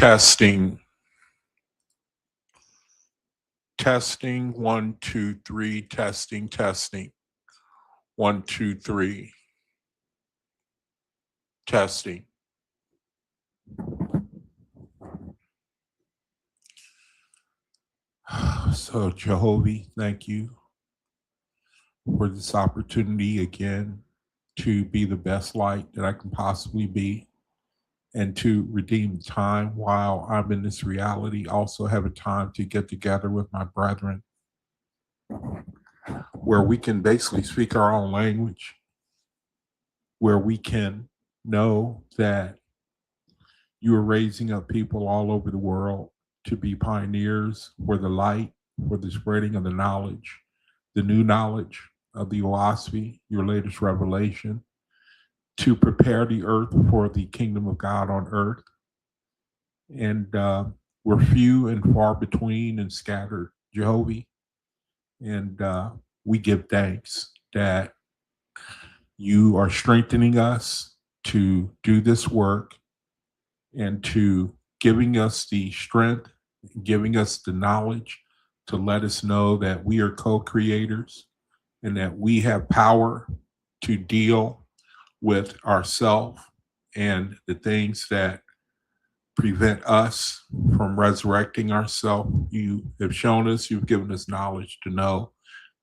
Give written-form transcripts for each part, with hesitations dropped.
Testing, testing, 1, 2, 3, testing, 1, 2, 3, testing. So, Jehovah, thank you for this opportunity again to be the best light that I can possibly be and to redeem time while I'm in this reality. Also, have a time to get together with my brethren where we can basically speak our own language, where we can know that you are raising up people all over the world to be pioneers for the light, for the spreading of the knowledge, the new knowledge of the OAHSPE, your latest revelation, to prepare the earth for the kingdom of God on earth. And we're few and far between and scattered, Jehovah. And we give thanks that you are strengthening us to do this work and to giving us the strength, giving us the knowledge to let us know that we are co-creators and that we have power to deal with ourselves and the things that prevent us from resurrecting ourselves. You have shown us, you've given us knowledge to know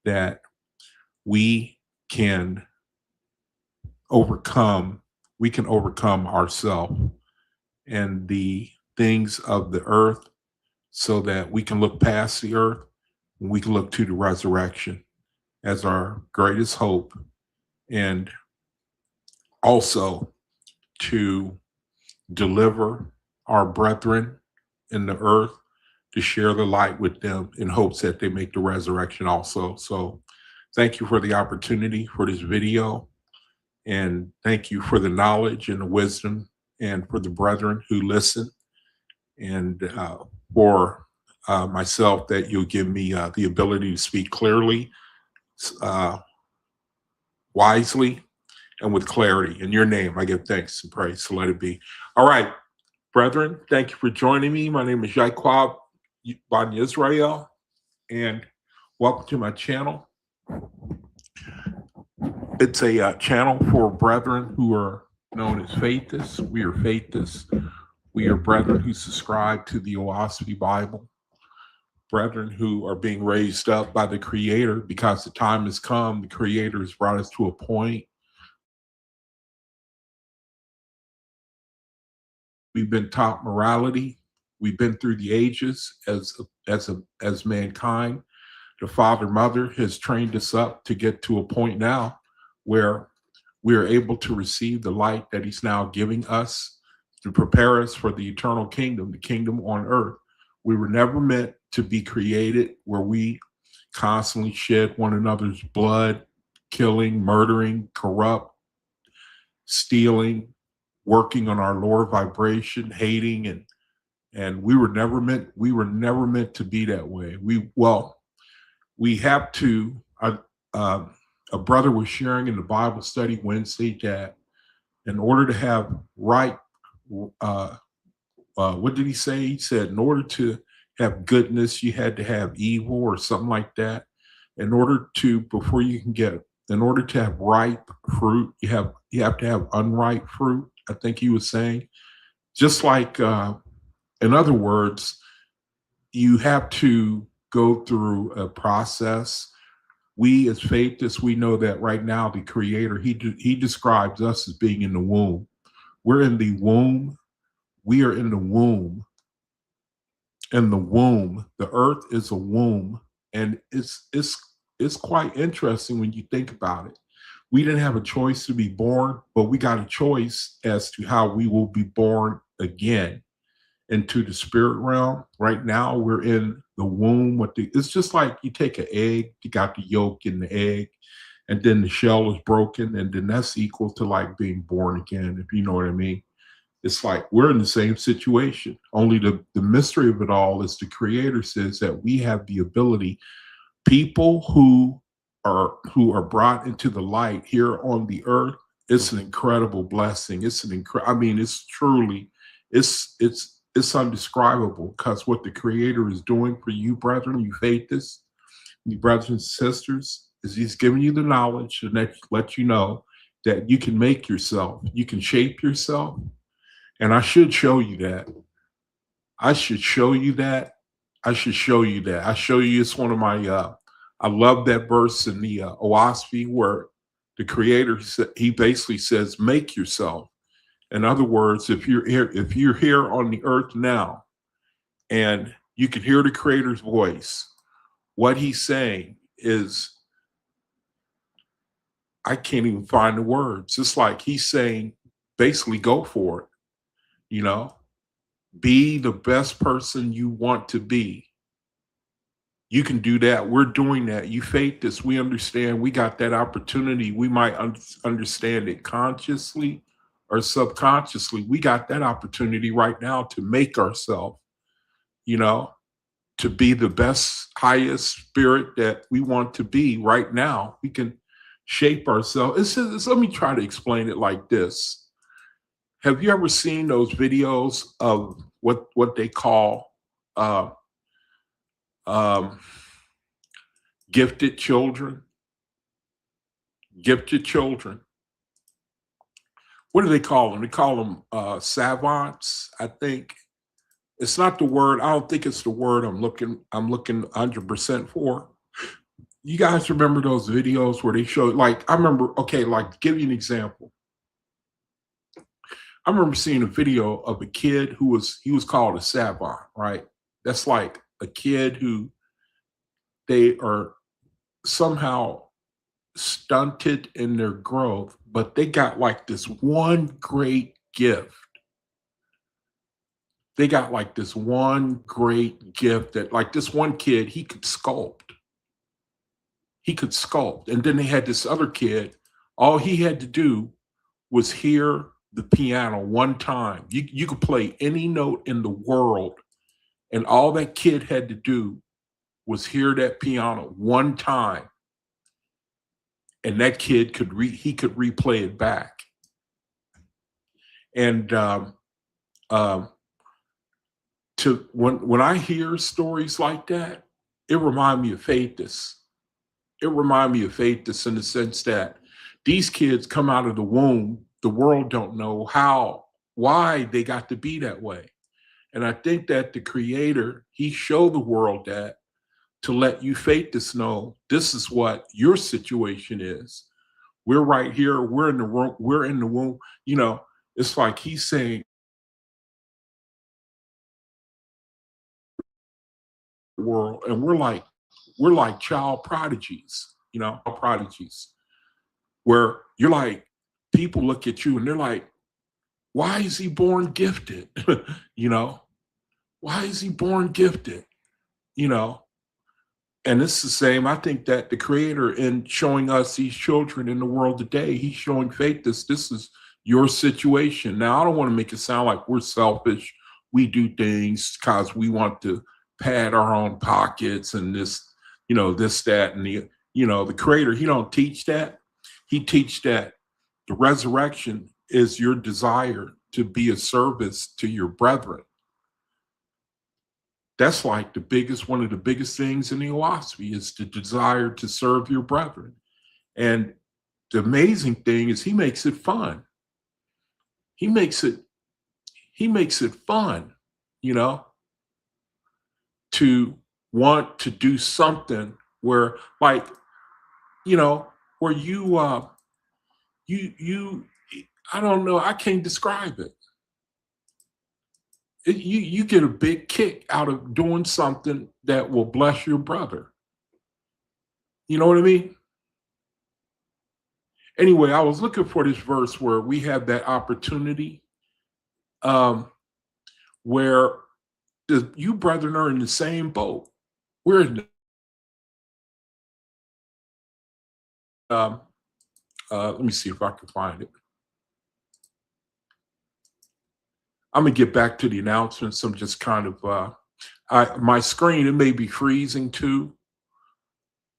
that we can overcome ourselves and the things of the earth so that we can look past the earth and we can look to the resurrection as our greatest hope, and also to deliver our brethren in the earth, to share the light with them in hopes that they make the resurrection also. So thank you for the opportunity for this video, and thank you for the knowledge and the wisdom, and for the brethren who listen, and for myself, that you'll give me the ability to speak clearly, wisely, and with clarity. In your name, I give thanks and praise. So let it be. All right, brethren, thank you for joining me. My name is Jaquab Ban Israel, and welcome to my channel. It's a channel for brethren who are known as faithists. We are faithists. We are brethren who subscribe to the OAHSPE Bible, brethren who are being raised up by the Creator because the time has come. The Creator has brought us to a point. We've been taught morality. We've been through the ages as mankind. The Father, Mother has trained us up to get to a point now where we are able to receive the light that He's now giving us to prepare us for the eternal kingdom, the kingdom on earth. We were never meant to be created where we constantly shed one another's blood, killing, murdering, corrupt, stealing, working on our lower vibration, hating, and we were never meant to be that way. We have to. A brother was sharing in the Bible study Wednesday that in order to have right, what did he say? He said, in order to have goodness, you had to have evil or something like that. In order to have ripe fruit, you have to have unripe fruit, I think he was saying. Just like, in other words, you have to go through a process. We as faithists, we know that right now the Creator, he describes us as being in the womb. We're in the womb. We are in the womb. In the womb, the earth is a womb, and it's quite interesting when you think about it. We didn't have a choice to be born, but we got a choice as to how we will be born again into the spirit realm. Right now, we're in the womb. It's just like you take an egg, you got the yolk in the egg, and then the shell is broken, and then that's equal to like being born again, if you know what I mean. It's like we're in the same situation. Only the mystery of it all is the Creator says that we have the ability, people who are brought into the light here on the earth. It's an incredible blessing. It's truly, it's it's undescribable, because what the Creator is doing for you, brethren, you faithists, you brothers and sisters, is He's giving you the knowledge and let you know that you can make yourself, you can shape yourself. And I should show you that. I should show you that. I should show you that. I show you, it's one of my, I love that verse in the OAHSPE where the Creator, he basically says, make yourself. In other words, if you're here on the earth now and you can hear the Creator's voice, what he's saying is, I can't even find the words. It's like he's saying, basically, go for it. You know, be the best person you want to be. You can do that. We're doing that. You faith this. We understand. We got that opportunity. We might understand it consciously or subconsciously. We got that opportunity right now to make ourselves, you know, to be the best, highest spirit that we want to be right now. We can shape ourselves. Let me try to explain it like this. Have you ever seen those videos of what they call gifted children? Gifted children. What do they call them? They call them savants, I think. It's not the word. I don't think it's the word I'm looking 100% for. You guys remember those videos where they show, like, I remember, okay, like, give you an example. I remember seeing a video of a kid he was called a savant, right? That's like a kid who they are somehow stunted in their growth, but they got like this one great gift. They got like this one great gift that, like, this one kid, he could sculpt. He could sculpt. And then they had this other kid, all he had to do was hear the piano one time. You could play any note in the world, and all that kid had to do was hear that piano one time, and that kid could replay it back. And when I hear stories like that, it reminds me of faithists. It reminds me of faithists in the sense that these kids come out of the womb, the world don't know why they got to be that way. And I think that the Creator, he showed the world that to let you faithists know this is what your situation is. We're right here. We're in the room. We're in the womb. You know, it's like he's saying, world, and we're like child prodigies, you know, prodigies, where you're like, people look at you and they're like, why is he born gifted? You know, why is he born gifted? You know, and it's the same. I think that the Creator, in showing us these children in the world today, he's showing faith this is your situation. Now, I don't want to make it sound like we're selfish. We do things because we want to pad our own pockets and this, you know, this, that, and the, you know, the Creator, he don't teach that. He teach that the resurrection is your desire to be a service to your brethren. That's like one of the biggest things in the OAHSPE is the desire to serve your brethren. And the amazing thing is he makes it fun. He makes it fun, you know, to want to do something where, like, you know, where you I don't know, I can't describe it. You get a big kick out of doing something that will bless your brother. You know what I mean? Anyway, I was looking for this verse where we have that opportunity, where you brethren are in the same boat. We're in the, let me see if I can find it. I'm gonna get back to the announcements. I'm just kind of, my screen, it may be freezing too.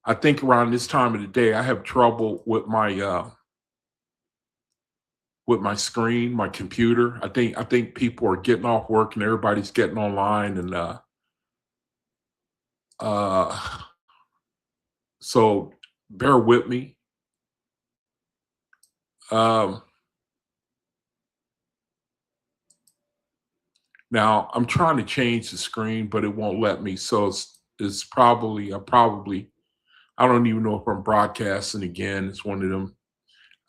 I think around this time of the day, I have trouble with my with my screen, my computer. I think people are getting off work and everybody's getting online, and uh, so bear with me. Um, Now I'm trying to change the screen, but it won't let me. So it's probably I don't even know if I'm broadcasting again. It's one of them.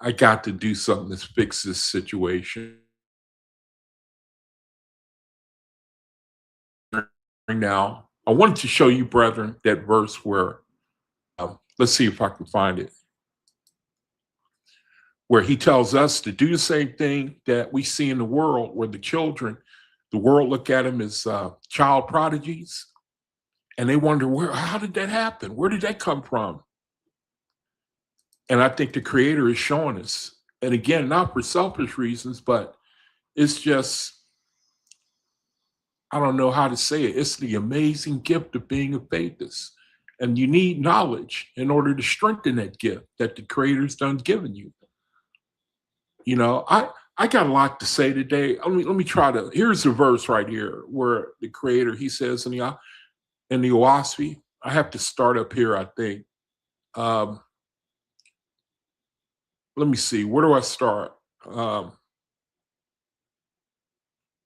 I got to do something to fix this situation. Now, I wanted to show you, brethren, that verse where, let's see if I can find it, where he tells us to do the same thing that we see in the world, where the world look at them as child prodigies, and they wonder, how did that happen? Where did that come from? And I think the Creator is showing us, and again, not for selfish reasons, but it's just, I don't know how to say it. It's the amazing gift of being a faithist. And you need knowledge in order to strengthen that gift that the Creator's done given you. You know, I got a lot to say today. Let me try to. Here's the verse right here where the Creator, he says in the OAHSPE. I have to start up here, I think. Um, Let me see. Where do I start? Um,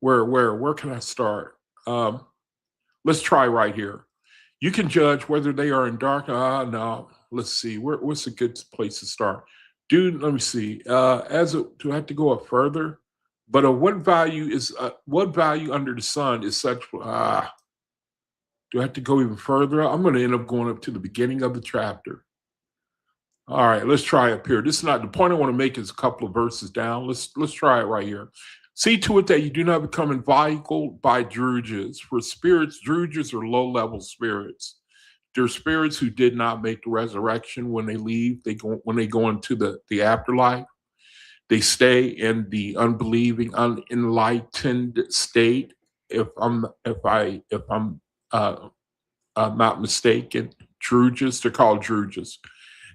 where can I start? Um, let's try right here. You can judge whether they are in dark. No. Let's see. What's a good place to start? Dude, let me see. Do I have to go up further? But what value under the sun is such? Do I have to go even further? I'm going to end up going up to the beginning of the chapter. All right, let's try up here. This is not the point I want to make is a couple of verses down. Let's try it right here. See to it that you do not become inveigled by druges, for druges are low-level spirits. They're spirits who did not make the resurrection when they leave. When they go into the afterlife. They stay in the unbelieving, unenlightened state. If I'm not mistaken, druges. They're called druges.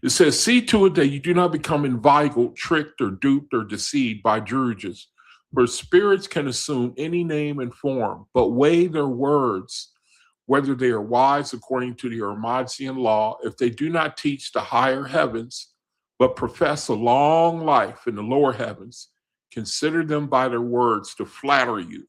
It says, see to it that you do not become inveigled, tricked, or duped, or deceived by druges. For spirits can assume any name and form, but weigh their words, whether they are wise according to the Hermodian law. If they do not teach the higher heavens, but profess a long life in the lower heavens, consider them by their words to flatter you.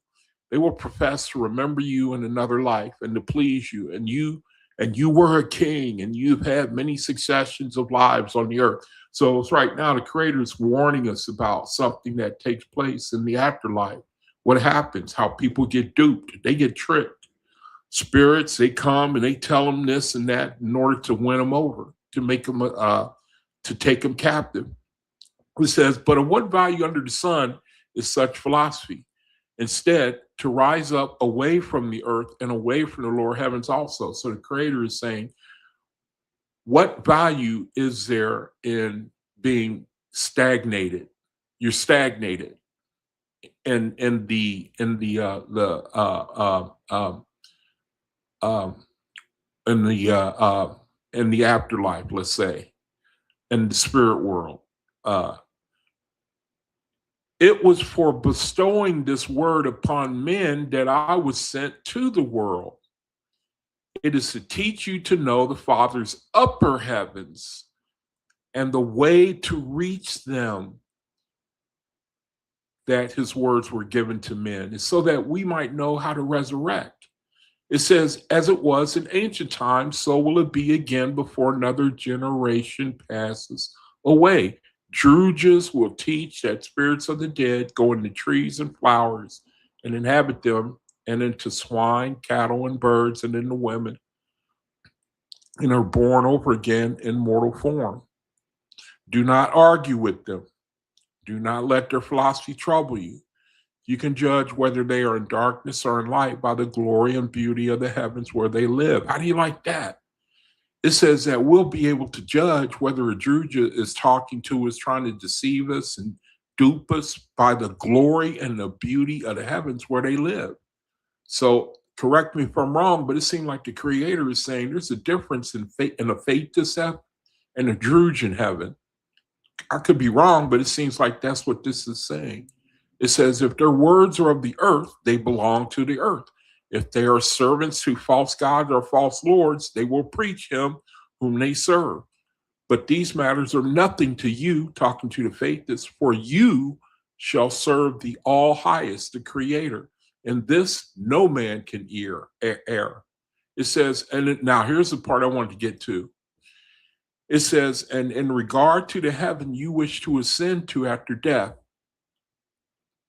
They will profess to remember you in another life and to please you, and you were a king, and you've had many successions of lives on the earth. So it's right now the Creator is warning us about something that takes place in the afterlife. What happens? How people get duped. They get tricked. Spirits, they come and they tell them this and that in order to win them over, to make them, to take them captive. It says, but of what value under the sun is such philosophy? Instead, to rise up away from the earth and away from the lower heavens also. So the Creator is saying, what value is there in being stagnated? You're stagnated in the in the afterlife, let's say, in the spirit world. It was for bestowing this word upon men that I was sent to the world. It is to teach you to know the Father's upper heavens and the way to reach them, that his words were given to men, so that we might know how to resurrect. It says, as it was in ancient times, so will it be again before another generation passes away. Druges will teach that spirits of the dead go into trees and flowers and inhabit them, and into swine, cattle, and birds, and into women, and are born over again in mortal form. Do not argue with them. Do not let their philosophy trouble you. You can judge whether they are in darkness or in light by the glory and beauty of the heavens where they live. How do you like that? It says that we'll be able to judge whether a Druja is talking to us, trying to deceive us and dupe us by the glory and the beauty of the heavens where they live. So correct me if I'm wrong, but it seemed like the Creator is saying there's a difference in a faithist heaven and a Drujan heaven. I could be wrong, but it seems like that's what this is saying. It says, if their words are of the earth, they belong to the earth. If they are servants to false gods or false lords, they will preach him whom they serve. But these matters are nothing to you, talking to the faithless, for you shall serve the all highest, the creator. And this no man can err. It says, and now here's the part I wanted to get to. It says, and in regard to the heaven you wish to ascend to after death,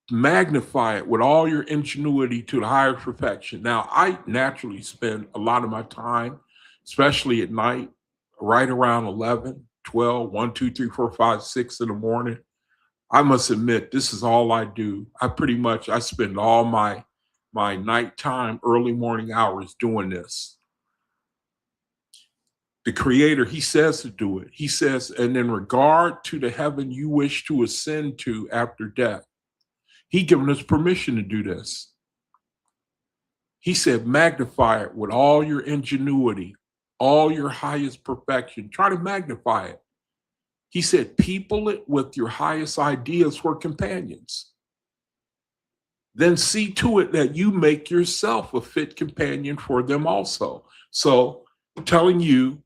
magnify it with all your ingenuity to the higher perfection. Now, I naturally spend a lot of my time, especially at night, right around 11, 12, 1, 2, 3, 4, 5, 6 in the morning. I must admit, this is all I do. I spend all my nighttime, early morning hours doing this. The creator, he says to do it. He says, and in regard to the heaven you wish to ascend to after death, he given us permission to do this. He said, magnify it with all your ingenuity, all your highest perfection. Try to magnify it. He said, people it with your highest ideas for companions. Then see to it that you make yourself a fit companion for them also. So telling you,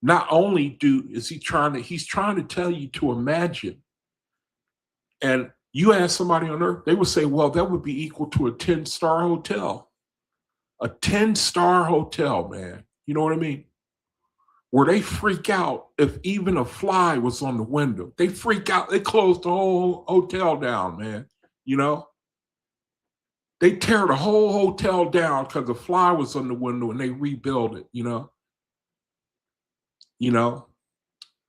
not only he's trying to tell you to imagine. And you ask somebody on earth, they would say, well, that would be equal to a 10-star hotel. A 10-star hotel, man. You know what I mean? Where they freak out if even a fly was on the window. They freak out. They close the whole hotel down, man. You know? They tear the whole hotel down because a fly was on the window and they rebuild it, you know? You know?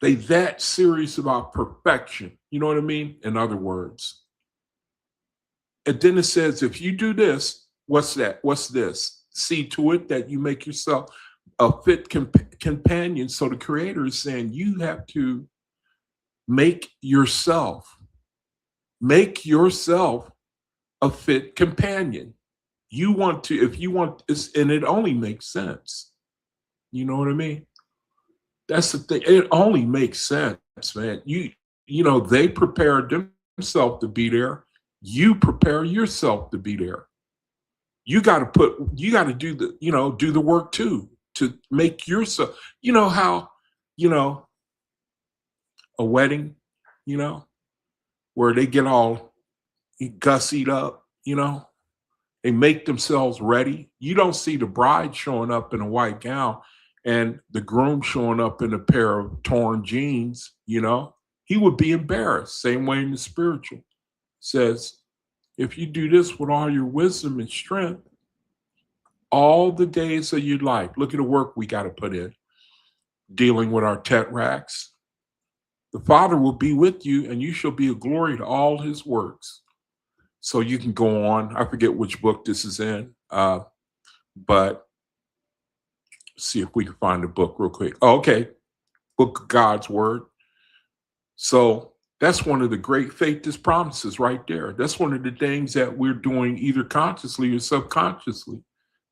They that serious about perfection. You know what I mean? In other words. And then it says, if you do this, what's that? What's this? See to it that you make yourself a fit companion. So the creator is saying you have to make yourself a fit companion. If you want this, and it only makes sense. You know what I mean? That's the thing. It only makes sense, man. You know, they prepared themselves to be there. You prepare yourself to be there. You got to do the work too, to make yourself, you know how, a wedding, where they get all gussied up, they make themselves ready. You don't see the bride showing up in a white gown and the groom showing up in a pair of torn jeans, he would be embarrassed. Same way in the spiritual. Says, if you do this with all your wisdom and strength, all the days of your life, look at the work we got to put in, dealing with our tetracts. The Father will be with you, and you shall be a glory to all his works. So you can go on. I forget which book this is in, but see if we can find the book real quick. Oh, okay. Book of God's Word. So that's one of the great faithless promises right there. That's one of the things that we're doing either consciously or subconsciously.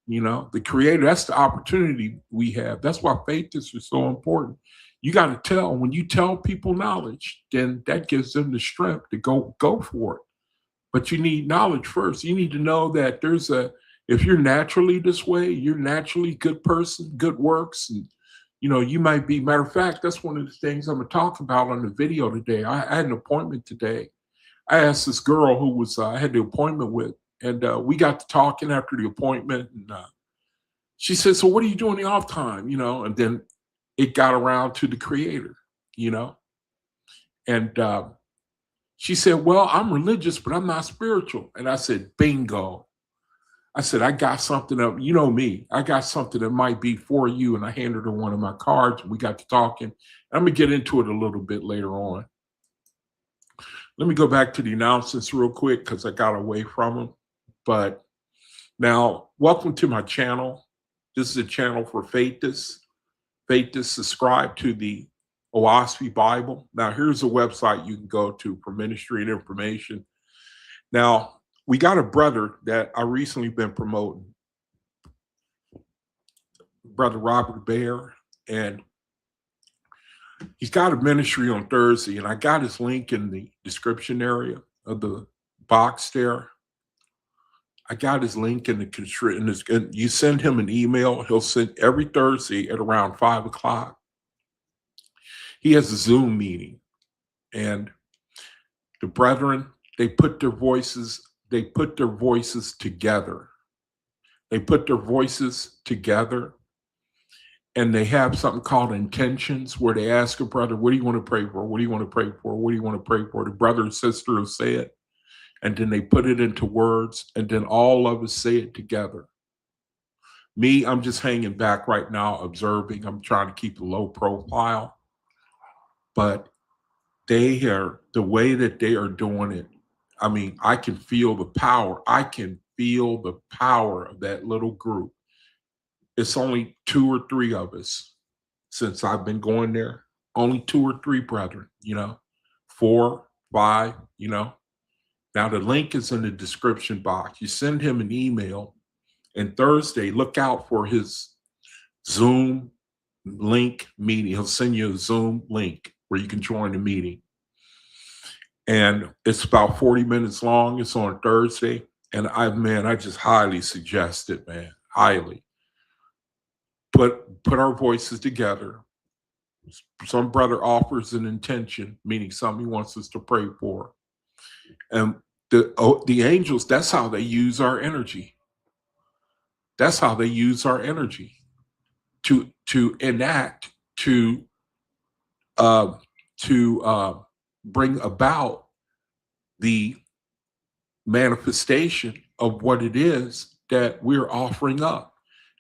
The creator, that's the opportunity we have. That's why faithless is so important. You got to tell, when you tell people knowledge, then that gives them the strength to go for it. But you need knowledge first. You need to know that if you're naturally this way, you're naturally good person, good works. And, you might be, matter of fact, that's one of the things I'm going to talk about on the video today. I had an appointment today. I asked this girl who I had the appointment with, and we got to talking after the appointment. And she said, so what are you doing in the off time? And then it got around to the creator, and she said, well, I'm religious, but I'm not spiritual. And I said, bingo. I said, I got something up. You know me. I got something that might be for you. And I handed her one of my cards. And we got to talking. I'm going to get into it a little bit later on. Let me go back to the announcements real quick because I got away from them. But now, welcome to my channel. This is a channel for faithists. Faithists subscribe to the OAHSPE Bible. Now, here's a website you can go to for ministry and information. Now, we got a brother that I recently been promoting, Brother Robert Bear, and He's got a ministry on Thursday, and I got his link in the description area of the box there. I got his link in the and you send him an email. He'll send every Thursday at around 5 o'clock. He has a Zoom meeting, and the brethren, they put their voices together. They put their voices together, and they have something called intentions, where they ask a brother, what do you want to pray for? What do you want to pray for? What do you want to pray for? The brother or sister will say it, and then they put it into words, and then all of us say it together. Me, I'm just hanging back right now, observing. I'm trying to keep a low profile, but they are, the way that they are doing it, I mean, I can feel the power. I can feel the power of that little group. It's only 2 or 3 of us since I've been going there. Only 2 or 3 brethren, 4, 5, Now the link is in the description box. You send him an email, and Thursday, look out for his Zoom link meeting. He'll send you a Zoom link where you can join the meeting. And it's about 40 minutes long. It's on Thursday. And I just highly suggest it, man. Highly. Put our voices together. Some brother offers an intention, meaning something he wants us to pray for. And the angels, that's how they use our energy. That's how they use our energy to enact, to bring about the manifestation of what it is that we're offering up.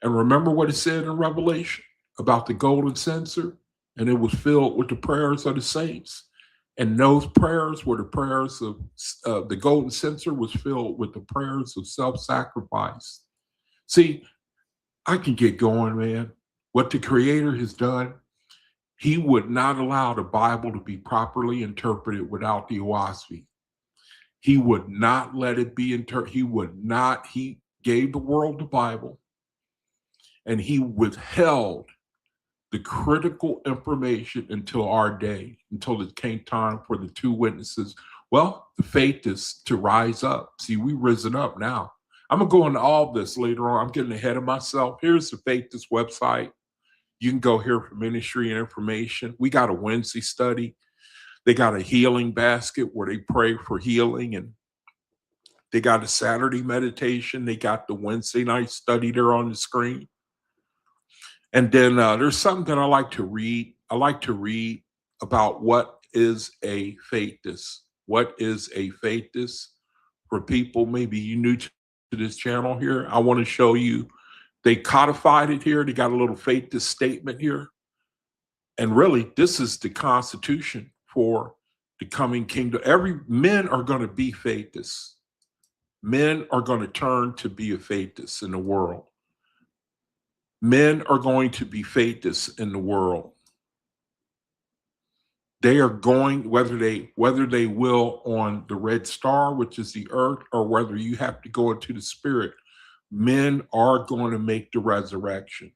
And remember what it said in Revelation about the golden censer, and it was filled with the prayers of the saints. And those prayers were the prayers of the golden censer was filled with the prayers of self-sacrifice. See, I can get going, man. What the Creator has done, he would not allow the Bible to be properly interpreted without the OAHSPE. He would not let it be interpreted. He gave the world the Bible, and he withheld the critical information until our day, until it came time for the 2 witnesses. Well, the faith is to rise up. See, we risen up now. I'm going to go into all this later on. I'm getting ahead of myself. Here's the Faithist website. You can go here for ministry and information. We got a Wednesday study. They got a healing basket where they pray for healing, and they got a Saturday meditation. They got the Wednesday night study there on the screen. And then there's something that I like to read. I like to read about what is a faithist. What is a faithist? For people, maybe you new to this channel here, I want to show you. They codified it here. They got a little faithist statement here. And really, this is the constitution for the coming kingdom. Men are going to be faithists. Men are going to turn to be a faithist in the world. Men are going to be faithists in the world. They are going, whether they will on the red star, which is the earth, or whether you have to go into the spirit, men are going to make the resurrection.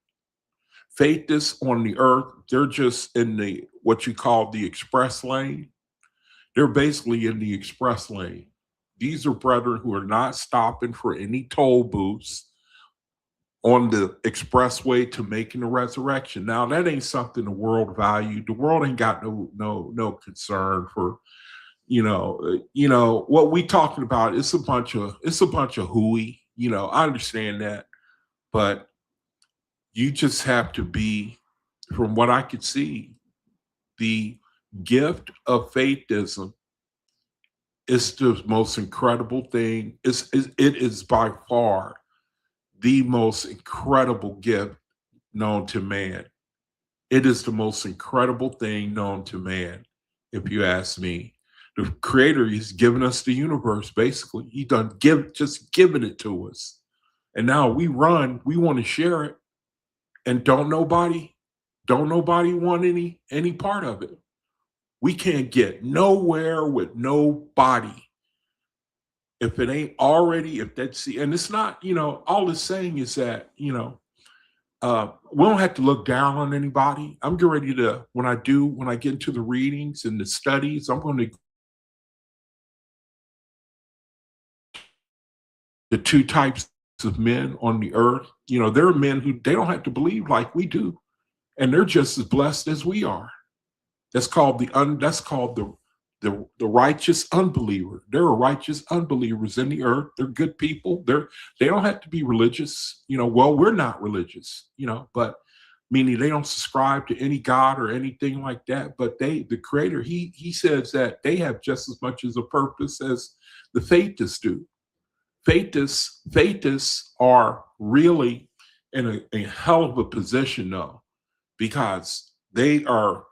Faithists on the earth, they're just in the what you call the express lane. They're basically in the express lane. These are brethren who are not stopping for any toll booths on the expressway to making the resurrection. Now, that ain't something the world valued. The world ain't got no concern for, what we talking about. It's a bunch of hooey. I understand that, but you just have to be, from what I could see, the gift of faithism is the most incredible thing. It is by far the most incredible gift known to man. It is the most incredible thing known to man, if you ask me. The Creator has given us the universe, basically. He just given it to us. And now we want to share it. And don't nobody want any part of it. We can't get nowhere with nobody if it ain't already, and it's not, all it's saying is that, we don't have to look down on anybody. I'm getting ready to, when I get into the readings and the studies, I'm going to the two types of men on the earth. You know, there are men who they don't have to believe like we do, and they're just as blessed as we are. That's called the righteous unbeliever. There are righteous unbelievers in the earth. They're good people. They don't have to be religious. You know, well, we're not religious, you know, but meaning they don't subscribe to any God or anything like that. But the creator, he says that they have just as much as a purpose as the faithists do. Faithists are really in a hell of a position though, because they are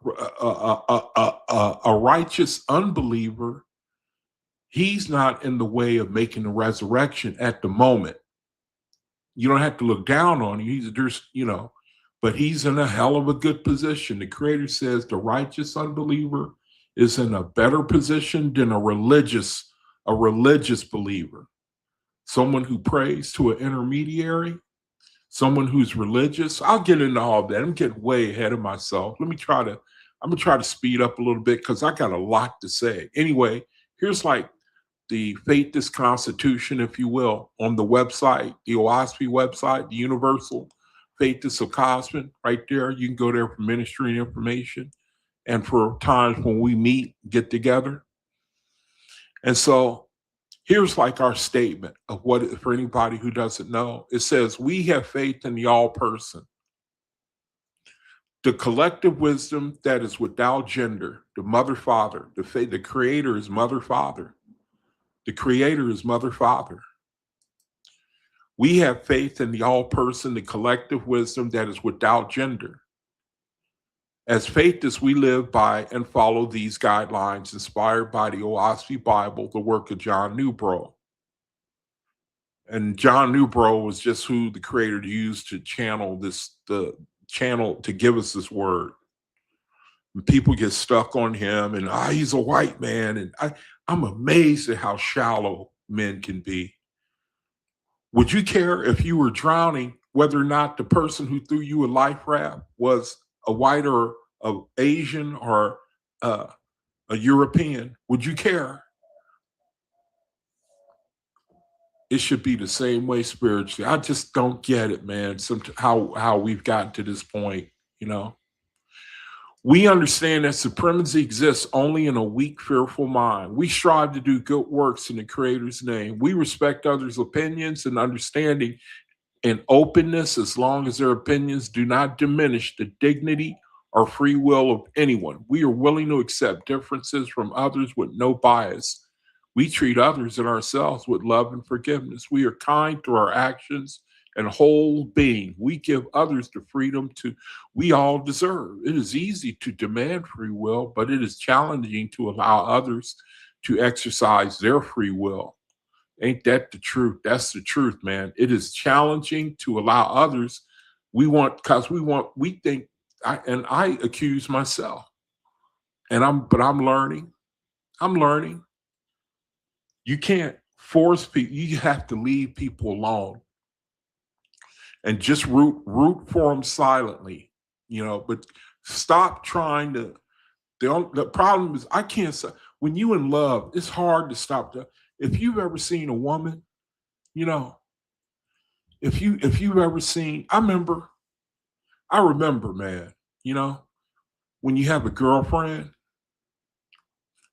a righteous unbeliever. He's not in the way of making the resurrection at the moment. You don't have to look down on him. He's just, you know, but he's in a hell of a good position. The creator says the righteous unbeliever is in a better position than a religious believer. Someone who prays to an intermediary, someone who's religious. I'll get into all that. I'm getting way ahead of myself. I'm gonna try to speed up a little bit because I got a lot to say. Anyway, here's like the Faithist Constitution, if you will, on the website, the OAHSPE website, the Universal Faithist of Cosmin, right there. You can go there for ministry and information and for times when we meet, get together. And so here's like our statement of what, for anybody who doesn't know, it says, we have faith in the all person, the collective wisdom that is without gender, the mother, father, the creator is mother, father. The creator is mother, father. We have faith in the all person, the collective wisdom that is without gender. As faithists, we live by and follow these guidelines inspired by the OAHSPE Bible, the work of John Newbrough. And John Newbrough was just who the creator used to channel to give us this word. And people get stuck on him and he's a white man. And I'm amazed at how shallow men can be. Would you care if you were drowning, whether or not the person who threw you a life raft was a white or a Asian or a European? Would you care? It should be the same way spiritually. I just don't get it, man. How we've gotten to this point, you know. We understand that supremacy exists only in a weak, fearful mind. We strive to do good works in the Creator's name. We respect others' opinions and understanding and openness as long as their opinions do not diminish the dignity or free will of anyone. We are willing to accept differences from others with no bias. We treat others and ourselves with love and forgiveness. We are kind through our actions and whole being. We give others the freedom we all deserve. It is easy to demand free will, but it is challenging to allow others to exercise their free will. Ain't that the truth? That's the truth, man. It is challenging to allow others. We think, I accuse myself, but I'm learning. I'm learning. You can't force people. You have to leave people alone and just root for them silently, you know, but stop trying to, the problem is I can't say, when you in love, it's hard to stop. If you've ever seen a woman, you know, if you've ever seen, I remember, man, you know, when you have a girlfriend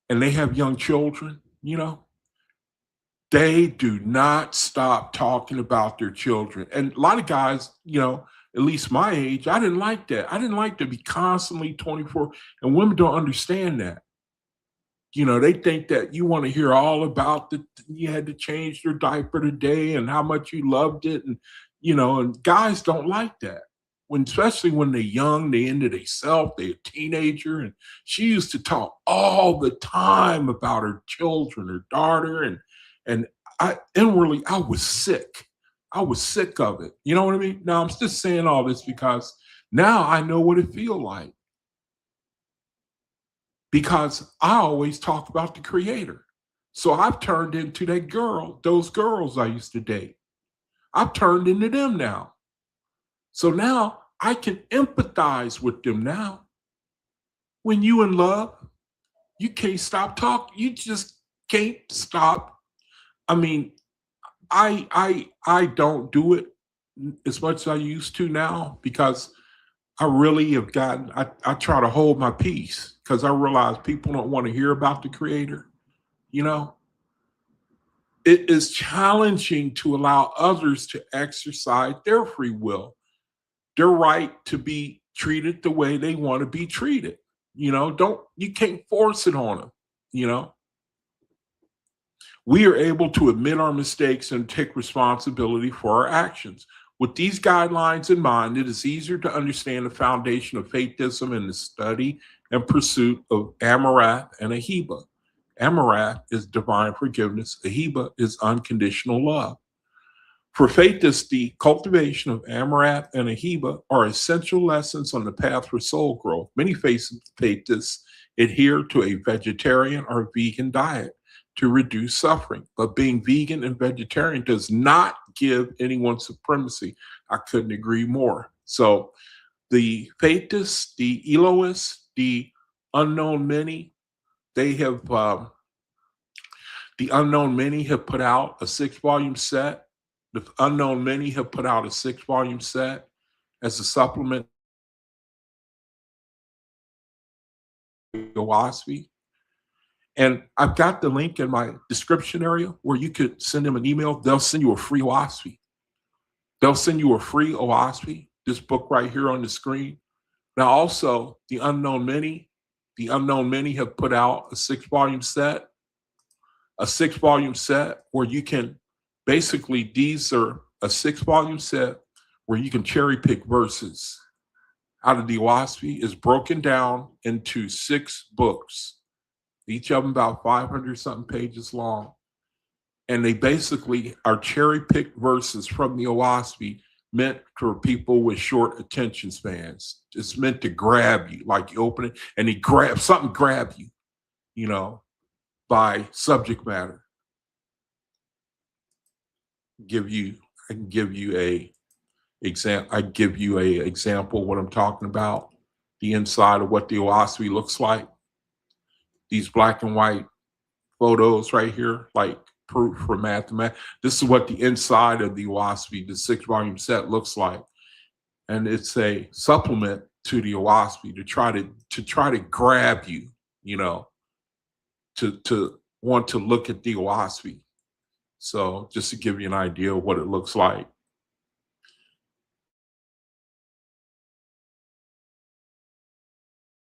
and they have young children, you know, they do not stop talking about their children. And a lot of guys, you know, at least my age, I didn't like that. I didn't like to be constantly 24. And women don't understand that. You know, they think that you want to hear all about you had to change their diaper today and how much you loved it. And, you know, and guys don't like that. Especially when they're young, they into themselves, they're a teenager. And she used to talk all the time about her children, her daughter, and inwardly, I was sick. I was sick of it. You know what I mean? Now, I'm just saying all this because now I know what it feels like. Because I always talk about the Creator. So I've turned into those girls I used to date. I've turned into them now. So now I can empathize with them now. When you in love, you can't stop talking. You just can't stop. I mean, I don't do it as much as I used to now because I really have gotten I try to hold my peace because I realize people don't want to hear about the creator, you know. It is challenging to allow others to exercise their free will, their right to be treated the way they want to be treated. You can't force it on them, you know. We are able to admit our mistakes and take responsibility for our actions. With these guidelines in mind, it is easier to understand the foundation of faithism in the study and pursuit of Amarath and Ahiba. Amarath is divine forgiveness, Ahiba is unconditional love. For faithists, the cultivation of Amarath and Ahiba are essential lessons on the path for soul growth. Many faithists adhere to a vegetarian or vegan diet to reduce suffering, but being vegan and vegetarian does not give anyone supremacy. I couldn't agree more. So the faithists, the Eloists, the unknown many, they have the unknown many have put out a 6-volume set. The unknown many have put out a 6-volume set as a supplement to OAHSPE. And I've got the link in my description area where you could send them an email. They'll send you a free OAHSPE. They'll send you a free OAHSPE, this book right here on the screen. Now, also, the unknown many have put out a 6-volume set, where you can basically, these are a 6-volume set where you can cherry pick verses out of the OAHSPE. Is broken down into 6 books, each of them about 500 something pages long. And they basically are cherry picked verses from the OAHSPE meant for people with short attention spans. It's meant to grab you, like you open it and something grab you, by subject matter. I can give you a example of what I'm talking about. The inside of what the OAHSPE looks like. These black and white photos right here, like proof for mathematics. This is what the inside of the OAHSPE, the 6-volume set, looks like, and it's a supplement to the OAHSPE to try to grab you, to want to look at the OAHSPE. So just to give you an idea of what it looks like.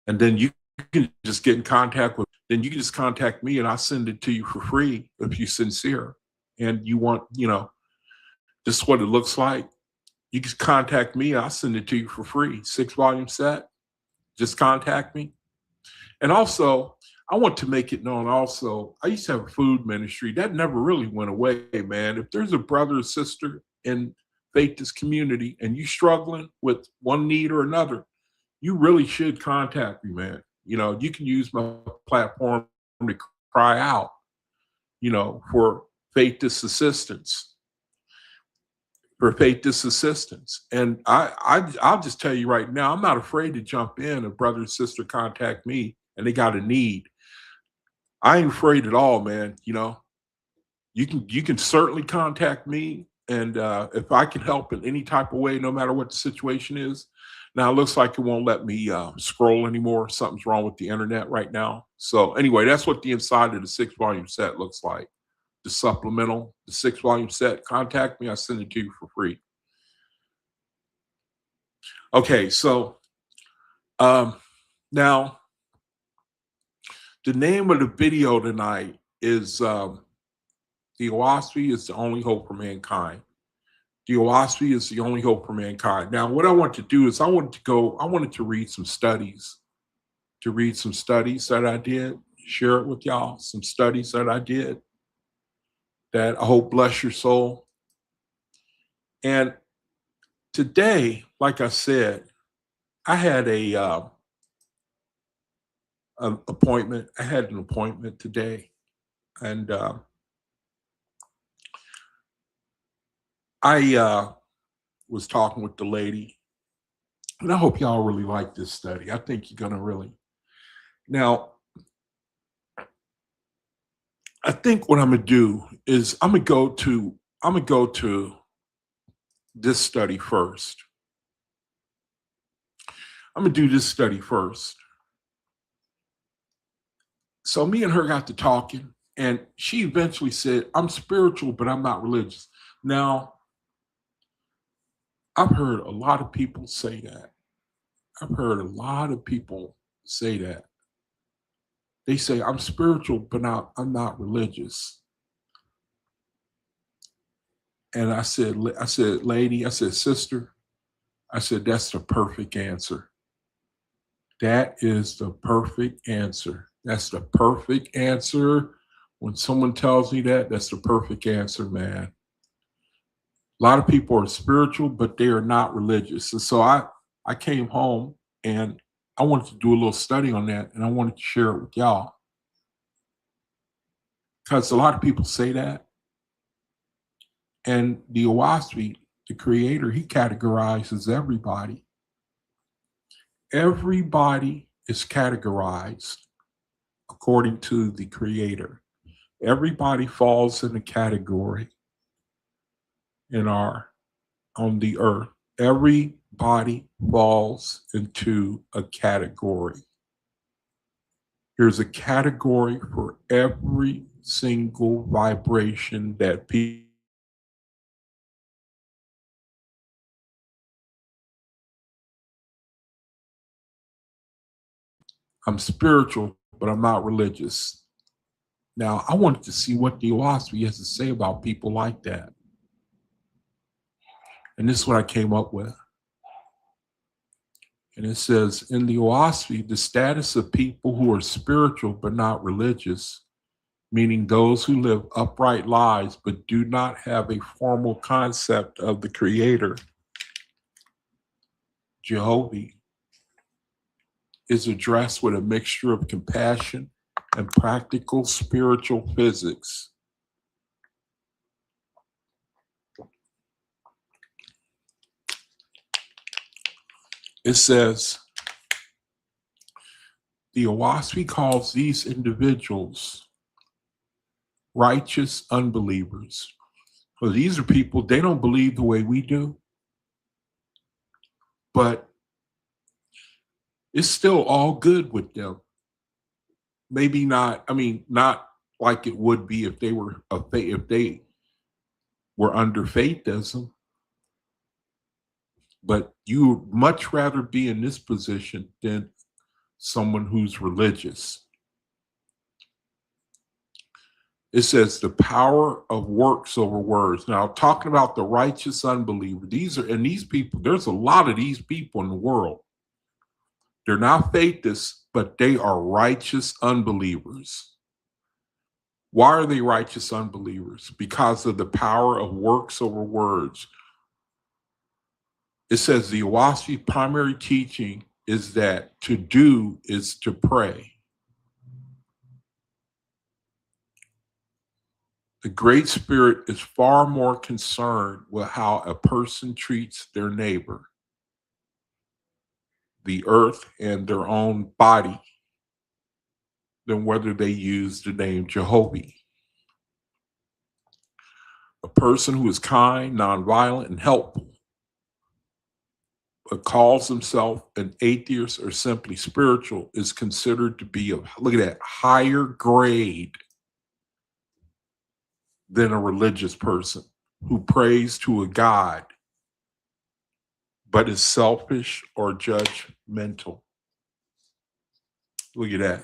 And then you can just get in contact with, then you can just contact me and I'll send it to you for free if you're sincere and you want, this is what it looks like. You can contact me, I'll send it to you for free. 6-volume set, just contact me. And also, I want to make it known also, I used to have a food ministry. That never really went away, man. If there's a brother or sister in faith community and you struggling with one need or another, you really should contact me, man. You can use my platform to cry out, for faith assistance. And I'll just tell you right now, I'm not afraid to jump in. A brother or sister contact me and they got a need. I ain't afraid at all, man. You can certainly contact me. And if I can help in any type of way, no matter what the situation is. Now it looks like it won't let me scroll anymore. Something's wrong with the internet right now. So anyway, that's what the inside of the 6-volume set looks like. The supplemental, the 6-volume set. Contact me. I send it to you for free. Okay, so now the name of the video tonight is the OAHSPE is the only hope for mankind. The OAHSPE is the only hope for mankind. Now, what I want to do is I wanted to read some studies, that I did, share it with y'all, some studies that I did that I hope bless your soul. And today, like I said, I had an appointment. I had an appointment today, and I was talking with the lady, And I hope y'all really like this study. I think you're going to really. Now, I think what I'm going to do is I'm going to go to this study first. I'm going to do this study first. So me and her got to talking, and she eventually said, I'm spiritual, but I'm not religious. Now, I've heard a lot of people say that. I've heard a lot of people say that. They say, I'm spiritual, but I'm not religious. And I said, lady, I said, sister, I said, that's the perfect answer. That is the perfect answer. That's the perfect answer. When someone tells me that, that's the perfect answer, man. A lot of people are spiritual, but they are not religious. And so I came home and I wanted to do a little study on that, and I wanted to share it with y'all. Because a lot of people say that. And the OAHSPE, the creator, he categorizes everybody. Everybody is categorized according to the creator. Everybody falls in a category in our on the earth. Everybody falls into a category. There's a category for every single vibration that people. I'm spiritual, but I'm not religious. Now, I wanted to see what the OAHSPE has to say about people like that. And this is what I came up with. And it says, in the OAHSPE, the status of people who are spiritual but not religious, meaning those who live upright lives but do not have a formal concept of the Creator, Jehovah, is addressed with a mixture of compassion and practical spiritual physics. It says, the OAHSPE calls these individuals righteous unbelievers. So these are people, they don't believe the way we do, but it's still all good with them. Maybe not, not like it would be if they were under faithism, but you would much rather be in this position than someone who's religious. It says the power of works over words. Now, talking about the righteous unbeliever, these people, there's a lot of these people in the world. They're not faithists, but they are righteous unbelievers. Why are they righteous unbelievers? Because of the power of works over words. It says the OAHSPE primary teaching is that to do is to pray. The Great Spirit is far more concerned with how a person treats their neighbor, the earth, and their own body than whether they use the name Jehovah. A person who is kind, nonviolent, and helpful, but calls himself an atheist or simply spiritual, is considered to be look at that, higher grade than a religious person who prays to a God but is selfish or judgmental. Look at that.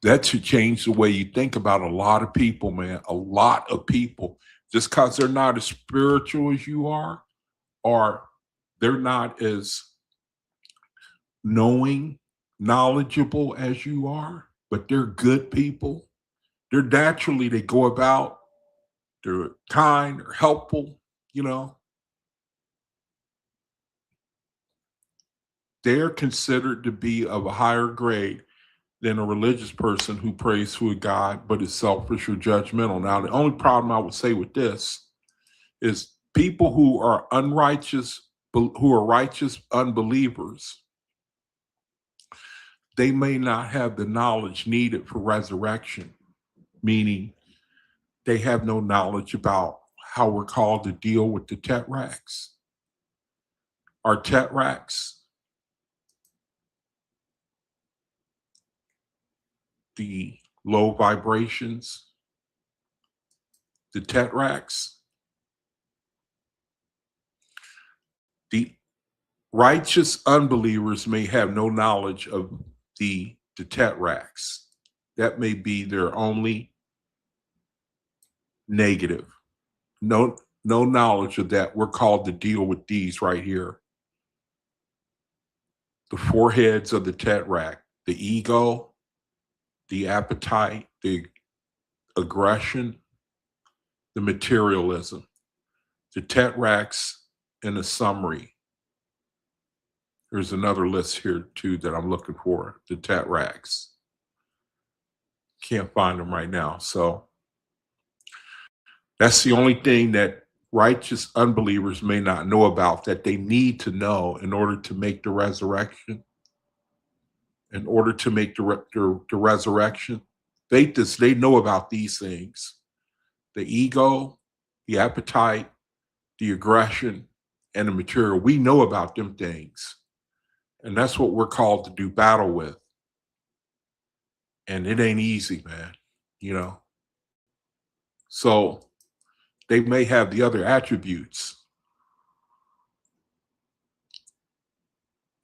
That should change the way you think about a lot of people, man. A lot of people, just because they're not as spiritual as you are, or they're not as knowledgeable as you are, but they're good people. They go about, they're kind, they're helpful, you know. They're considered to be of a higher grade. than a religious person who prays to a God but is selfish or judgmental. Now, the only problem I would say with this is people who are righteous unbelievers, they may not have the knowledge needed for resurrection, meaning they have no knowledge about how we're called to deal with the tetracts. Our tetracts, the low vibrations, the tetracts, the righteous unbelievers may have no knowledge of the tetracts. That may be their only negative. No knowledge of that. We're called to deal with these right here. The four heads of the tetract: the ego, the appetite, the aggression, the materialism. The tetracts in a summary. There's another list here too that I'm looking for, the tetracts. Can't find them right now. So that's the only thing that righteous unbelievers may not know about, that they need to know in order to make the resurrection. In order to make the resurrection. Faithists, they know about these things: the ego, the appetite, the aggression, and the material. We know about them things. And that's what we're called to do battle with. And it ain't easy, man, you know. So they may have the other attributes.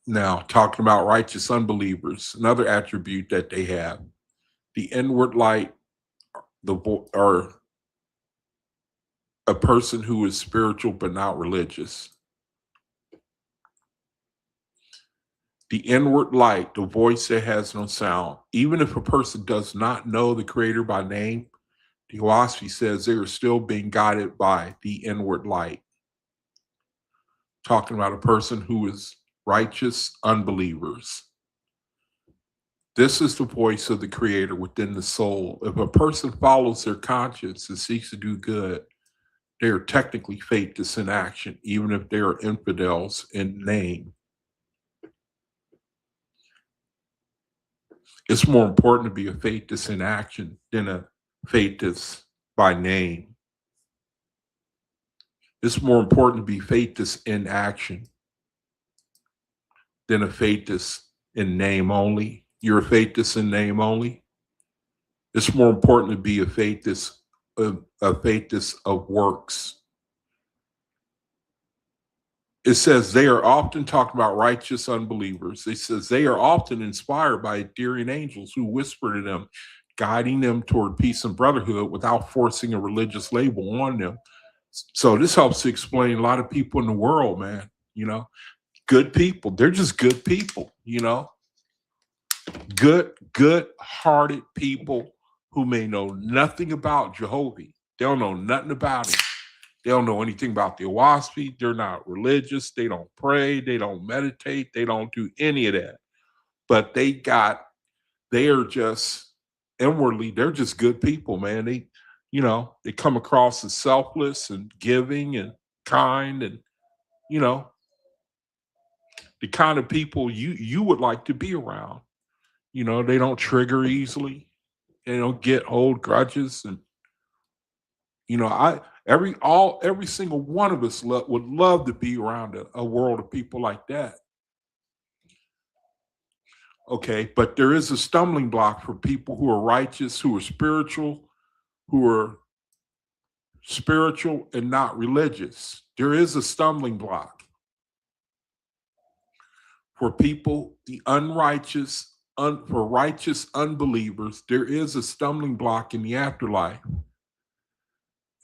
Now, talking about righteous unbelievers, another attribute that they have, the inward light, or a person who is spiritual but not religious. The inward light, the voice that has no sound. Even if a person does not know the Creator by name, the OAHSPE says they are still being guided by the inward light. Talking about a person who is righteous unbelievers. This is the voice of the Creator within the soul. If a person follows their conscience and seeks to do good, they are technically faithists in action, even if they are infidels in name. It's more important to be a faithist in action than a faithist by name. It's more important to be faithist in action than a faithist in name only. You're a faithist in name only. It's more important to be a faithist of works. It says they are often talking about righteous unbelievers. It says they are often inspired by endearing angels who whisper to them, guiding them toward peace and brotherhood without forcing a religious label on them. So this helps to explain a lot of people in the world, man. You know, good people. They're just good people, you know. Good-hearted people who may know nothing about Jehovah. They don't know nothing about it. They don't know anything about the OAHSPE. They're not religious. They don't pray. They don't meditate. They don't do any of that. But they are just inwardly, they're just good people, man. They come across as selfless and giving and kind, and, the kind of people you would like to be around. They don't trigger easily. They don't get old grudges. And, every single one of us would love to be around a world of people like that. Okay, but there is a stumbling block for people who are righteous, who are spiritual and not religious. There is a stumbling block for people, the unrighteous, for righteous unbelievers. There is a stumbling block in the afterlife.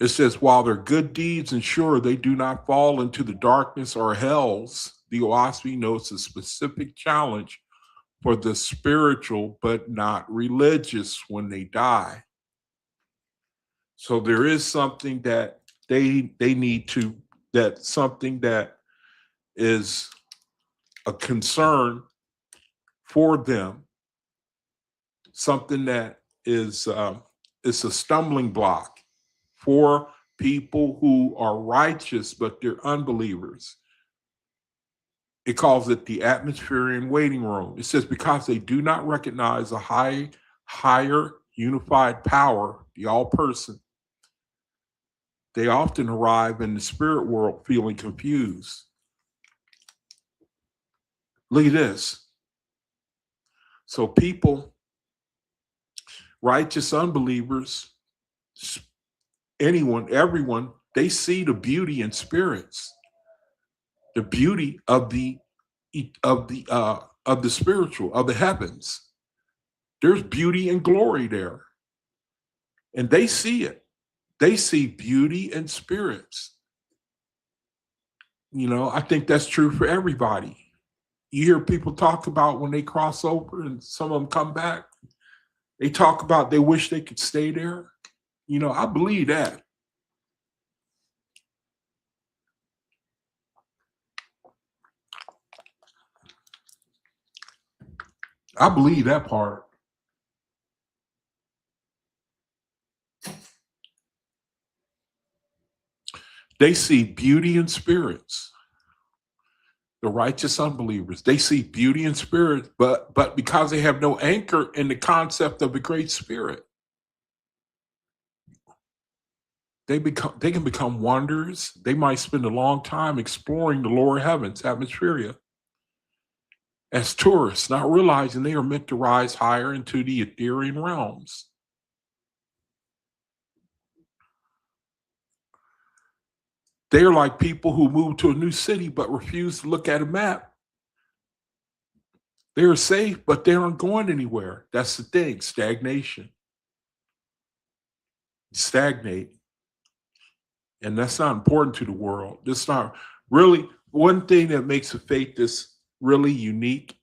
It says, while their good deeds ensure they do not fall into the darkness or hells, the OAHSPE notes a specific challenge for the spiritual but not religious when they die. So there is something that they need to, that's something that is a concern for them something that is it's a stumbling block for people who are righteous, but they're unbelievers. It calls it the Atmospherian waiting room. It says because they do not recognize a higher unified power, the all person, they often arrive in the spirit world feeling confused. Look at this. So people, righteous unbelievers, anyone, everyone, they see the beauty in spirits, the beauty of the spiritual, of the heavens. There's beauty and glory there. And they see it. They see beauty and spirits. You know, I think that's true for everybody. You hear people talk about when they cross over and some of them come back, they talk about they wish they could stay there. You know, I believe that. I believe that part. They see beauty in spirits. The righteous unbelievers, they see beauty in spirit, but because they have no anchor in the concept of the great spirit, they can become wanderers. They might spend a long time exploring the lower heavens, atmosphere, as tourists, not realizing they are meant to rise higher into the ethereal realms. They're like people who move to a new city but refuse to look at a map. They're safe, but they aren't going anywhere. That's the thing, stagnation. Stagnate. And that's not important to the world. It's not really one thing that makes a faith this really unique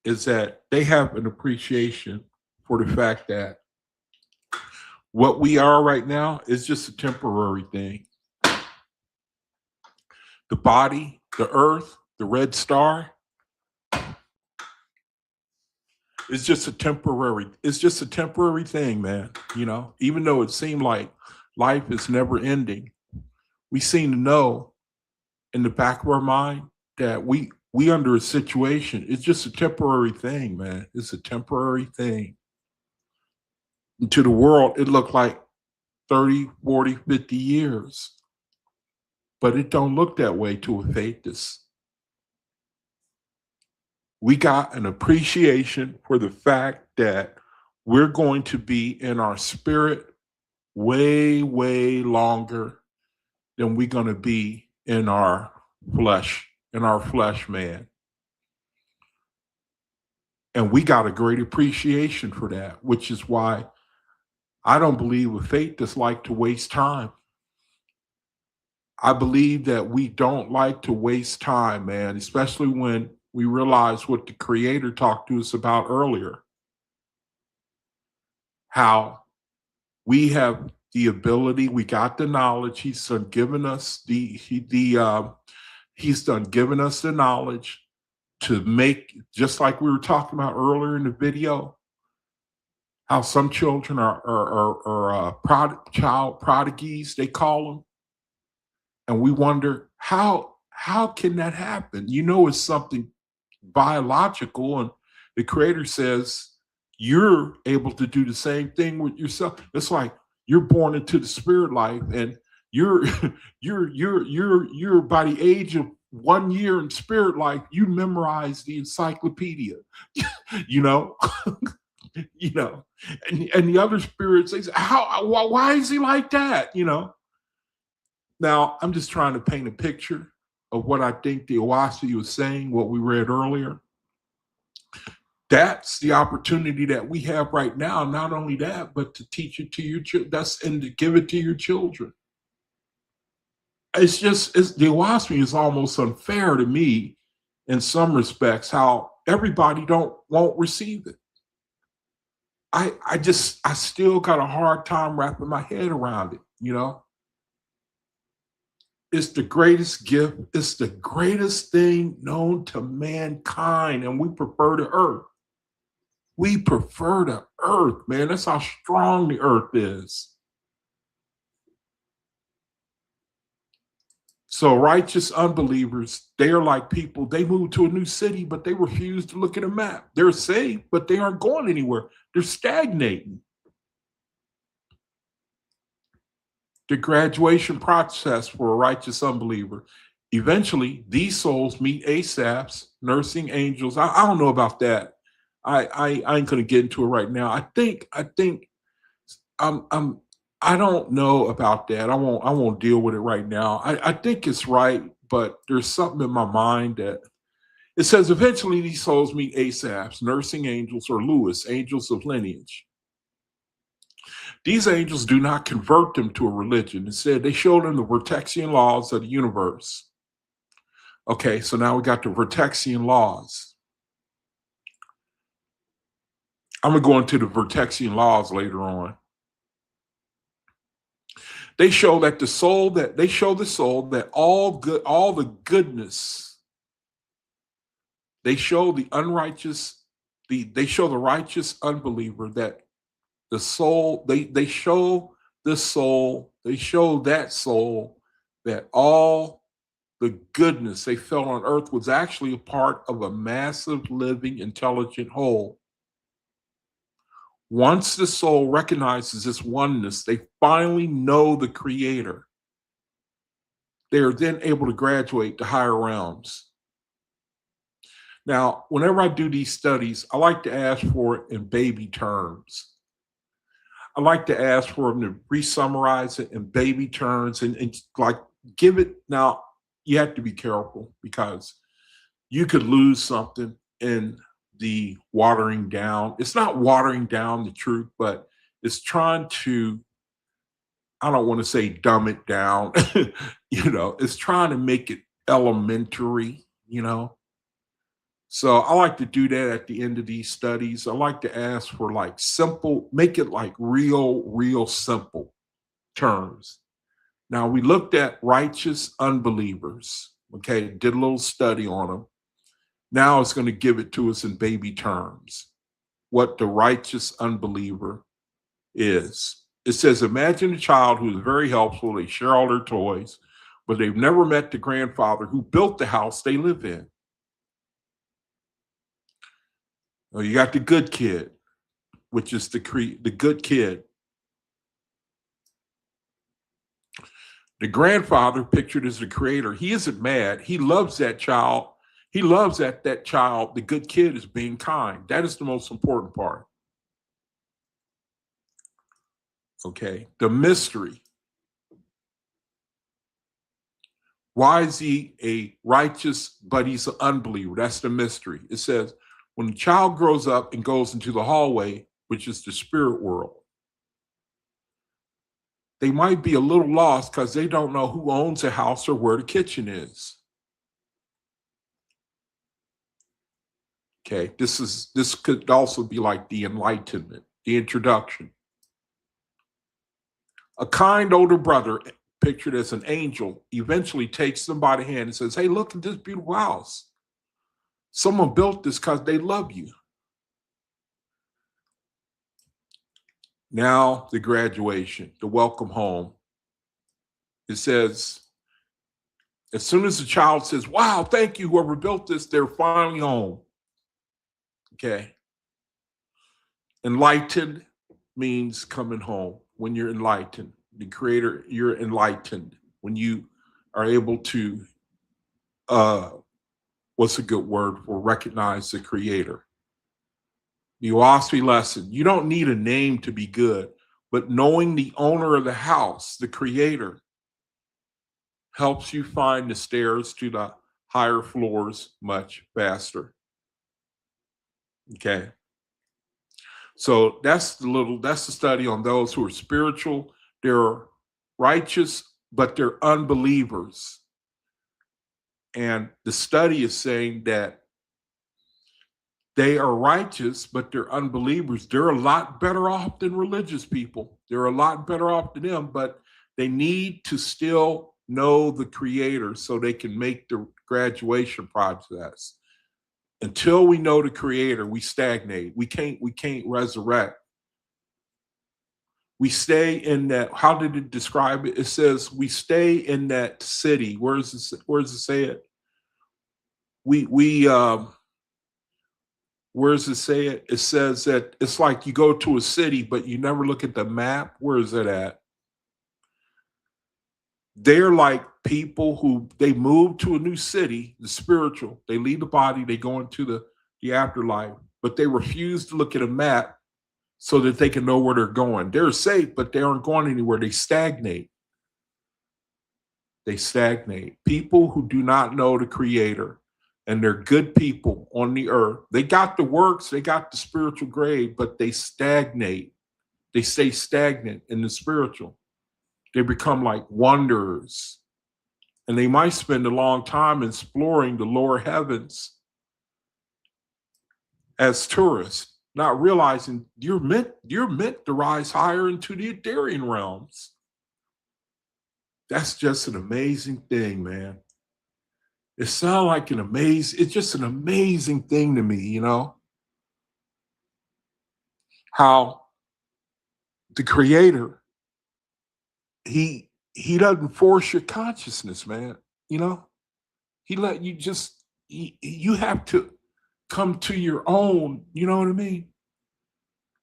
is that they have an appreciation for the fact that what we are right now is just a temporary thing. The body, the earth, the red star, it's just a temporary thing, man. You know, even though it seemed like life is never ending, we seem to know in the back of our mind that we under a situation. It's just a temporary thing, man. It's a temporary thing. And to the world, it looked like 30, 40, 50 years. But it don't look that way to a faithist. We got an appreciation for the fact that we're going to be in our spirit way, way longer than we're going to be in our flesh, man. And we got a great appreciation for that, which is why I don't believe a faith that's like to waste time. I believe that we don't like to waste time, man, especially when we realize what the Creator talked to us about earlier. How we have the ability, we got the knowledge. He's done given us he's done given us the knowledge to make, just like we were talking about earlier in the video, how some children are child prodigies, they call them. And we wonder, how can that happen? You know, it's something biological, and the Creator says you're able to do the same thing with yourself. It's like you're born into the spirit life, and you're by the age of 1 year in spirit life, you memorize the encyclopedia, you know. You know, and the other spirits, they say, why is he like that? You know. Now, I'm just trying to paint a picture of what I think the OAHSPE was saying, what we read earlier. That's the opportunity that we have right now. Not only that, but to teach it to your children, and to give it to your children. The OAHSPE is almost unfair to me in some respects, how everybody won't receive it. I still got a hard time wrapping my head around it, you know. It's the greatest gift. It's the greatest thing known to mankind, and we prefer the earth. We prefer the earth, man. That's how strong the earth is. So righteous unbelievers, they are like people, they move to a new city, but they refuse to look at a map. They're saved, but they aren't going anywhere. They're stagnating. The graduation process for a righteous unbeliever. Eventually, these souls meet ASAPs, nursing angels. I don't know about that. I ain't gonna get into it right now. I think I'm I don't know about that. I won't deal with it right now. I think it's right, but there's something in my mind that it says eventually these souls meet ASAPs, nursing angels, or Lewis, angels of lineage. These angels do not convert them to a religion. Instead, they show them the Vertexian laws of the universe. Okay, so now we got the Vertexian laws. I'm going to go into the Vertexian laws later on. They show that the soul that all the goodness, they show the unrighteous, they show the righteous unbeliever that the soul, they show the soul, they show that soul that all the goodness they felt on earth was actually a part of a massive, living, intelligent whole. Once the soul recognizes this oneness, they finally know the creator. They are then able to graduate to higher realms. Now, whenever I do these studies, I like to ask for it in baby terms. I like to ask for them to re-summarize it in baby terms and like give it. Now, you have to be careful because you could lose something in the watering down. It's not watering down the truth, but it's trying to, I don't want to say dumb it down, it's trying to make it elementary. So I like to do that at the end of these studies. I like to ask for like simple, make it like real simple terms. Now we looked at righteous unbelievers, okay, did a little study on them. Now it's going to give it to us in baby terms, what the righteous unbeliever is. It says, imagine a child who is very helpful. They share all their toys, but they've never met the grandfather who built the house they live in. Well, you got the good kid, which is the good kid. The grandfather, pictured as the creator, he isn't mad. He loves that child. He loves that child, the good kid, is being kind. That is the most important part. Okay, the mystery. Why is he a righteous, but he's an unbeliever? That's the mystery. It says, when the child grows up and goes into the hallway, which is the spirit world, they might be a little lost because they don't know who owns the house or where the kitchen is. Okay, this could also be like the enlightenment, the introduction. A kind older brother, pictured as an angel, eventually takes them by the hand and says, hey, look at this beautiful house. Someone built this because they love you. Now the graduation, the welcome home. It says, as soon as the child says, wow, thank you, whoever built this, they're finally home. Okay. Enlightened means coming home. When you're enlightened, the creator, you're enlightened. When you are able to, what's a good word for recognize the creator? The OAHSPE lesson. You don't need a name to be good, but knowing the owner of the house, the creator, helps you find the stairs to the higher floors much faster. Okay. So that's the study on those who are spiritual. They're righteous, but they're unbelievers. And the study is saying that they are righteous, but they're unbelievers. They're a lot better off than religious people. They're a lot better off than them, but they need to still know the creator so they can make the graduation process. Until we know the creator, we stagnate. We can't resurrect. We stay in that. How did it describe it? It says we stay in that city. Where does it say it? We where does it say it? It says that it's like you go to a city, but you never look at the map. Where is it at? They're like people who they move to a new city, the spiritual. They leave the body, they go into the afterlife, but they refuse to look at a map so that they can know where they're going. They're safe, but they aren't going anywhere. They stagnate. They stagnate. People who do not know the creator, and they're good people on the earth. They got the works, they got the spiritual grade, but they stagnate. They stay stagnant in the spiritual. They become like wanderers. And they might spend a long time exploring the lower heavens as tourists, not realizing you're meant to rise higher into the Ethereal realms. That's just an amazing thing, man. It sounds like it's just an amazing thing to me, how the creator, he doesn't force your consciousness, man. He let you you have to come to your own, you know what I mean?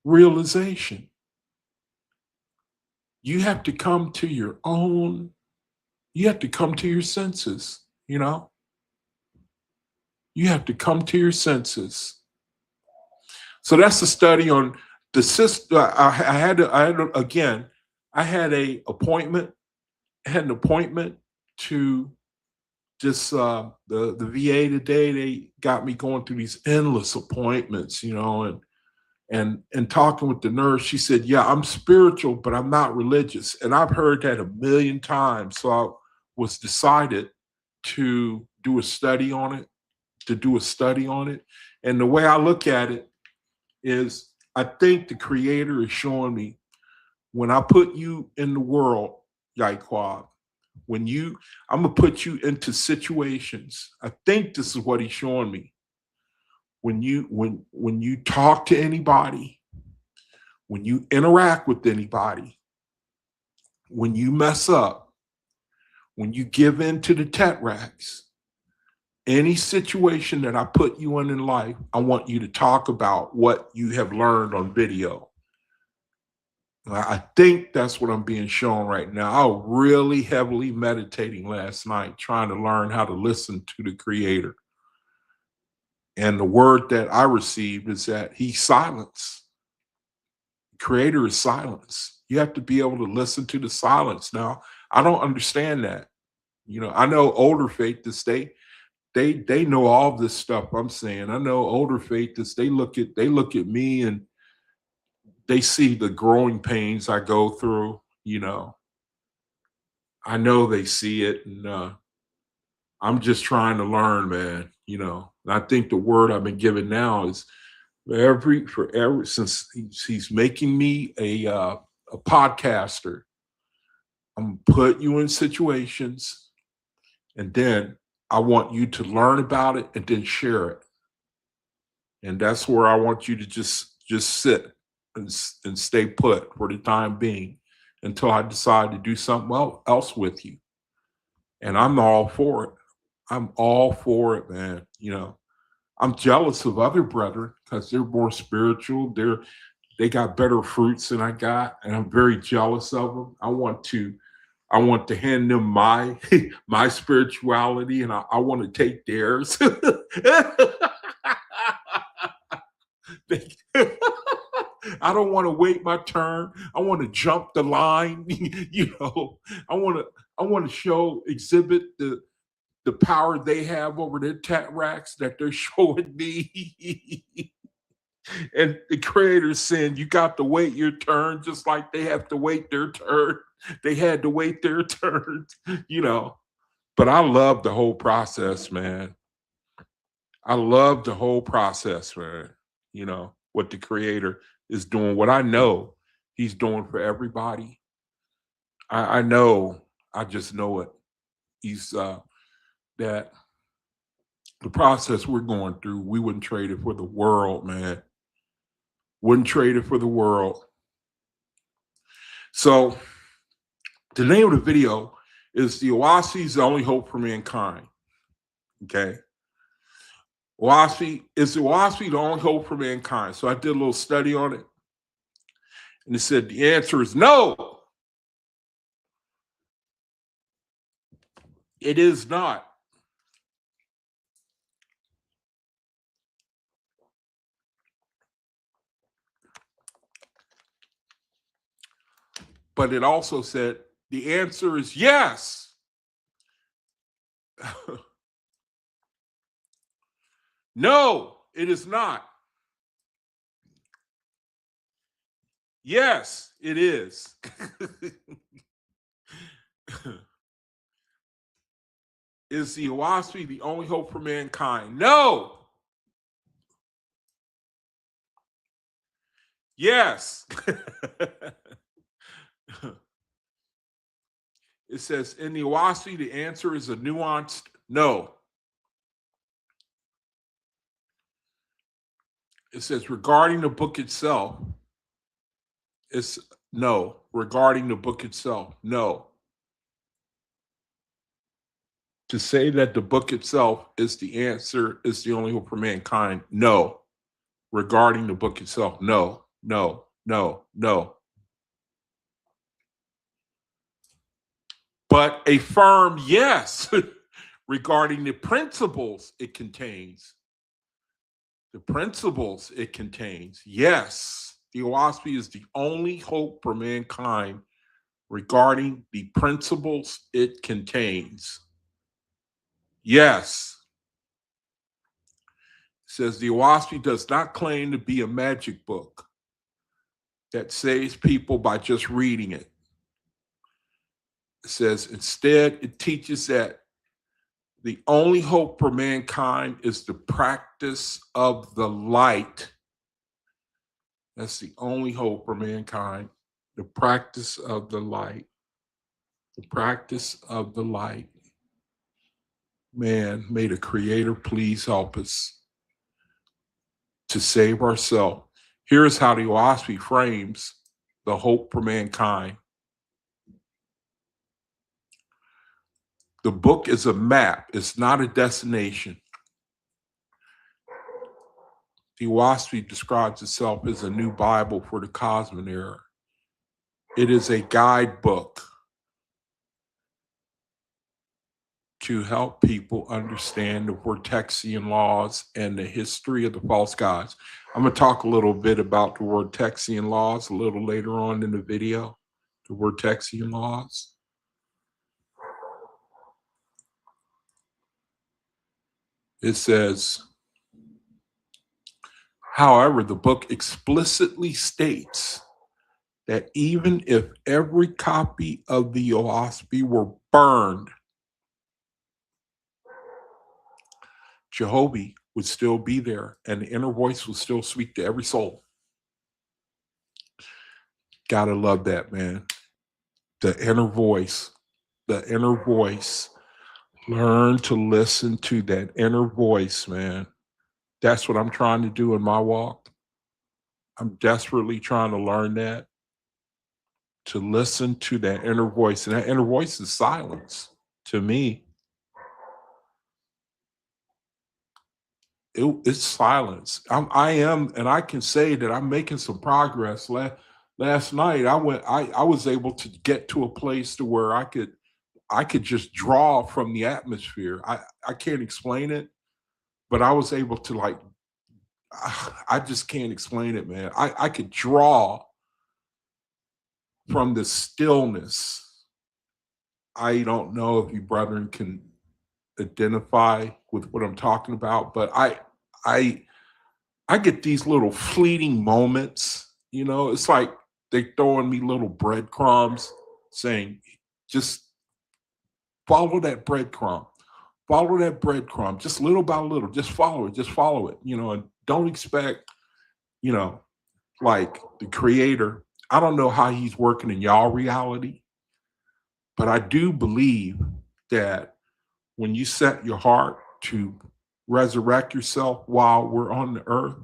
Realization. You have to come to your own, you have to come to your senses, You have to come to your senses. So that's the study on the system. I had a appointment. I had an appointment to just the VA today. They got me going through these endless appointments, and talking with the nurse. She said, "Yeah, I'm spiritual, but I'm not religious." And I've heard that a million times. So I was decided to do a study on it. And the way I look at it is, I think the creator is showing me, when I put you in the world, Yaikwab, I'm gonna put you into situations. I think this is what he's showing me. When you talk to anybody, when you interact with anybody, when you mess up, when you give in to the tetracts, any situation that I put you in life, I want you to talk about what you have learned on video. I think that's what I'm being shown right now. I was really heavily meditating last night, trying to learn how to listen to the creator. And the word that I received is that he's silence. The creator is silence. You have to be able to listen to the silence. Now, I don't understand that. I know older faiths, they know all this stuff I'm saying. I know older faiths, they look at me and they see the growing pains I go through, I know they see it, and I'm just trying to learn, man, And I think the word I've been given now is since he's making me a podcaster, I'm gonna put you in situations, and then I want you to learn about it and then share it. And that's where I want you to just sit and stay put for the time being until I decide to do something else with you. And I'm all for it. I'm all for it, man. I'm jealous of other brethren because they're more spiritual. They got better fruits than I got, and I'm very jealous of them. I want to hand them my my spirituality, and I want to take theirs. I don't want to wait my turn. I want to jump the line. I want to exhibit the power they have over their racks that they're showing me. And the creator's saying, you got to wait your turn, just like they have to wait their turn. They had to wait their turn, But I love the whole process, man. I love the whole process, man. What the creator is doing, what I know he's doing for everybody. I know, I just know it. He's that the process we're going through, we wouldn't trade it for the world, man. Wouldn't trade it for the world. So the name of the video is "The OAHSPE is the Only Hope for Mankind." Okay. Is the OAHSPE the only hope for mankind? So I did a little study on it. And it said the answer is no. It is not. But it also said the answer is yes. No, it is not. Yes, it is. Is the OAHSPE the only hope for mankind? No. Yes. It says in the OAHSPE, the answer is a nuanced no. It says regarding the book itself, it's no. Regarding the book itself, no. To say that the book itself is the answer, is the only hope for mankind, no. Regarding the book itself, no, no, no, no. But a firm yes regarding the principles it contains. The principles it contains, yes. The OAHSPE is the only hope for mankind regarding the principles it contains. Yes. It says the OAHSPE does not claim to be a magic book that saves people by just reading it. It says instead, it teaches that the only hope for mankind is the practice of the light. That's the only hope for mankind, the practice of the light. The practice of the light. Man, may the Creator please help us to save ourselves. Here's how the OAHSPE frames the hope for mankind. The book is a map. It's not a destination. The OAHSPE describes itself as a new Bible for the cosmic era. It is a guidebook to help people understand the Vortexian laws and the history of the false gods. I'm going to talk a little bit about the Vortexian laws a little later on in the video, the Vortexian laws. It says, however, the book explicitly states that even if every copy of the OAHSPE were burned, Jehovah would still be there and the inner voice would still speak to every soul. Gotta love that, man. The inner voice, the inner voice. Learn to listen to that inner voice, man. That's what I'm trying to do in my walk. I'm desperately trying to learn that, to listen to that inner voice. And that inner voice is silence to me. It's silence. I am, and I can say that I'm making some progress. Last night, I was able to get to a place to where I could just draw from the atmosphere. I can't explain it, but I was able to I just can't explain it, man. I could draw from the stillness. I don't know if you brethren can identify with what I'm talking about, but I get these little fleeting moments, it's like they throwing me little breadcrumbs saying, just follow that breadcrumb. Follow that breadcrumb, just little by little, just follow it, and don't expect, like the Creator. I don't know how he's working in y'all reality, but I do believe that when you set your heart to resurrect yourself while we're on the earth,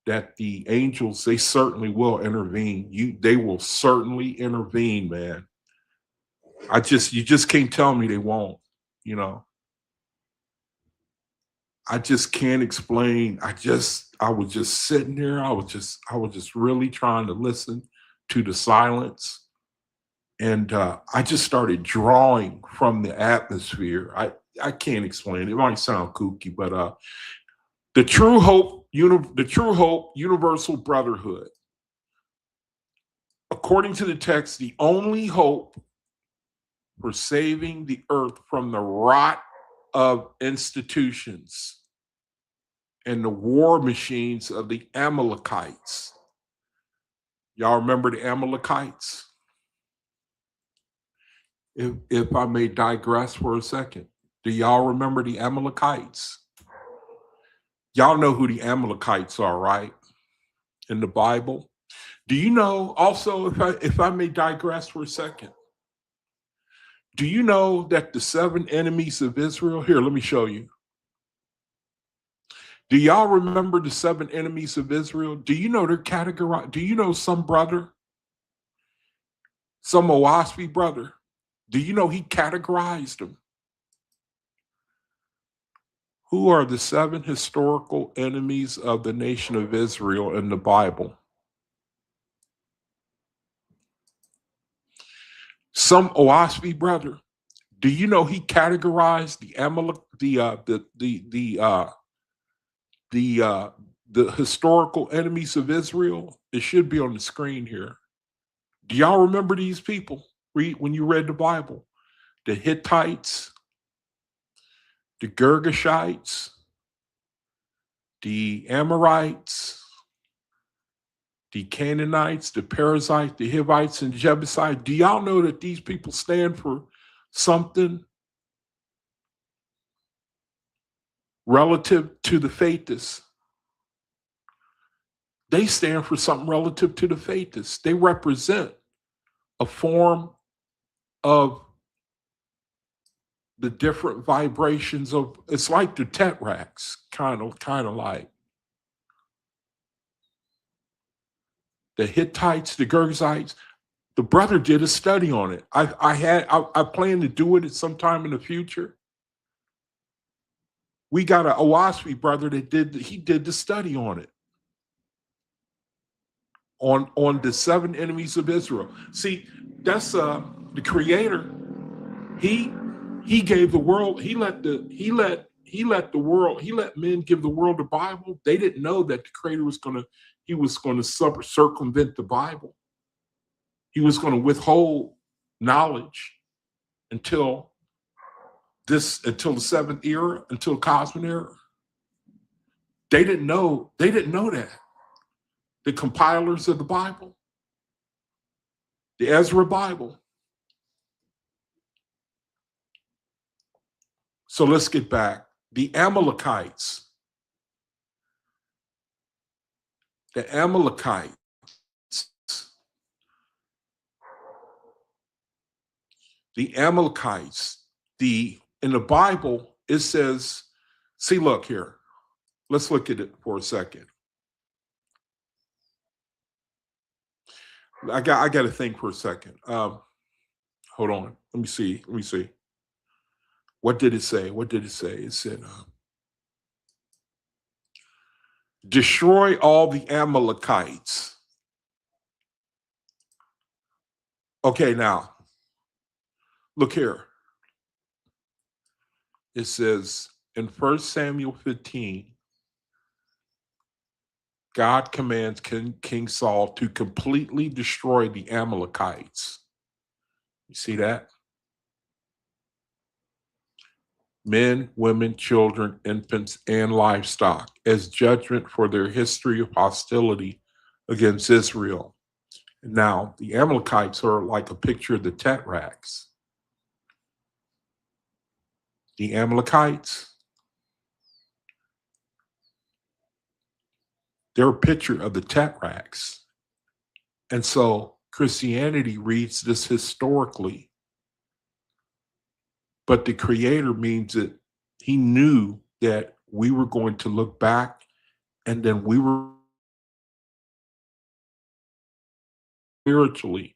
that the angels, they certainly will intervene. They will certainly intervene, man. You just can't tell me they won't, you know. I just can't explain. I was just sitting there. I was just really trying to listen to the silence. And I just started drawing from the atmosphere. I can't explain it. It might sound kooky, but the true hope, universal brotherhood. According to the text, the only hope for saving the earth from the rot of institutions and the war machines of the Amalekites. Y'all remember the Amalekites? If I may digress for a second, do y'all remember the Amalekites? Y'all know who the Amalekites are, right? In the Bible. Do you know also, if I may digress for a second, do you know that the 7 enemies of Israel, here, let me show you. Do y'all remember the 7 enemies of Israel? Do you know they're categorized? Do you know some brother, some OAHSPE brother? Do you know he categorized them? Who are the 7 historical enemies of the nation of Israel in the Bible? Some OAHSPE brother. Do you know he categorized the historical enemies of Israel? It should be on the screen here. Do y'all remember these people? When you read the Bible, the Hittites, the Girgashites, the Amorites, the Canaanites, the Perizzites, the Hivites, and Jebusites. Do y'all know that these people stand for something relative to the faithists? They stand for something relative to the faithists. They represent a form of the different vibrations of, it's like the tetracts, kind of like the Hittites, the Girgashites. The brother did a study on it. I plan to do it at some time in the future. We got an OAHSPE brother that did the study on it. On the 7 enemies of Israel. See, that's the creator. He gave the world, he let men give the world the Bible. They didn't know that the creator was going to circumvent the Bible. He was going to withhold knowledge until the 7th era, until Cosmic era. They didn't know that. The compilers of the Bible, the Ezra Bible. So let's get back. The Amalekites. The Amalekites. The Amalekites. In the Bible, it says, see, look here. Let's look at it for a second. I got to think for a second. Hold on. Let me see. What did it say? It said, destroy all the Amalekites. Okay, now, look here. It says in 1 Samuel 15, God commands King Saul to completely destroy the Amalekites. You see that? Men, women, children, infants, and livestock as judgment for their history of hostility against Israel. Now, the Amalekites are like a picture of the Tetracts. The Amalekites, they're a picture of the Tetracts. And so Christianity reads this historically. But the creator means that he knew that we were going to look back, and then we were spiritually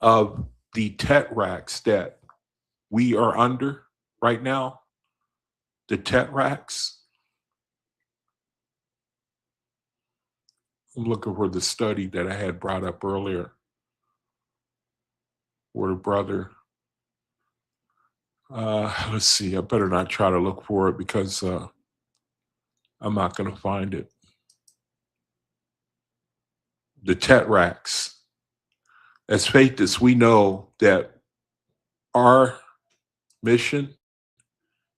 of the tetracts that we are under right now, the tetracts. I'm looking for the study that I had brought up earlier, where the brother, let's see, I better not try to look for it because I'm not going to find it. The tetracts. As faithists, we know that our mission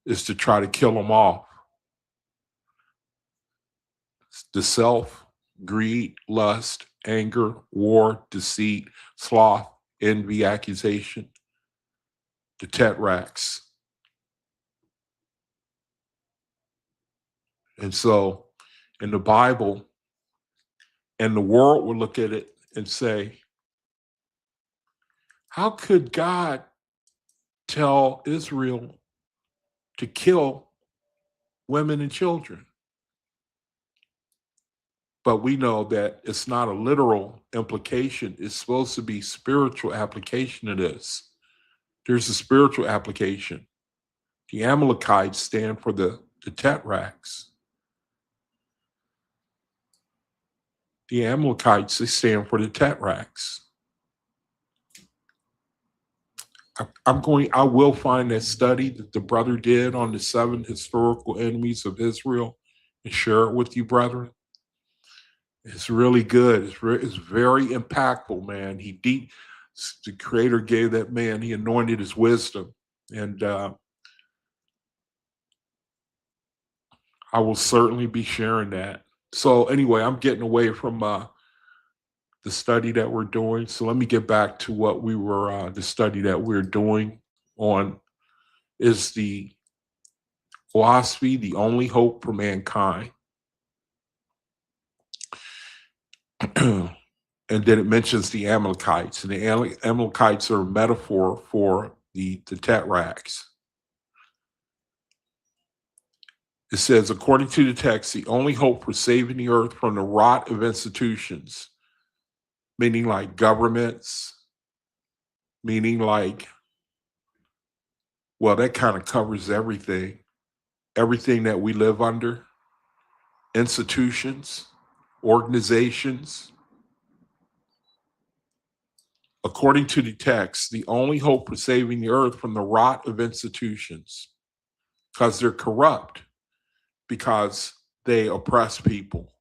is to try to kill them off. The self, greed, lust, anger, war, deceit, sloth, envy, accusation, the tetracts. And so in the Bible, and the world will look at it and say, how could God tell Israel to kill women and children? But we know that it's not a literal implication. It's supposed to be spiritual application of this. There's a spiritual application. The Amalekites stand for the tetracts. The Amalekites, they stand for the tetracts. I will find that study that the brother did on the 7 historical enemies of Israel and share it with you, brethren. It's really good. It's very impactful, man. The Creator gave that man, he anointed his wisdom. And I will certainly be sharing that. So anyway, I'm getting away from the study that we're doing. So let me get back to what we were, the study that we're doing on is the OAHSPE, the only hope for mankind. And then it mentions the Amalekites, and the Amalekites are a metaphor for the tetracts. It says, according to the text, the only hope for saving the earth from the rot of institutions, meaning like governments, meaning like, well, that kind of covers everything that we live under, institutions, organizations. According to the text, the only hope for saving the earth from the rot of institutions, because they're corrupt, because they oppress people.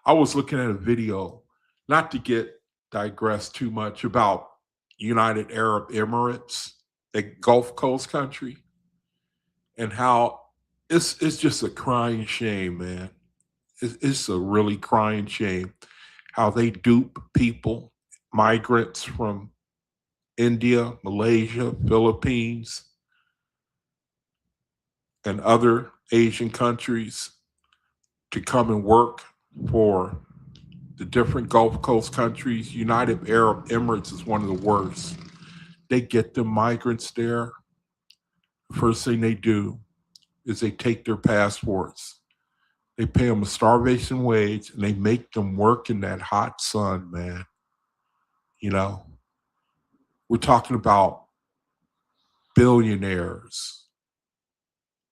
I was looking at a video, not to digress too much, about United Arab Emirates, a Gulf Coast country, and how it's just a crying shame, man. It's a really crying shame how they dupe people, migrants from India, Malaysia, Philippines, and other Asian countries to come and work for the different Gulf Coast countries. United Arab Emirates is one of the worst. They get the migrants there. The first thing they do is they take their passports. They pay them a starvation wage, and they make them work in that hot sun, man. You know, we're talking about billionaires.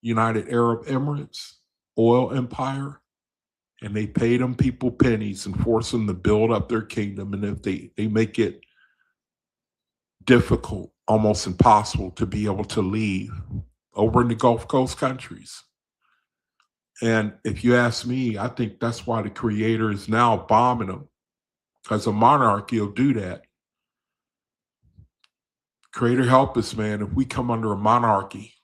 United Arab Emirates, oil empire, and they pay them people pennies and force them to build up their kingdom. And if they make it difficult, almost impossible to be able to leave over in the Gulf Coast countries. And if you ask me, I think that's why the Creator is now bombing them, because a monarchy will do that. Creator help us, man, if we come under a monarchy,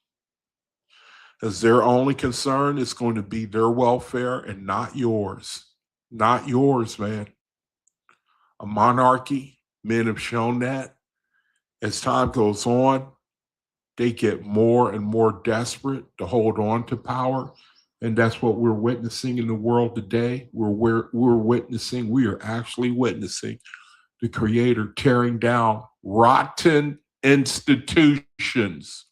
as their only concern is going to be their welfare and not yours. Not yours, man. A monarchy, men have shown that. As time goes on, they get more and more desperate to hold on to power. And that's what we're witnessing in the world today. We are actually witnessing the Creator tearing down rotten institutions.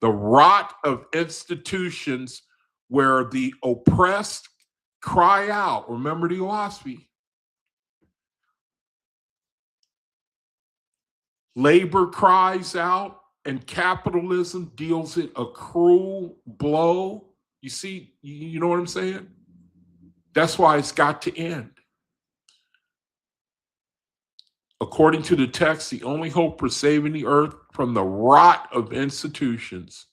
The rot of institutions where the oppressed cry out. Remember the OAHSPE. Labor cries out and capitalism deals it a cruel blow. You see, you know what I'm saying? That's why it's got to end. According to the text, the only hope for saving the earth from the rot of institutions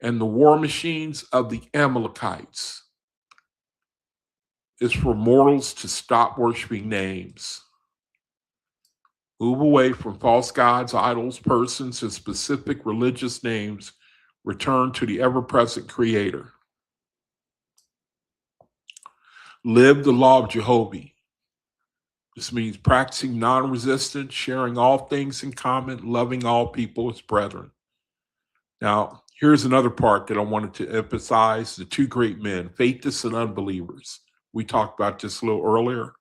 and the war machines of the Amalekites is for mortals to stop worshiping names. Move away from false gods, idols, persons, and specific religious names. Return to the ever-present Creator. Live the law of Jehovah. This means practicing non-resistance, sharing all things in common, loving all people as brethren. Now, here's another part that I wanted to emphasize: the two great men, faithists and unbelievers. We talked about this a little earlier.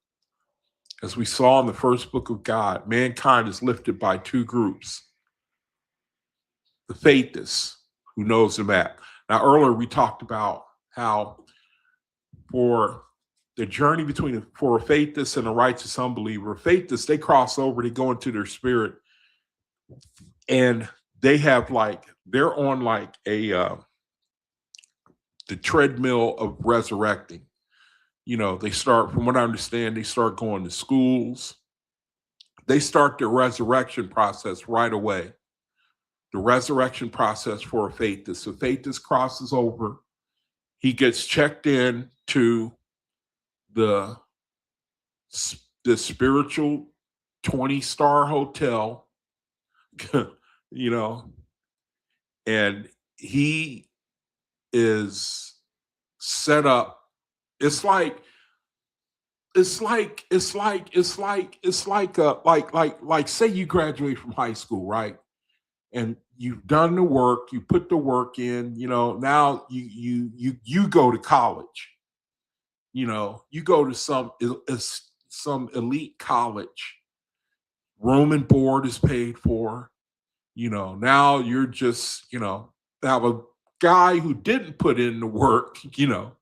As we saw in the first book of God, mankind is lifted by two groups. The faithists, who knows the map. Now, earlier we talked about how for the journey between for a faithist and a righteous unbeliever, faithists, they cross over, they go into their spirit, and they have they're on the treadmill of resurrecting. You know, they start, from what I understand, they start going to schools. They start the resurrection process right away. The resurrection process for a faithist. The faithist crosses over. He gets checked in to the spiritual 20-star hotel, you know, and he is set up. It's like say you graduate from high school, right? And you've done the work, you put the work in, you know, now you go to college. You know, you go to some elite college, room and board is paid for. You know, now you're just, you know, have a guy who didn't put in the work, you know,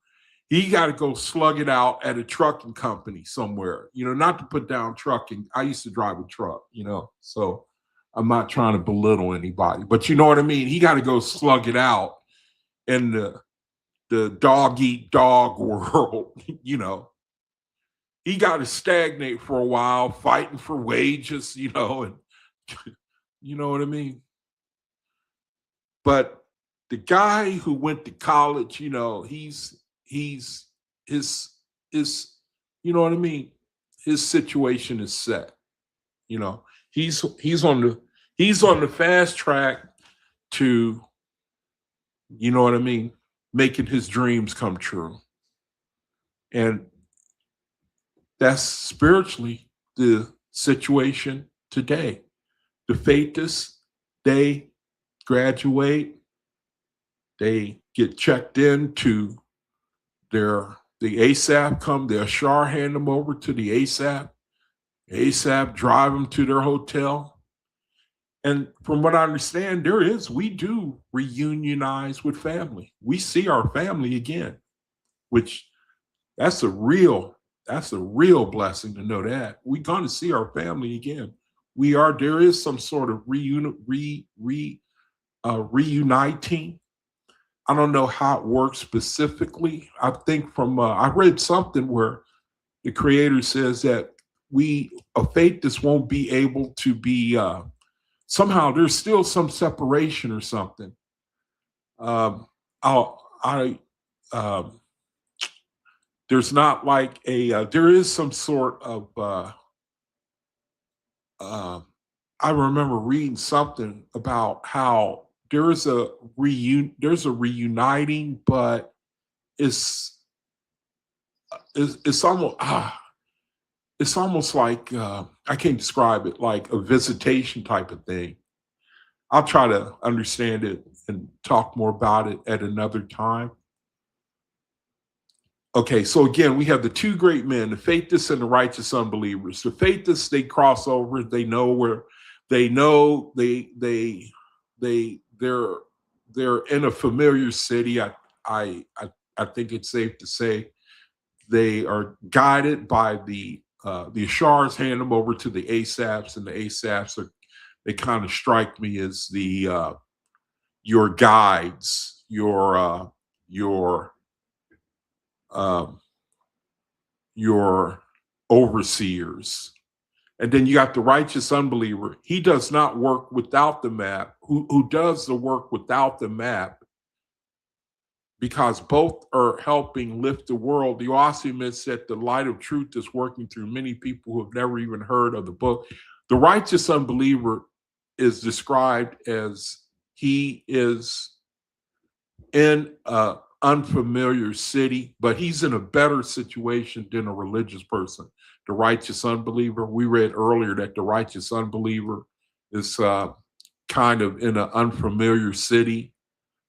he got to go slug it out at a trucking company somewhere, you know, not to put down trucking. I used to drive a truck, you know, so I'm not trying to belittle anybody, but you know what I mean? He got to go slug it out in the dog eat dog world, you know. He got to stagnate for a while, fighting for wages, you know, and you know what I mean? But the guy who went to college, you know, he's his you know what I mean? His situation is set. You know, he's on the fast track to, you know what I mean, making his dreams come true. And that's spiritually the situation today. The faithists, they graduate, they get checked into the ASAP come, the Ashar hand them over to the ASAP. ASAP drive them to their hotel. And from what I understand, we do reunionize with family. We see our family again, which that's a real blessing to know that. We're going to see our family again. There is some sort of reuniting. I don't know how it works specifically. I think I read something where the Creator says that a faithist won't be able to be, somehow there's still some separation or something. There's not like there is some sort of, I remember reading something about how there's a reuniting, but it's almost like I can't describe it, like a visitation type of thing. I'll try to understand it and talk more about it at another time. Okay, so again, we have the two great men, the faithists and the righteous unbelievers. The faithists, they cross over, they're in a familiar city. I I think it's safe to say they are guided by the Ashars hand them over to the ASAPs, and the ASAPs are, they kind of strike me as the your guides, um, your overseers. And then you got the righteous unbeliever. He does not work without the map. Who does the work without the map? Because both are helping lift the world. The OAHSPE admits that the light of truth is working through many people who have never even heard of the book. The righteous unbeliever is described as he is in an unfamiliar city, but he's in a better situation than a religious person. The righteous unbeliever, we read earlier that the righteous unbeliever is kind of in an unfamiliar city,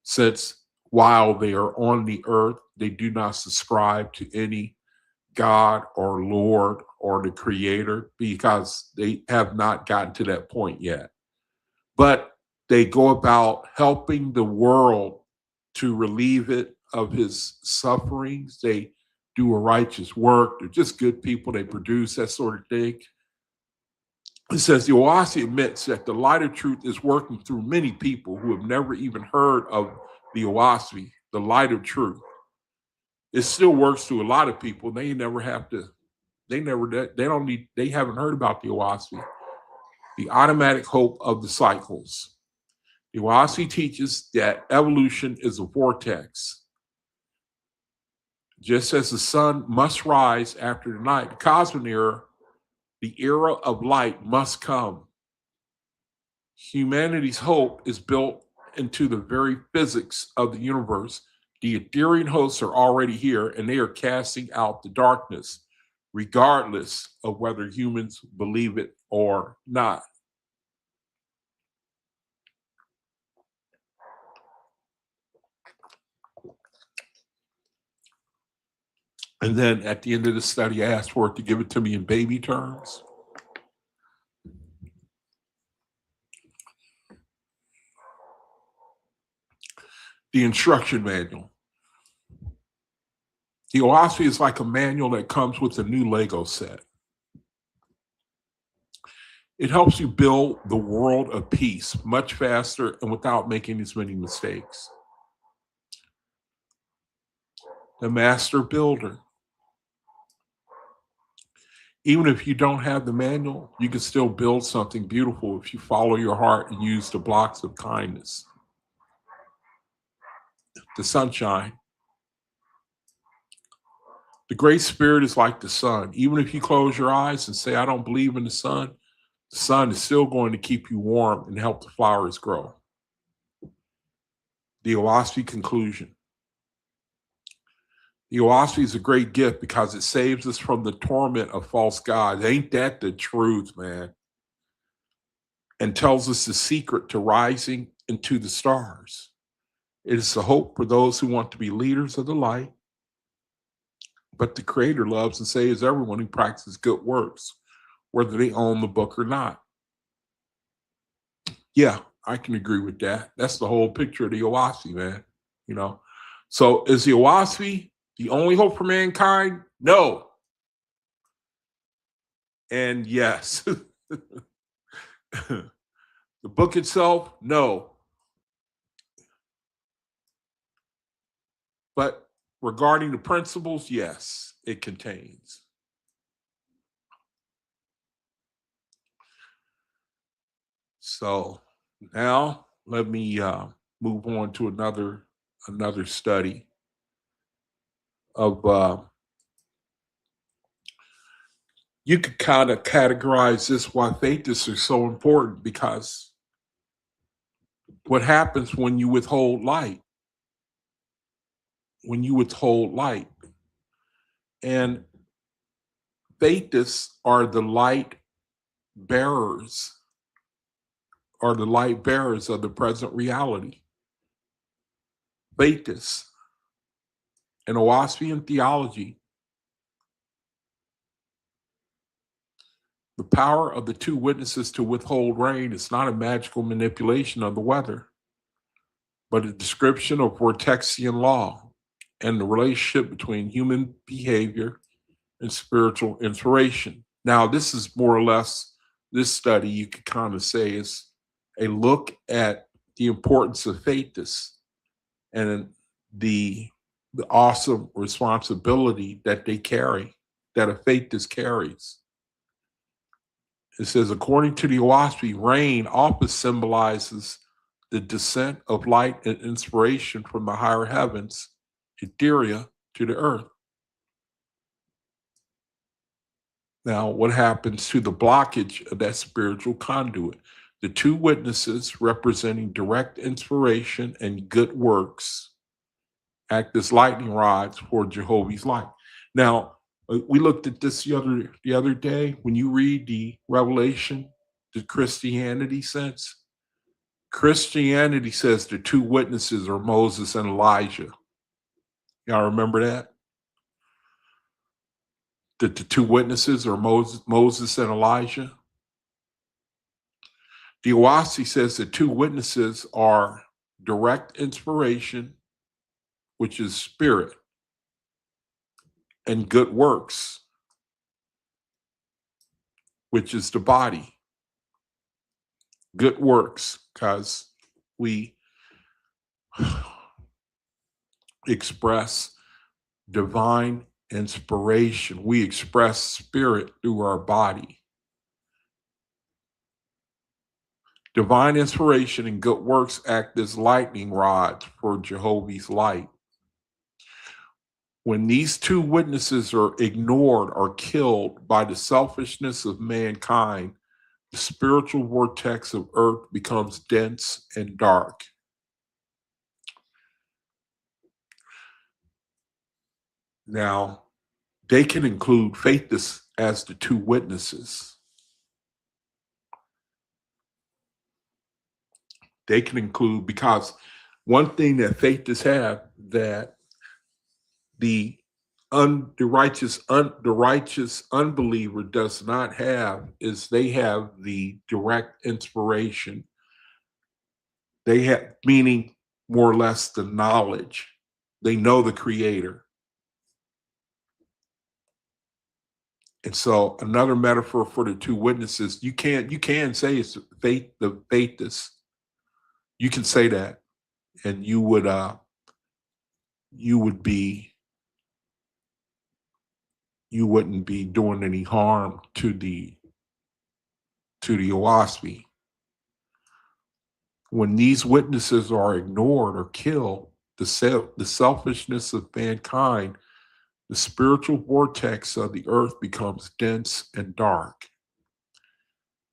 since while they are on the earth, they do not subscribe to any God or Lord or the Creator, because they have not gotten to that point yet. But they go about helping the world to relieve it of his sufferings. They do a righteous work. They're just good people. They produce that sort of thing. It says the OAHSPE admits that the light of truth is working through many people who have never even heard of the OAHSPE, the light of truth. It still works through a lot of people. They never have to, they don't need, they haven't heard about the OAHSPE. The automatic hope of the cycles. The OAHSPE teaches that evolution is a vortex. Just as the sun must rise after the night, the cosmic era, the era of light must come. Humanity's hope is built into the very physics of the universe. The Ethereal hosts are already here, and they are casting out the darkness, regardless of whether humans believe it or not. And then at the end of the study, I asked for it to give it to me in baby terms. The instruction manual. The OAHSPE is like a manual that comes with a new Lego set. It helps you build the world of peace much faster and without making as many mistakes. The master builder. Even if you don't have the manual, you can still build something beautiful if you follow your heart and use the blocks of kindness. The sunshine. The Great Spirit is like the sun. Even if you close your eyes and say, I don't believe in the sun is still going to keep you warm and help the flowers grow. The OAHSPE conclusion. The OAHSPE is a great gift because it saves us from the torment of false gods. Ain't that the truth, man? And tells us the secret to rising into the stars. It is the hope for those who want to be leaders of the light. But the Creator loves and saves everyone who practices good works, whether they own the book or not. Yeah, I can agree with that. That's the whole picture of the OAHSPE, man. You know, so is the OAHSPE the only hope for mankind? No. And yes. The book itself, no. But regarding the principles, yes, it contains. So now let me move on to another study of you could kind of categorize this why faithists are so important, because what happens when you withhold light? When you withhold light. And faithists are the light bearers, of the present reality. Faithists. In OAHSPE theology, the power of the two witnesses to withhold rain is not a magical manipulation of the weather, but a description of vortexian law. and the relationship between human behavior and spiritual inspiration. Now, this is more or less, this study you could kind of say is a look at the importance of faiths and the the awesome responsibility that they carry, that a faithist carries. It says, according to the OAHSPE, rain often symbolizes the descent of light and inspiration from the higher heavens, etheria, to the earth. Now, what happens to the blockage of that spiritual conduit? The two witnesses representing direct inspiration and good works act as lightning rods for Jehovah's light. Now, we looked at this the other day. When you read the Revelation, the Christianity sense, Christianity says the two witnesses are Moses and Elijah. Y'all remember that? That the two witnesses are Moses and Elijah. The OAHSPE says the two witnesses are direct inspiration, which is spirit, and good works, which is the body. Good works, because we express divine inspiration. We express spirit through our body. Divine inspiration and good works act as lightning rods for Jehovah's light. When these two witnesses are ignored or killed by the selfishness of mankind, the spiritual vortex of earth becomes dense and dark. Now, they can include faithists as the two witnesses. They can include, because one thing that faithists have that the righteous unbeliever does not have is they have the direct inspiration. They have, meaning more or less, the knowledge. They know the Creator. And so another metaphor for the two witnesses, you can say it's the faithist. You can say that, and you would you wouldn't be doing any harm to the OAHSPE. When these witnesses are ignored or killed, the selfishness of mankind, the spiritual vortex of the earth becomes dense and dark.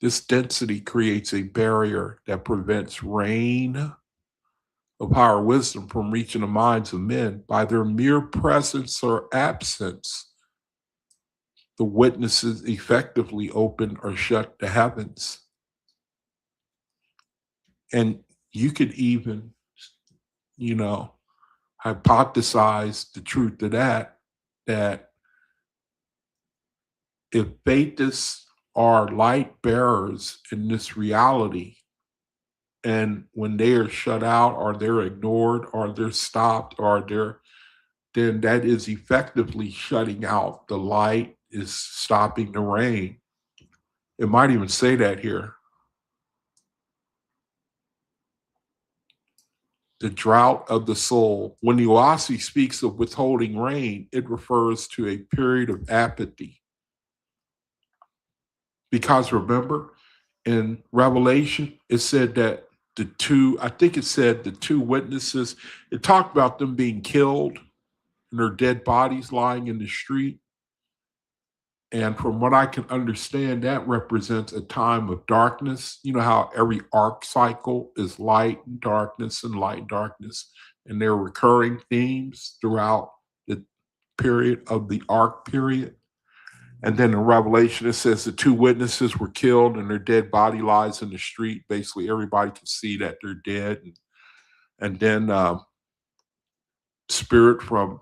This density creates a barrier that prevents rain of higher wisdom from reaching the minds of men. By their mere presence or absence, the witnesses effectively open or shut the heavens. And you could even, hypothesize the truth of that if faithists are light bearers in this reality, and when they are shut out or they're ignored or they're stopped then that is effectively shutting out the light, is stopping the rain. It might even say that here. The drought of the soul. When the OAHSPE speaks of withholding rain, it refers to a period of apathy. Because remember, in Revelation, it said that the two witnesses, it talked about them being killed and their dead bodies lying in the street. And from what I can understand, that represents a time of darkness. You know how every arc cycle is light and darkness and light and darkness, and there are recurring themes throughout the period of the arc period. And then in Revelation, it says the two witnesses were killed and their dead body lies in the street. Basically, everybody can see that they're dead. And then spirit from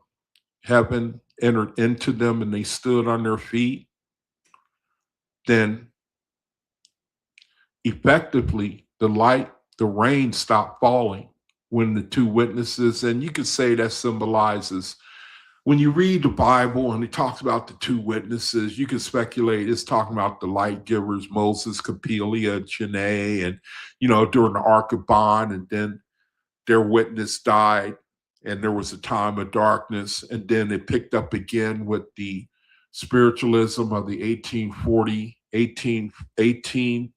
heaven entered into them and they stood on their feet. Then effectively, the rain stopped falling when the two witnesses, and you could say that symbolizes, when you read the Bible and it talks about the two witnesses, you can speculate it's talking about the light givers, Moses, Capelia, Chene, and, during the Ark of Bond, and then their witness died and there was a time of darkness. And then it picked up again with the spiritualism of the 18th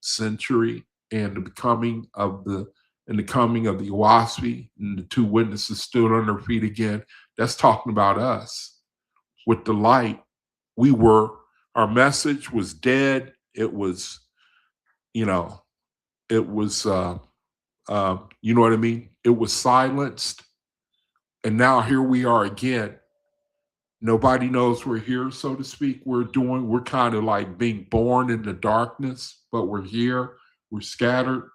century and the coming of the OAHSPE, and the two witnesses stood on their feet again. That's talking about us. With the light, our message was dead. It was, you know what I mean? It was silenced. And now here we are again. Nobody knows we're here, so to speak. We're kind of like being born in the darkness, but we're here. We're scattered.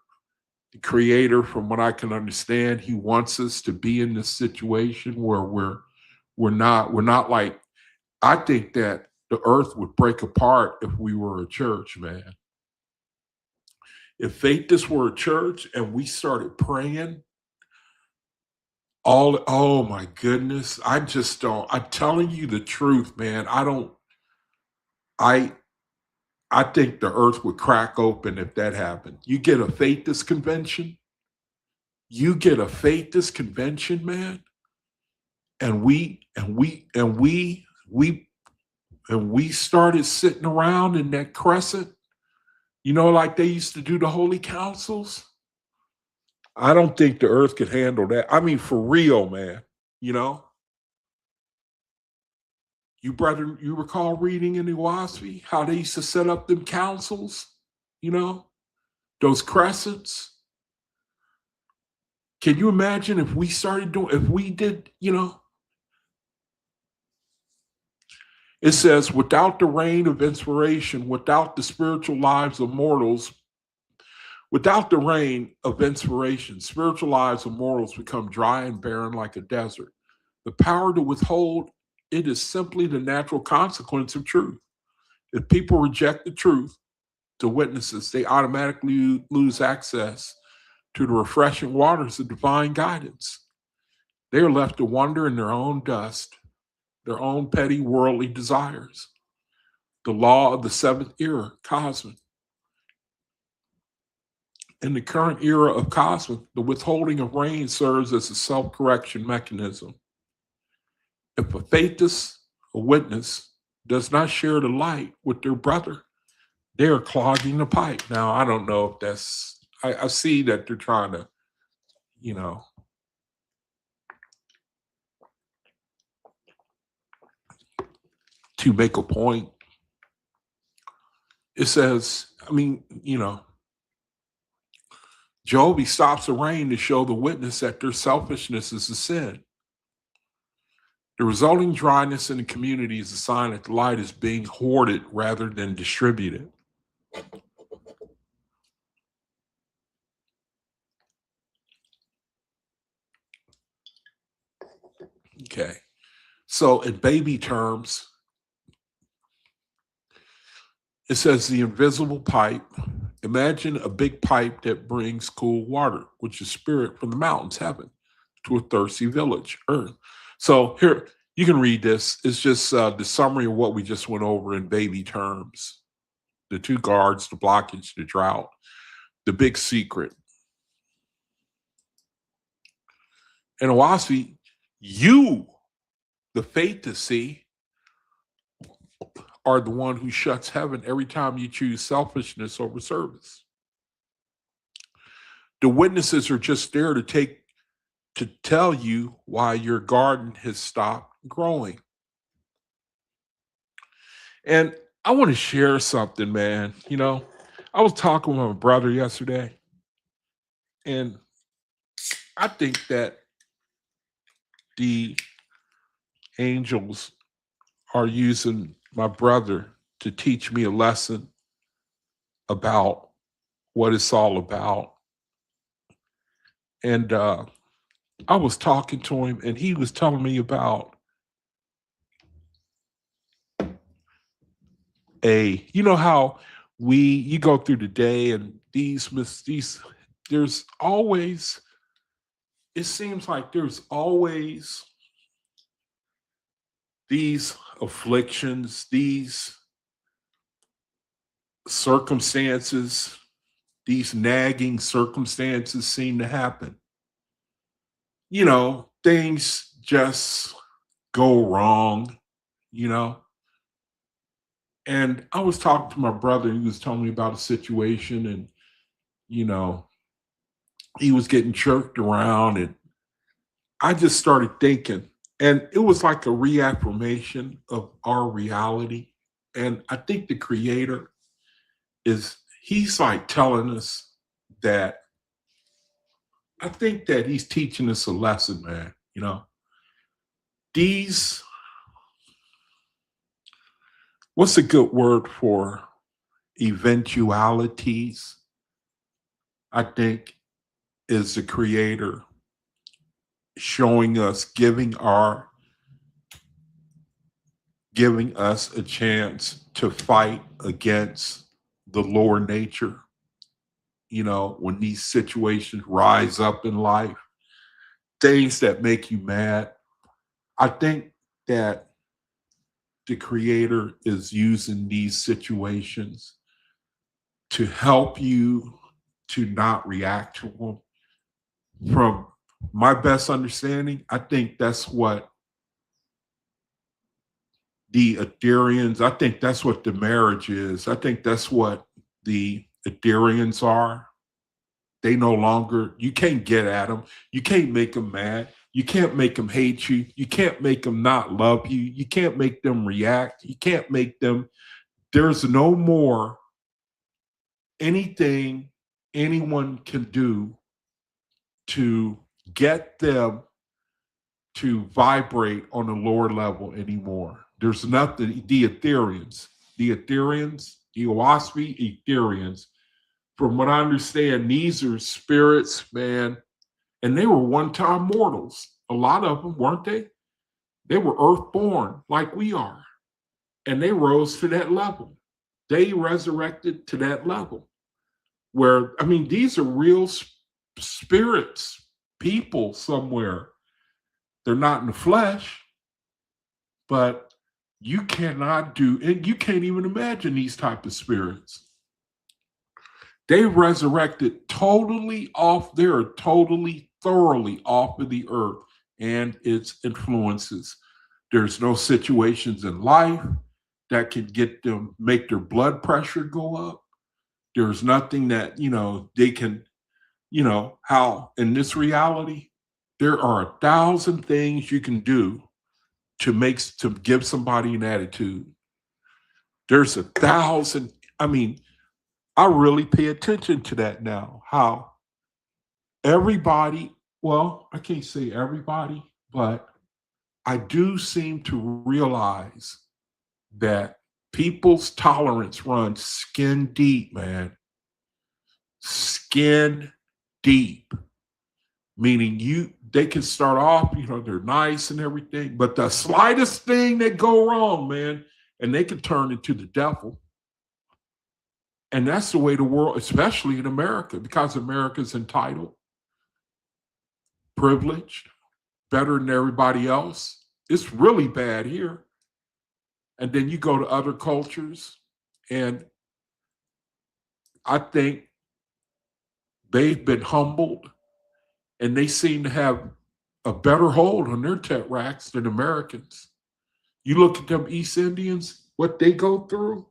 The Creator, from what I can understand, he wants us to be in this situation where we're not like, I think that the earth would break apart if we were a church, man. If Faithist were a church and we started praying, oh my goodness, I'm telling you the truth, man. I think the earth would crack open if that happened. You get a Faithist convention, man, and we started sitting around in that crescent, like they used to do the holy councils. I don't think the earth could handle that. I mean, for real, man. You recall reading in the OAHSPE how they used to set up them councils, those crescents. Can you imagine if we did, It says, without the rain of inspiration, without the spiritual lives of mortals, without the rain of inspiration, spiritual lives of mortals become dry and barren like a desert. The power to withhold it is simply the natural consequence of truth. If people reject the truth, the witnesses, they automatically lose access to the refreshing waters of divine guidance. They are left to wander in their own dust, their own petty worldly desires. The law of the seventh era, cosmic. In the current era of cosmic, the withholding of rain serves as a self-correction mechanism. If a Faithist, a witness, does not share the light with their brother, they are clogging the pipe. Now, I don't know if that's, I see that they're trying to, to make a point. It says, Job, he stops the rain to show the witness that their selfishness is a sin. The resulting dryness in the community is a sign that the light is being hoarded rather than distributed. Okay. So in baby terms, it says the invisible pipe. Imagine a big pipe that brings cool water, which is spirit from the mountains, heaven, to a thirsty village, earth. So here, you can read this. It's just the summary of what we just went over in baby terms. The two guards, the blockage, the drought, the big secret. And OAHSPE, you, the Faithist, are the one who shuts heaven every time you choose selfishness over service. The witnesses are just there to tell you why your garden has stopped growing. And I want to share something, man. I was talking with my brother yesterday, and I think that the angels are using my brother to teach me a lesson about what it's all about. And I was talking to him, and he was telling me about how you go through the day, and there's always it seems like there's always these afflictions, these circumstances, these nagging circumstances seem to happen. Things just go wrong, you know. And I was talking to my brother, he was telling me about a situation, and, you know, he was getting jerked around, and I just started thinking, and it was like a reaffirmation of our reality. And I think the creator he's like telling us that I think that he's teaching us a lesson, man. These, what's a good word for eventualities? I think is the creator showing us, giving us a chance to fight against the lower nature. When these situations rise up in life, things that make you mad, I think that the creator is using these situations to help you to not react to them. From my best understanding, I think that's what the Ethereans, I think that's what the marriage is. I think that's what the Ethereans are. They no longer, you can't get at them. You can't make them mad. You can't make them hate you. You can't make them not love you. You can't make them react. You can't make them, there's no more anything anyone can do to get them to vibrate on a lower level anymore. There's nothing, the Ethereans, the OAHSPE Ethereans, from what I understand, these are spirits, man, and they were one-time mortals. A lot of them, weren't they? They were earthborn like we are, and they rose to that level. They resurrected to that level where, I mean, these are real spirits, people somewhere. They're not in the flesh, but you cannot do, and you can't even imagine these type of spirits. They resurrected totally off, they're totally, thoroughly off of the earth and its influences. There's no situations in life that can get them, make their blood pressure go up. There's nothing that, they can, how in this reality, there are 1,000 things you can do to give somebody an attitude. There's 1,000. I mean, I really pay attention to that now. How everybody, well, I can't say everybody, but I do seem to realize that people's tolerance runs skin deep, man. Skin deep. Meaning they can start off, they're nice and everything, but the slightest thing that go wrong, man, and they can turn into the devil. And that's the way the world, especially in America, because America's entitled, privileged, better than everybody else. It's really bad here. And then you go to other cultures, and I think they've been humbled, and they seem to have a better hold on their tet racks than Americans. You look at them East Indians, what they go through,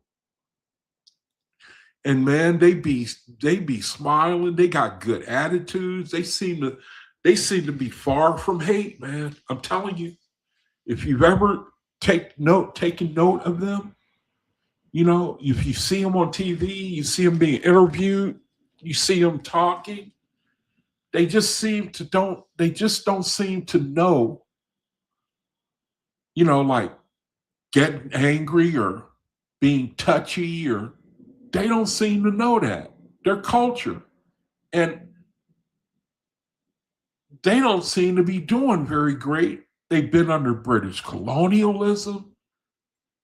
and man, they be smiling. They got good attitudes. They seem to be far from hate, man. I'm telling you, if you've ever taken note of them, if you see them on TV, you see them being interviewed, you see them talking, they just don't seem to know, like getting angry or being touchy, or they don't seem to know that. Their culture. And they don't seem to be doing very great. They've been under British colonialism,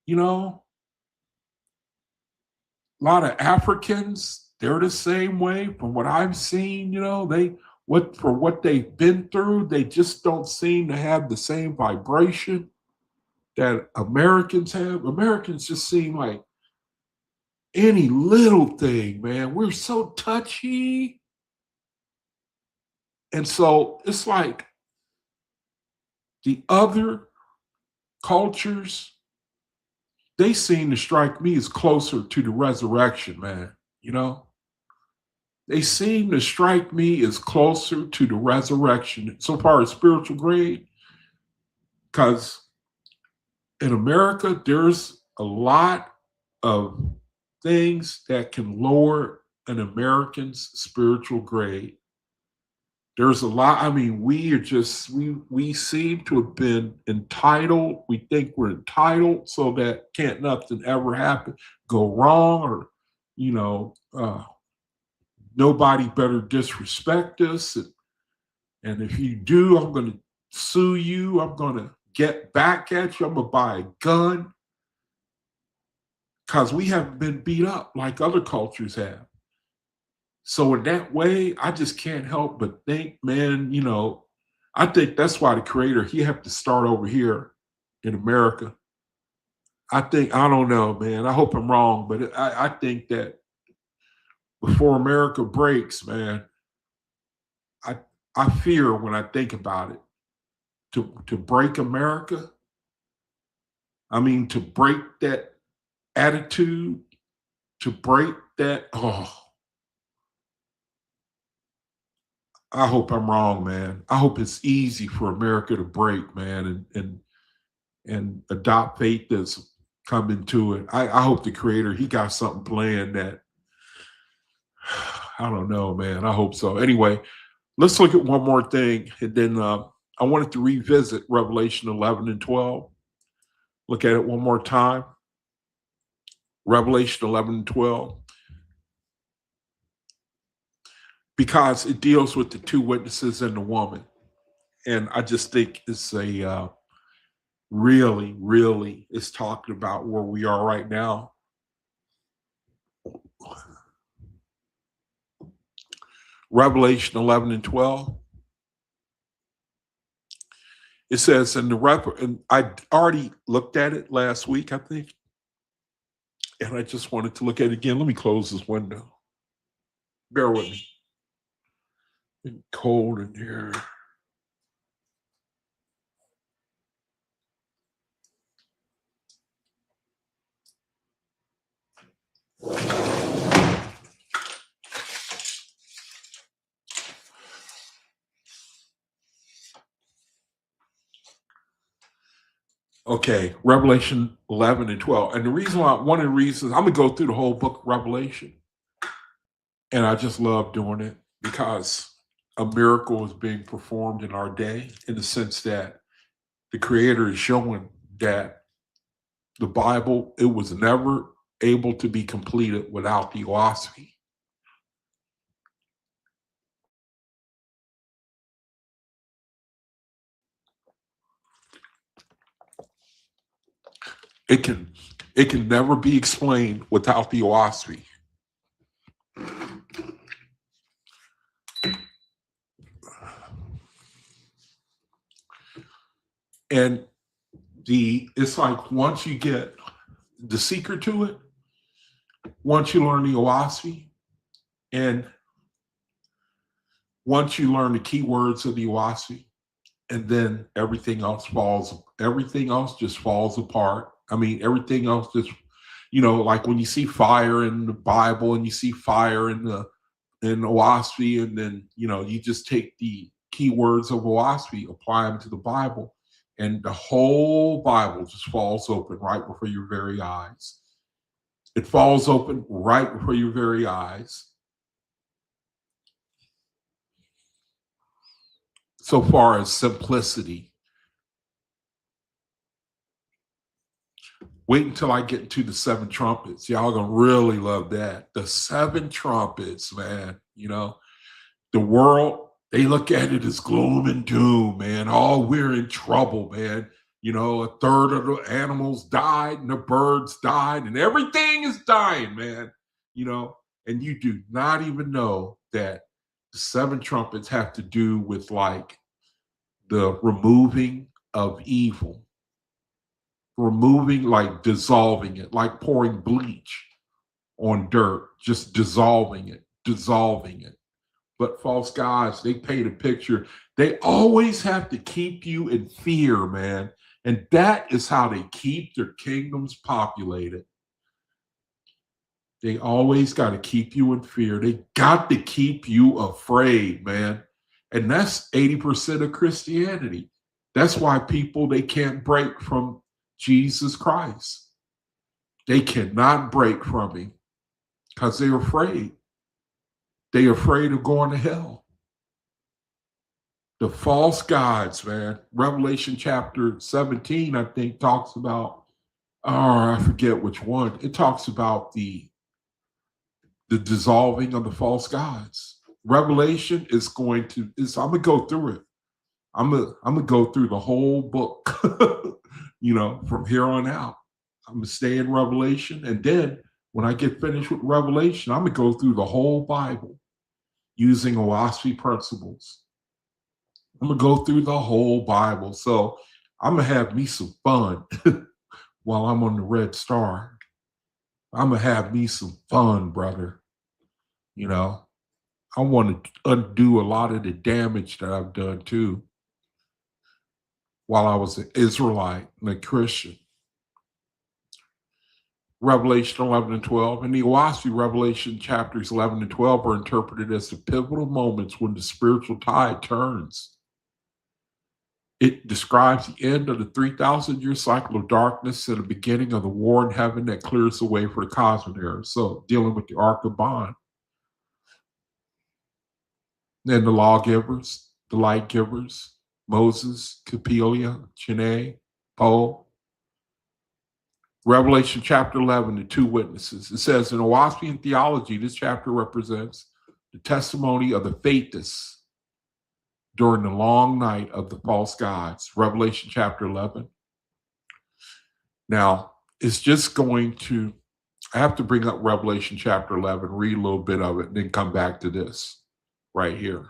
a lot of Africans, they're the same way from what I've seen, they what they've been through, they just don't seem to have the same vibration that Americans have. Americans just seem like any little thing, man. We're so touchy. And so it's like the other cultures, they seem to strike me as closer to the resurrection, man. You know, they seem to strike me as closer to the resurrection so far as spiritual grade, because in America, there's a lot of things that can lower an American's spiritual grade. There's a lot. I mean, we seem to have been entitled. We think we're entitled, so that can't nothing ever happen, go wrong, or you know, nobody better disrespect us. And if you do, I'm going to sue you. I'm going to get back at you. I'm going to buy a gun, because we haven't been beat up like other cultures have. So in that way, I just can't help but think, man, I think that's why the creator, he have to start over here in America. I don't know, man. I hope I'm wrong, but I think that before America breaks, man, I fear when I think about it, to break America. I mean, to break that attitude, to break that, I hope I'm wrong, man. I hope it's easy for America to break, man, and adopt faith that's coming to it. I hope the creator, he got something planned that, I don't know, man. I hope so. Anyway, let's look at one more thing. And then I wanted to revisit Revelation 11 and 12. Look at it one more time. Revelation 11 and 12. Because it deals with the two witnesses and the woman. And I just think it's a really, really, it's talking about where we are right now. Revelation 11 and 12. It says, and I already looked at it last week, I think. And I just wanted to look at it again. Let me close this window. Bear with me. It's cold in here. Okay, Revelation 11 and 12. And the reason why, one of the reasons, I'm going to go through the whole book of Revelation. And I just love doing it because a miracle is being performed in our day, in the sense that the creator is showing that the Bible, it was never able to be completed without the OAHSPE. It can never be explained without the OAHSPE. And it's like, once you get the secret to it, once you learn the OAHSPE, and once you learn the keywords of the OAHSPE, and then everything else just falls apart. I mean, everything else just, like when you see fire in the Bible and you see fire in OAHSPE, and then, you just take the keywords of OAHSPE, apply them to the Bible, and the whole Bible just falls open right before your very eyes. It falls open right before your very eyes. So far as simplicity. Wait until I get into the 7 trumpets. Y'all gonna really love that. The 7 trumpets, man. The world, they look at it as gloom and doom, man. Oh, we're in trouble, man. A third of the animals died and the birds died and everything is dying, man. And you do not even know that The 7 trumpets have to do with like the removing of evil, removing, like dissolving it, like pouring bleach on dirt, just dissolving it, dissolving it. But false gods, they paint a picture. They always have to keep you in fear, man. And that is how they keep their kingdoms populated. They always got to keep you in fear. They got to keep you afraid, man. And that's 80% of Christianity. That's why people, they can't break from Jesus Christ. They cannot break from him because they're afraid. They're afraid of going to hell. The false gods, man. Revelation chapter 17, I think, talks about, oh, I forget which one. It talks about the dissolving of the false gods. Revelation is I'm gonna go through it. I'm gonna go through the whole book, from here on out. I'm gonna stay in Revelation, and then when I get finished with Revelation, I'm gonna go through the whole Bible using OAHSPE principles. I'm gonna go through the whole Bible. So I'm gonna have me some fun while I'm on the Red Star. I'm gonna have me some fun, brother. I want to undo a lot of the damage that I've done too while I was an Israelite and a Christian. Revelation 11 and 12. In the OAHSPE, Revelation chapters 11 and 12 are interpreted as the pivotal moments when the spiritual tide turns. It describes the end of the 3,000-year cycle of darkness and the beginning of the war in heaven that clears the way for the cosmic era. So dealing with the Ark of Bond. Then the lawgivers, the light givers, Moses, Capelia, Chene, Poe. Revelation chapter 11, the 2 witnesses. It says in OAHSPE theology, this chapter represents the testimony of the faithless during the long night of the false gods. Revelation chapter 11. Now, it's just I have to bring up Revelation chapter 11, read a little bit of it, and then come back to this right here.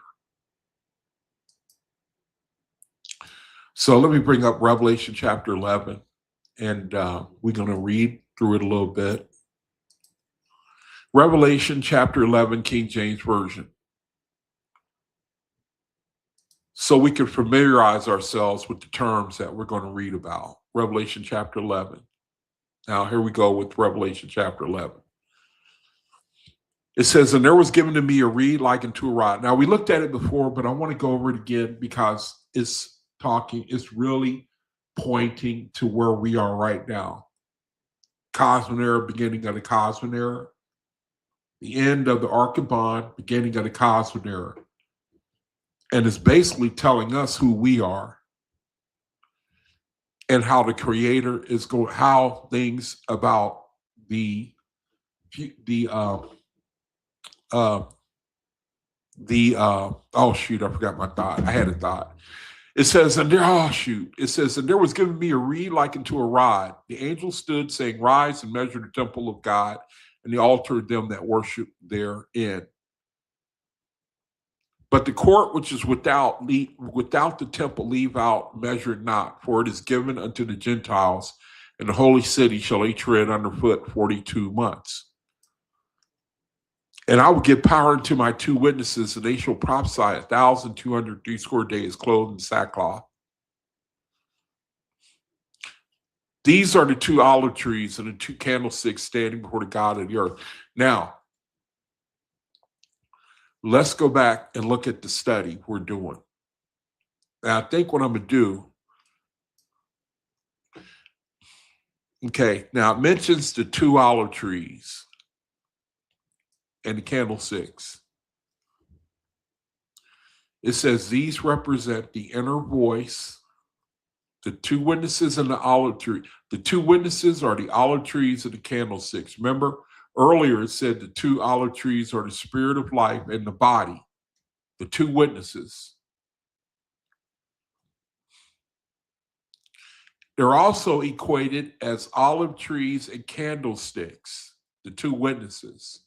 So let me bring up Revelation chapter 11, and we're going to read through it a little bit. Revelation chapter 11, King James Version. So we can familiarize ourselves with the terms that we're going to read about. Revelation chapter 11. Now, here we go with Revelation chapter 11. It says, and there was given to me a reed like unto a rod. Now, we looked at it before, but I want to go over it again because it's really pointing to where we are right now. Cosmic era, beginning of the cosmic era. The end of the Ark of Bond, beginning of the cosmic era. And it's basically telling us who we are and how the Creator is going, how things about oh shoot, I forgot my thought. I had a thought. It says, and there was given me a reed like unto a rod. The angel stood saying, rise and measure the temple of God and the altar of them that worship therein. But the court which is without the temple leave out, measure it not, for it is given unto the Gentiles, and the holy city shall they tread underfoot 42 months. And I will give power unto my 2 witnesses, and they shall prophesy 1,260 days, clothed in sackcloth. These are the 2 olive trees and the 2 candlesticks standing before the God of the earth. Now, let's go back and look at the study we're doing. Now, I think what I'm going to do, okay, now it mentions the 2 olive trees and the candlesticks. It says these represent the inner voice, the 2 witnesses and the olive tree. The 2 witnesses are the olive trees and the candlesticks. Remember, earlier it said the 2 olive trees are the spirit of life and the body, the 2 witnesses. They're also equated as olive trees and candlesticks, the 2 witnesses.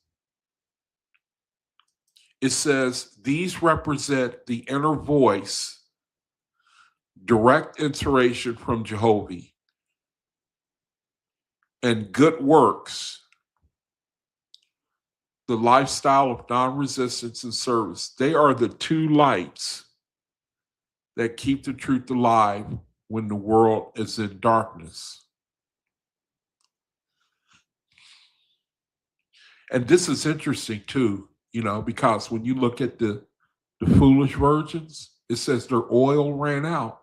it says these represent the inner voice, direct inspiration from Jehovah, and good works, the lifestyle of non-resistance and service. They are the two lights that keep the truth alive when the world is in darkness. And this is interesting too, because when you look at the foolish virgins, it says their oil ran out.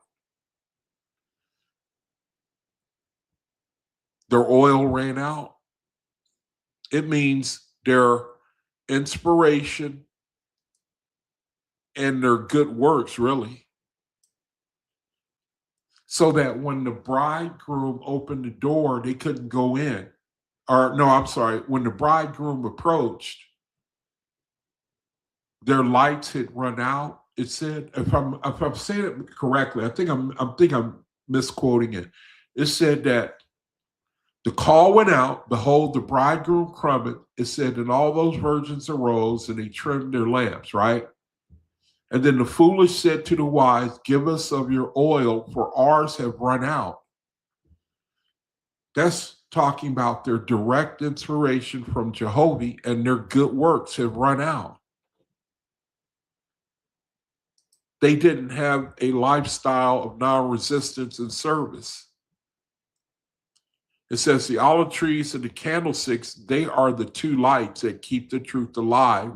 Their oil ran out. It means their inspiration and their good works, really. So that when the bridegroom opened the door, they couldn't go in. Or no, I'm sorry, when the bridegroom approached, their lights had run out. It said, if I'm saying it correctly, I think I'm misquoting it. It said that the call went out, behold, the bridegroom cometh. It said, and all those virgins arose and they trimmed their lamps, right? And then the foolish said to the wise, give us of your oil, for ours have run out. That's talking about their direct inspiration from Jehovah, and their good works have run out. They didn't have a lifestyle of non-resistance and service. It says the olive trees and the candlesticks, they are the two lights that keep the truth alive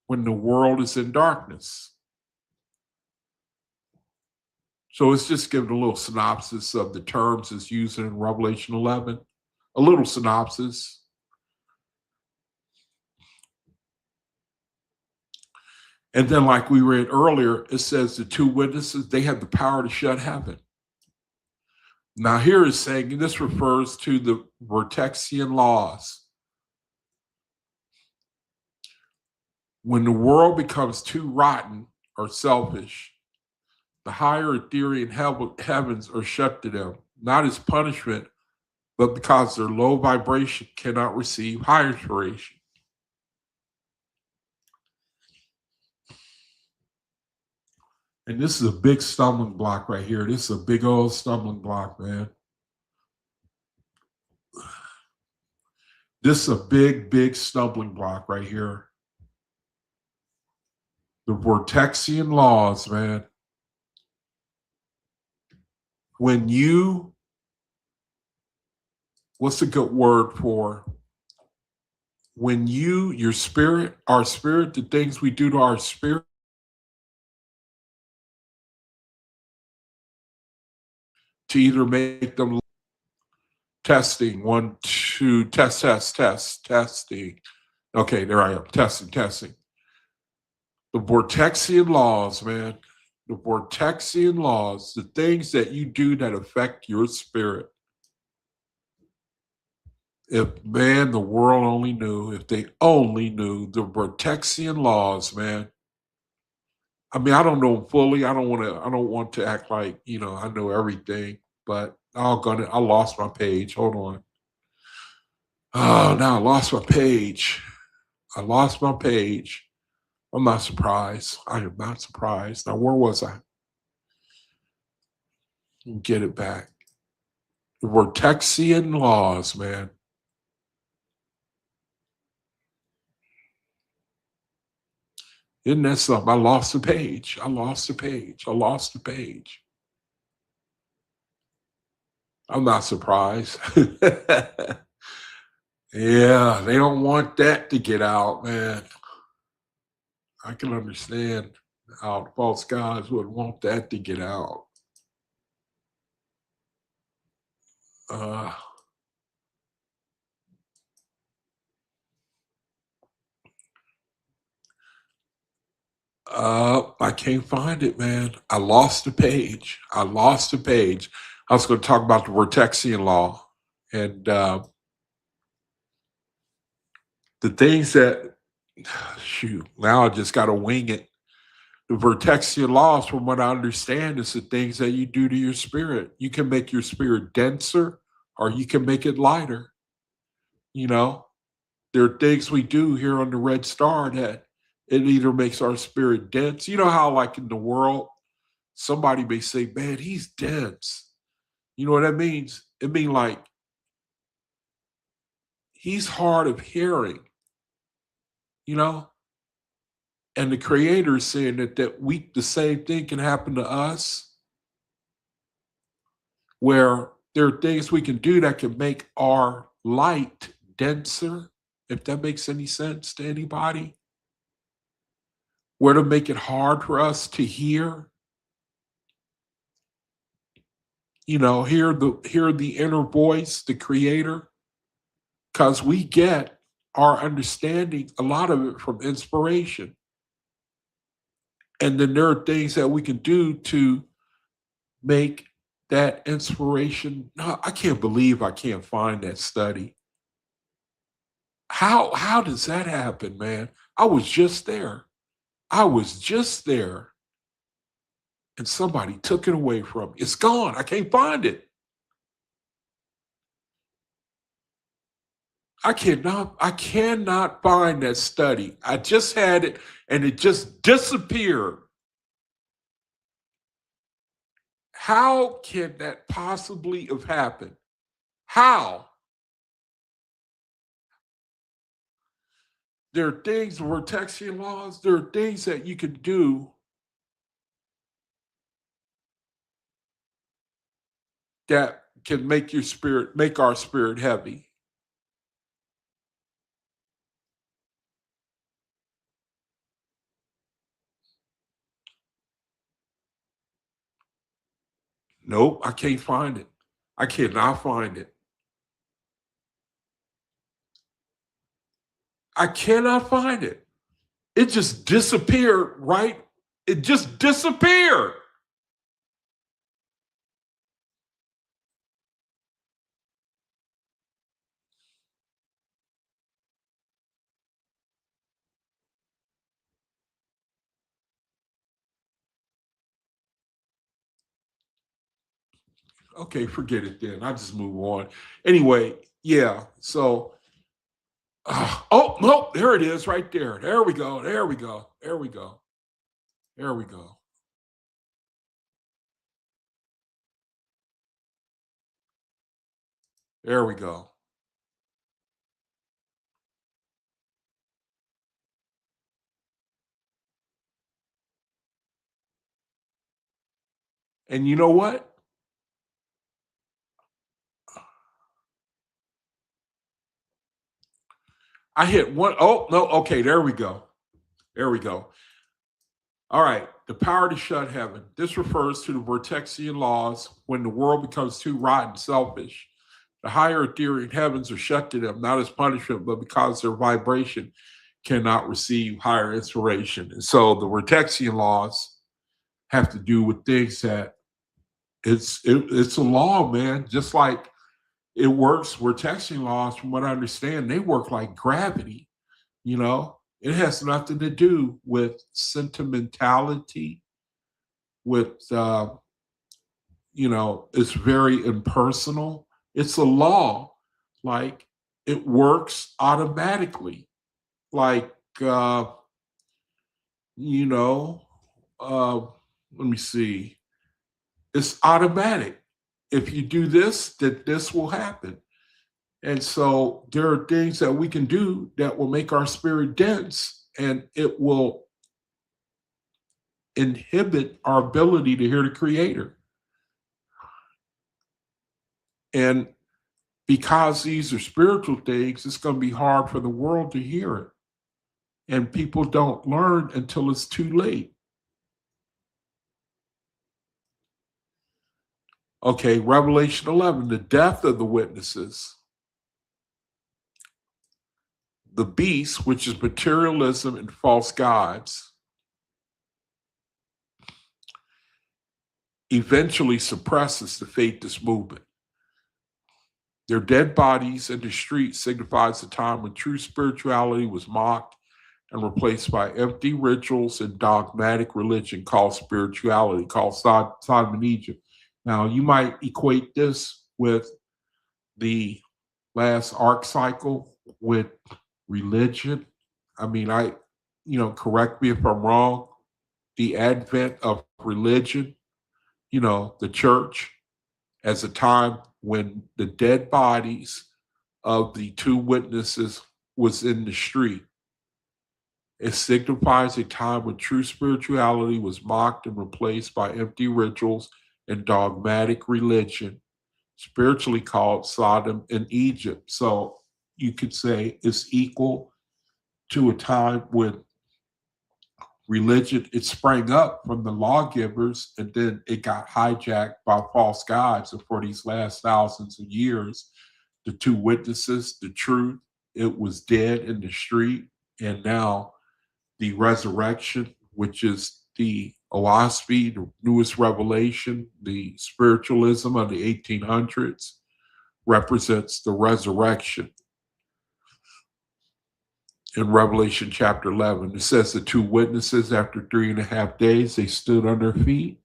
when the world is in darkness. So it's just giving a little synopsis of the terms it's used in Revelation 11. A little synopsis. And then like we read earlier, it says the two witnesses, they have the power to shut heaven. Now here is saying, this refers to the Vortexian laws. When the world becomes too rotten or selfish, the higher ethereal heavens are shut to them, not as punishment, but because their low vibration cannot receive higher inspiration. And this is a big stumbling block right here. This is a big old stumbling block, man. This is a big, big stumbling block right here. The Vortexian laws, man. When you, what's a good word for? When you, your spirit, our spirit, the things we do to our spirit, to either make them testing, 1, 2, testing. Okay, there I am, testing. The Vortexian laws, man. The Vortexian laws, the things that you do that affect your spirit. If, man, the world only knew, if they only knew the Vortexian laws, man. I mean, I don't know them fully. I don't want to act like, I know everything, but I lost my page. Hold on. Oh, now I lost my page. I'm not surprised. I am not surprised. Now, where was I? Get it back. The Vortexian laws, man. Isn't that something? I lost the page. I'm not surprised. Yeah, they don't want that to get out, man. I can understand how false gods would want that to get out. I can't find it, man. I lost the page. I was going to talk about the Vortexian law and the things that, shoot, now I just got to wing it. The Vortexian laws, from what I understand, is the things that you do to your spirit. You can make your spirit denser or you can make it lighter. There are things we do here on the Red Star that It either makes our spirit dense. You know how, like in the world, somebody may say, man, he's dense. You know what that means? It means like he's hard of hearing, you know? And the creator is saying that the same thing can happen to us, where there are things we can do that can make our light denser, if that makes any sense to anybody, where to make it hard for us to hear, hear the inner voice, the creator, because we get our understanding, a lot of it from inspiration. And then there are things that we can do to make that inspiration. No, I can't believe I can't find that study. How does that happen, man? I was just there. I was just there. And somebody took it away from me. It's gone. I can't find it. I cannot find that study. I just had it and it just disappeared. How can that possibly have happened? How? There are things, Vortexian laws, there are things that you can do that can make our spirit heavy. Nope, I can't find it. I cannot find it. I cannot find it. It just disappeared, right? It just disappeared. Okay, forget it then. I just move on. Anyway, yeah. So, oh no, there it is, right there. There we go. There we go. There we go. There we go. There we go. And you know what? I hit one. Oh no. Okay, there we go. There we go. All right. The power to shut heaven. This refers to the Vortexian laws when the world becomes too rotten, selfish. The higher ethereal heavens are shut to them, not as punishment, but because their vibration cannot receive higher inspiration. And so the Vortexian laws have to do with things that it's a law, man. Just like it works, Vortexian laws, from what I understand, they work like gravity. It has nothing to do with sentimentality, with it's very impersonal. It's a law. Like, it works automatically. Like, you know uh let me see. It's automatic. If you do this, that this will happen. And so there are things that we can do that will make our spirit dense, and it will inhibit our ability to hear the creator. And because these are spiritual things, it's going to be hard for the world to hear it. And people don't learn until it's too late. Okay, Revelation 11, the death of the witnesses. The beast, which is materialism and false gods, eventually suppresses the faithless movement. Their dead bodies in the street signifies the time when true spirituality was mocked and replaced by empty rituals and dogmatic religion called spirituality, called Sodom and Egypt. Now, you might equate this with the last arc cycle with religion. I mean, correct me if I'm wrong, the advent of religion, the church, as a time when the dead bodies of the two witnesses was in the street. It signifies a time when true spirituality was mocked and replaced by empty rituals and dogmatic religion, spiritually called Sodom and Egypt. So you could say it's equal to a time when religion, it sprang up from the lawgivers and then it got hijacked by false gods. And for these last thousands of years, the two witnesses, the truth, it was dead in the street. And now the resurrection, which is the OAHSPE, the newest revelation, the spiritualism of the 1800s, represents the resurrection. In Revelation chapter 11, it says the two witnesses, after 3.5 days, they stood on their feet.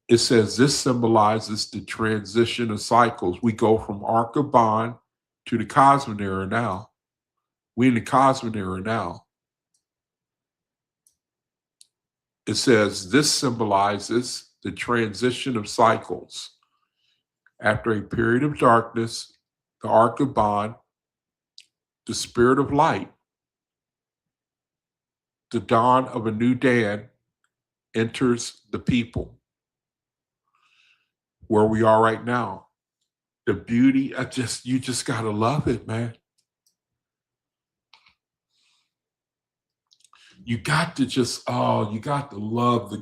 It says this symbolizes the transition of cycles. We go from Archaban to the Cosmic era now. We're in the Cosmic era now. It says this symbolizes the transition of cycles. After a period of darkness, the Archaban, the spirit of light, the dawn of a new day enters the people. Where we are right now, the beauty, you just gotta love it, man. You got to you got to love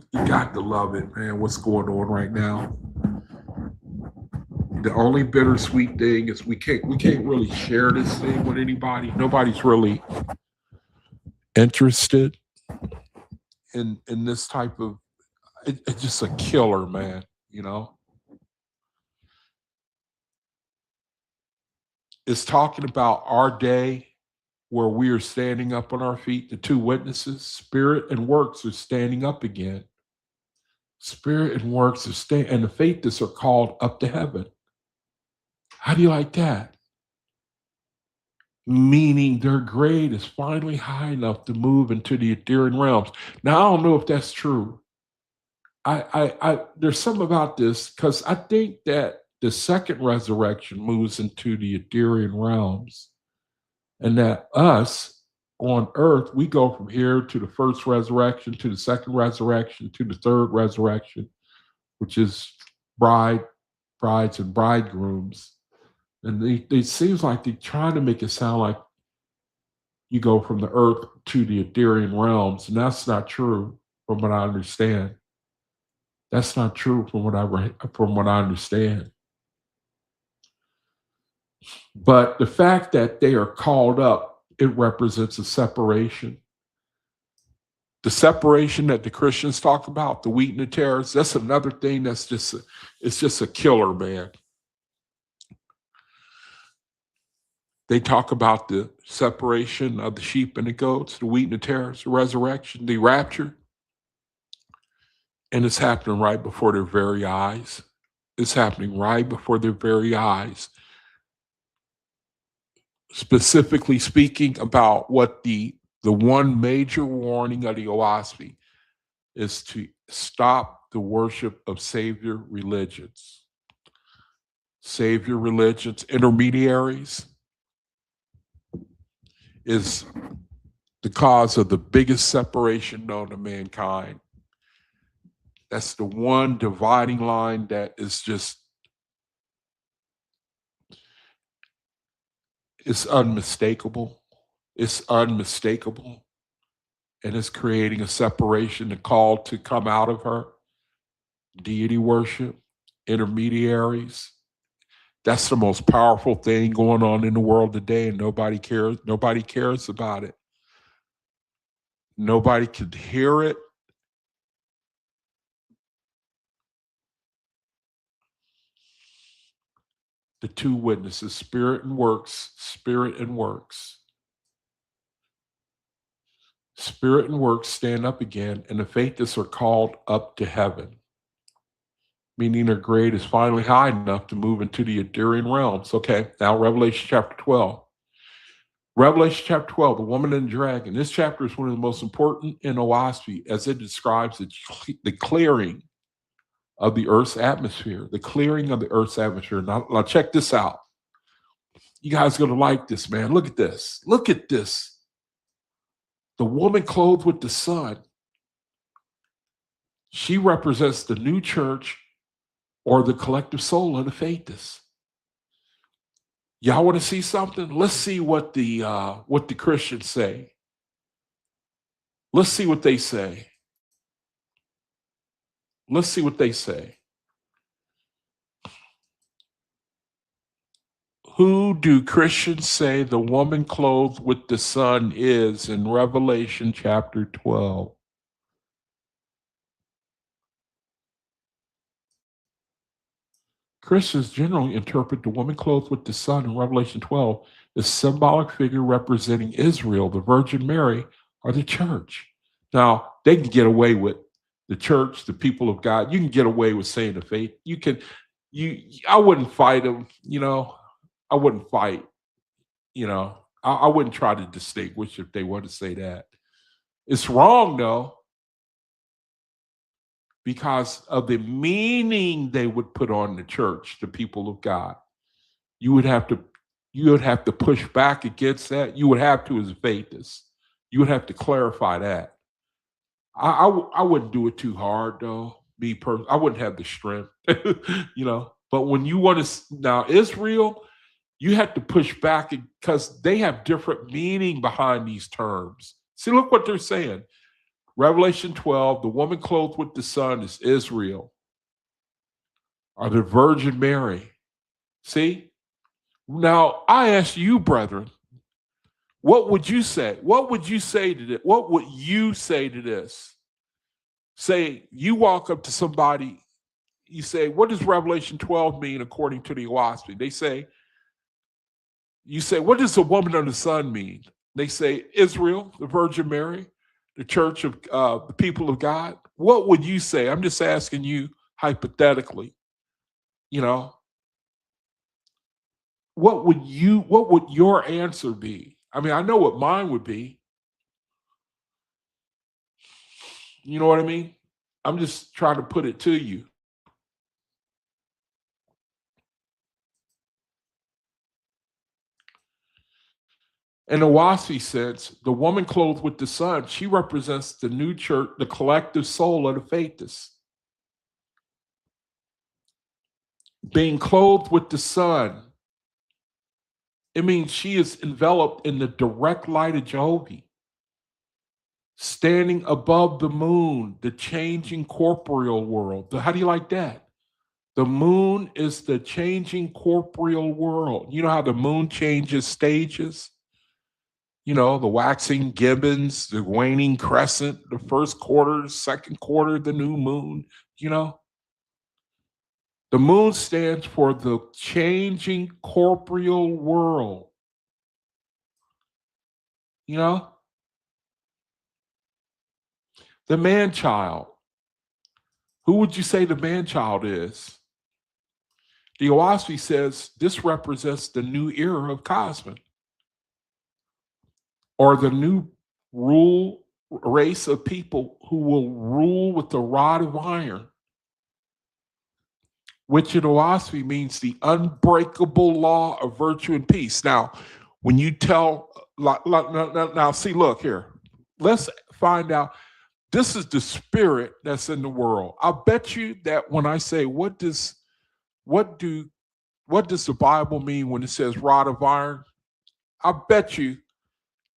it, man. What's going on right now? The only bittersweet thing is we can't really share this thing with anybody. Nobody's really interested in this type of. It's just a killer, man. It's talking about our day where we are standing up on our feet. The two witnesses, spirit and works, are standing up again. Spirit and works are and the faithless are called up to heaven. How do you like that? Meaning their grade is finally high enough to move into the ethereal realms. Now, I don't know if that's true. There's something about this, because I think that the second resurrection moves into the ethereal realms, and that us on earth, we go from here to the first resurrection, to the second resurrection, to the third resurrection, which is brides and bridegrooms. And it seems like they're trying to make it sound like you go from the earth to the ethereal realms, and that's not true from what I understand. That's not true from what I understand. But the fact that they are called up, it represents a separation. The separation that the Christians talk about, the wheat and the tares, that's another thing it's just a killer, man. They talk about the separation of the sheep and the goats, the wheat and the tares, the resurrection, the rapture. And it's happening right before their very eyes. It's happening right before their very eyes. Specifically speaking about what the one major warning of the OAHSPE is, to stop the worship of savior religions. Savior religions, intermediaries, is the cause of the biggest separation known to mankind. That's the one dividing line that is just, it's unmistakable. It's unmistakable. And it's creating a separation, a call to come out of her. Deity worship, intermediaries. That's the most powerful thing going on in the world today, and nobody cares. Nobody cares about it. Nobody could hear it. The two witnesses, spirit and works, spirit and works. Spirit and works stand up again, and the faithless are called up to heaven, meaning their grade is finally high enough to move into the ethereal realms. Okay, now Revelation chapter 12. Revelation chapter 12, the woman and the dragon. This chapter is one of the most important in OAHSPE as it describes the clearing of the Earth's atmosphere, the clearing of the Earth's atmosphere. Now check this out. You guys are going to like this, man. Look at this. Look at this. The woman clothed with the sun. She represents the new church or the collective soul of the faithists. Y'all want to see something? Let's see what the Christians say. Let's see what they say. Let's see what they say. Who do Christians say the woman clothed with the sun is in Revelation chapter 12? Christians generally interpret the woman clothed with the sun in Revelation 12 as a symbolic figure representing Israel, the Virgin Mary, or the church. Now, they can get away with the church, the people of God. You can get away with saying the faith. I wouldn't fight them, I wouldn't fight, I wouldn't try to distinguish if they want to say that. It's wrong, though, because of the meaning they would put on the church, the people of God. You would have to push back against that. You would have to as faithists. You would have to clarify that. I wouldn't do it too hard, though. I wouldn't have the strength, But when you want to now Israel, you have to push back because they have different meaning behind these terms. See, look what they're saying. Revelation 12, the woman clothed with the sun is Israel, or the Virgin Mary. See? Now, I ask you, brethren, what would you say? What would you say to this? What would you say to this? Say, you walk up to somebody, you say, what does Revelation 12 mean according to the OAHSPE? You say, what does the woman under the sun mean? They say, Israel, the Virgin Mary, the church of the people of God. What would you say? I'm just asking you hypothetically, what would your answer be? I mean, I know what mine would be. You know what I mean? I'm just trying to put it to you. In a WASPE sense, the woman clothed with the sun, she represents the new church, the collective soul of the faithists. Being clothed with the sun, it means she is enveloped in the direct light of Jehovah, standing above the moon, the changing corporeal world. How do you like that? The moon is the changing corporeal world. You know how the moon changes stages? The waxing gibbons, the waning crescent, the first quarter, second quarter, the new moon, The moon stands for the changing corporeal world. The man-child. Who would you say the man-child is? The OAHSPE says this represents the new era of Cosmin, or the new race of people who will rule with the rod of iron, which in OAHSPE means unbreakable law of virtue and peace. Now, when you now see, look here. Let's find out. This is the spirit that's in the world. I bet you that when I say, what does the Bible mean when it says rod of iron? I bet you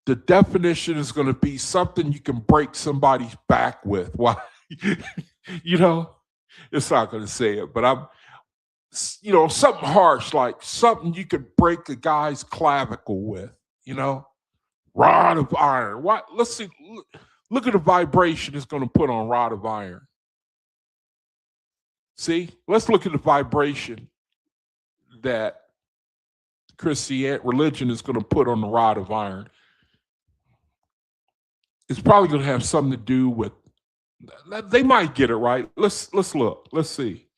the definition is going to be something you can break somebody's back with. Why? It's not going to say it, but something harsh, like something you could break a guy's clavicle with, rod of iron. What? Let's see. Look at the vibration it's going to put on rod of iron. See, let's look at the vibration that religion is going to put on the rod of iron. It's probably going to have something to do with, they might get it right. Let's look. Let's see.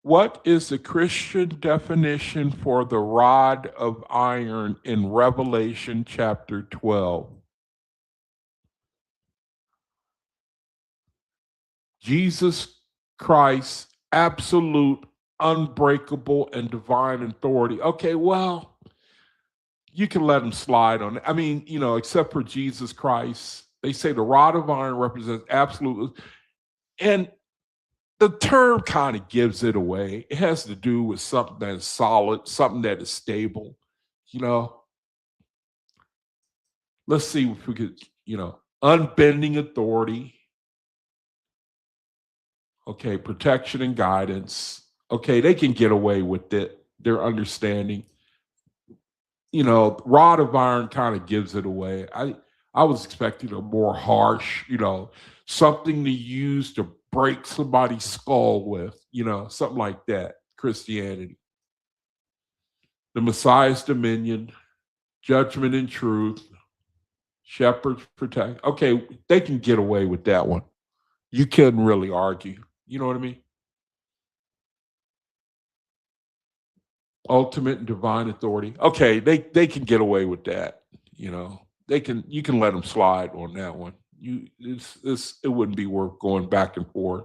What is the Christian definition for the rod of iron in Revelation chapter 12? Jesus Christ's absolute, unbreakable, and divine authority. Okay, well, you can let him slide on it. I mean, except for Jesus Christ, they say the rod of iron represents absolute. And the term kind of gives it away. It has to do with something that is solid, something that is stable. You know, let's see if we could, unbending authority. Okay, protection and guidance. Okay, they can get away with it. Their understanding. Rod of iron kind of gives it away. I was expecting a more harsh, something to use to break somebody's skull with, something like that. Christianity. The Messiah's dominion, judgment and truth, shepherds protect. Okay, they can get away with that one. You couldn't really argue. You know what I mean? Ultimate and divine authority. Okay, they can get away with that. You can let them slide on that one. It wouldn't be worth going back and forth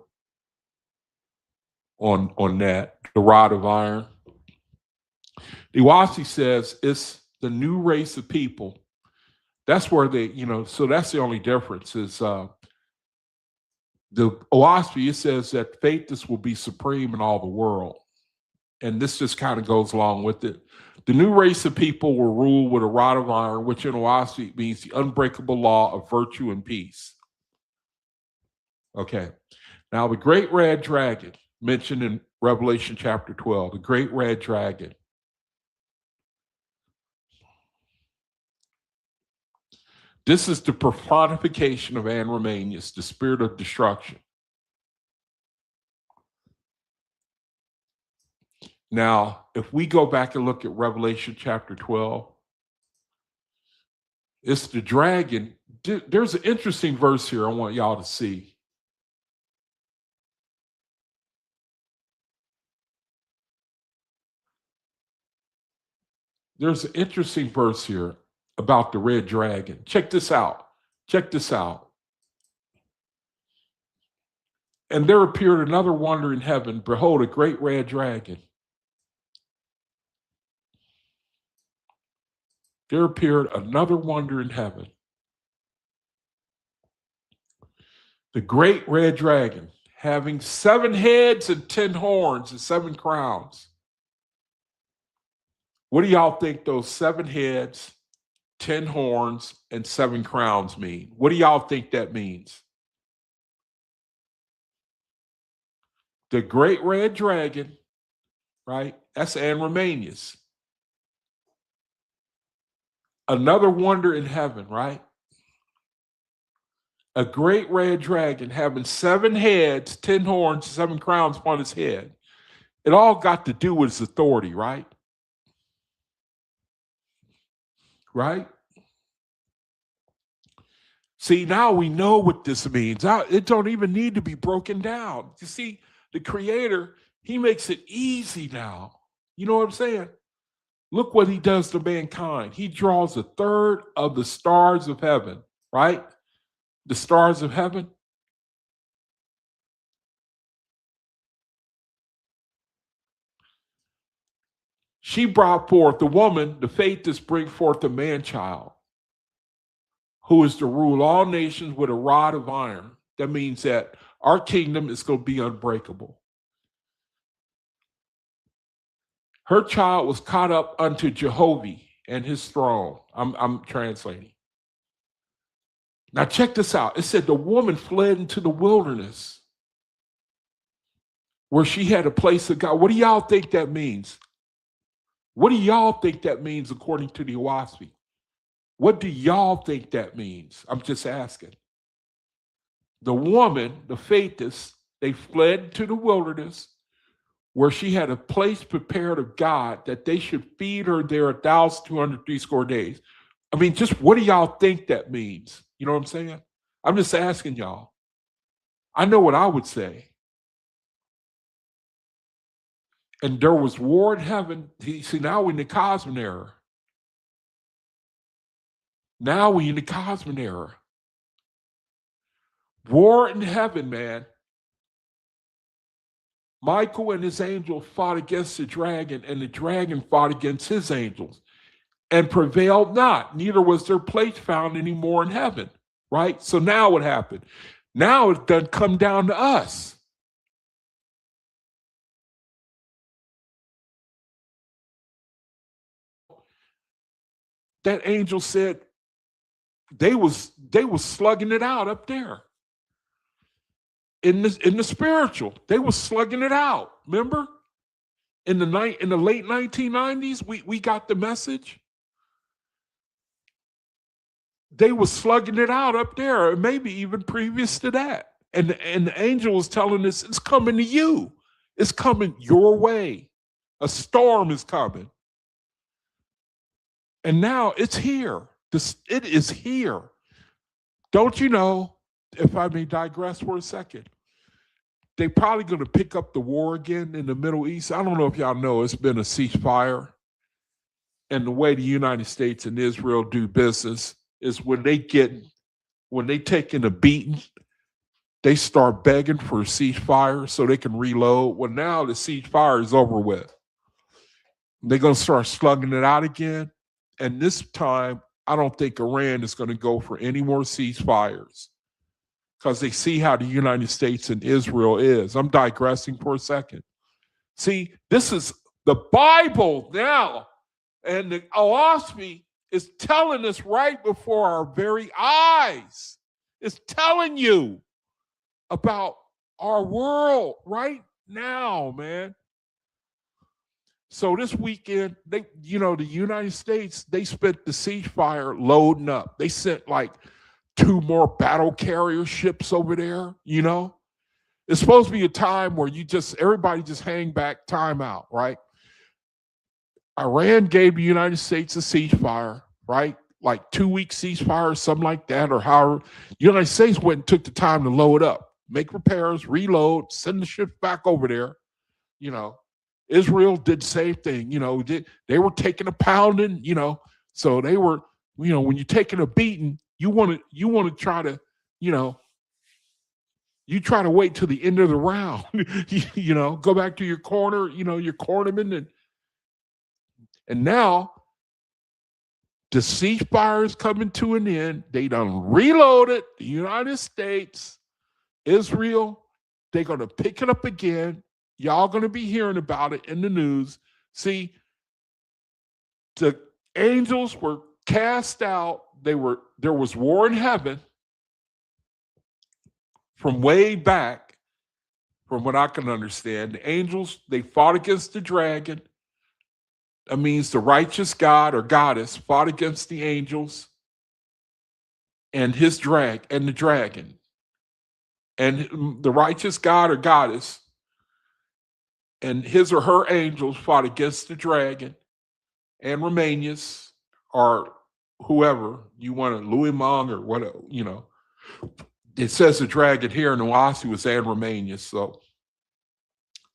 on that. The rod of iron. The OAHSPE says it's the new race of people. That's where so that's the only difference is the OAHSPE, it says that faiths will be supreme in all the world. And this just kind of goes along with it. The new race of people will rule with a rod of iron, which in OAHSPE means the unbreakable law of virtue and peace. Okay. Now, the great red dragon mentioned in Revelation chapter 12, the great red dragon. This is the personification of Andromanius, the spirit of destruction. Now, if we go back and look at Revelation chapter 12, it's the dragon. There's an interesting verse here I want y'all to see. There's an interesting verse here about the red dragon. Check this out. Check this out. And there appeared another wonder in heaven. Behold, a great red dragon. There appeared another wonder in heaven. The great red dragon, having 7 heads and 10 horns and 7 crowns. What do y'all think those 7 heads, 10 horns, and 7 crowns mean? What do y'all think that means? The great red dragon, right? That's Andromanius. Another wonder in heaven, right? A great red dragon having 7 heads, 10 horns, 7 crowns upon his head. It all got to do with his authority, right? Right? See, now we know what this means. It don't even need to be broken down. You see, the Creator, he makes it easy now. You know what I'm saying? Look what he does to mankind. He draws 1/3 of the stars of heaven, right? The stars of heaven. She brought forth, the woman, the faithess, bring forth a man-child who is to rule all nations with a rod of iron. That means that our kingdom is going to be unbreakable. Her child was caught up unto Jehovah and his throne. I'm translating. Now check this out. It said the woman fled into the wilderness where she had a place of God. What do y'all think that means? What do y'all think that means according to the OAHSPE? What do y'all think that means? I'm just asking. The woman, the faithess, they fled to the wilderness where she had a place prepared of God that they should feed her there 1,260 days. I mean, just what do y'all think that means? You know what I'm saying? I'm just asking y'all. I know what I would say. And there was war in heaven. See, now we're in the cosmic era. Now we're in the cosmic era. War in heaven, man. Michael and his angels fought against the dragon, and the dragon fought against his angels and prevailed not. Neither was their place found anymore in heaven, right? So now what happened? Now it doesn't come down to us. That angel said they was slugging it out up there in the spiritual. They was slugging it out. Remember, in the late 1990s, we got the message. They was slugging it out up there, or maybe even previous to that. And the angel was telling us, it's coming to you. It's coming your way. A storm is coming. And now it's here. It is here. Don't you know, if I may digress for a second, they probably going to pick up the war again in the Middle East. I don't know if y'all know, it's been a ceasefire. And the way the United States and Israel do business is when they taking a beating, they start begging for a ceasefire so they can reload. Well, now the ceasefire is over with. They're going to start slugging it out again. And this time, I don't think Iran is going to go for any more ceasefires because they see how the United States and Israel is. I'm digressing for a second. See, this is the Bible now. And the OAHSPE is telling us right before our very eyes. It's telling you about our world right now, man. So this weekend, the United States, they spent the ceasefire loading up. They sent like 2 more battle carrier ships over there, It's supposed to be a time where everybody just hang back, time out, right? Iran gave the United States a ceasefire, right? Like 2-week ceasefire or something like that, or however. The United States went and took the time to load up, make repairs, reload, send the ships back over there. Israel did the same thing. They were taking a pounding, so they were, when you're taking a beating, you want to try to, you try to wait till the end of the round, go back to your corner, your cornerman, and now the ceasefire is coming to an end. They done reloaded. The United States, Israel, they're going to pick it up again. Y'all going to be hearing about it in the news. See, the angels were cast out. There was war in heaven from way back, from what I can understand. The angels, they fought against the dragon. That means the righteous God or goddess fought against the angels and the dragon. And the righteous God or goddess and his or her angels fought against the dragon and Romanius or whoever you want to, Louis Mong or whatever, It says the dragon here in OAHSPE was Anne Romanius. So,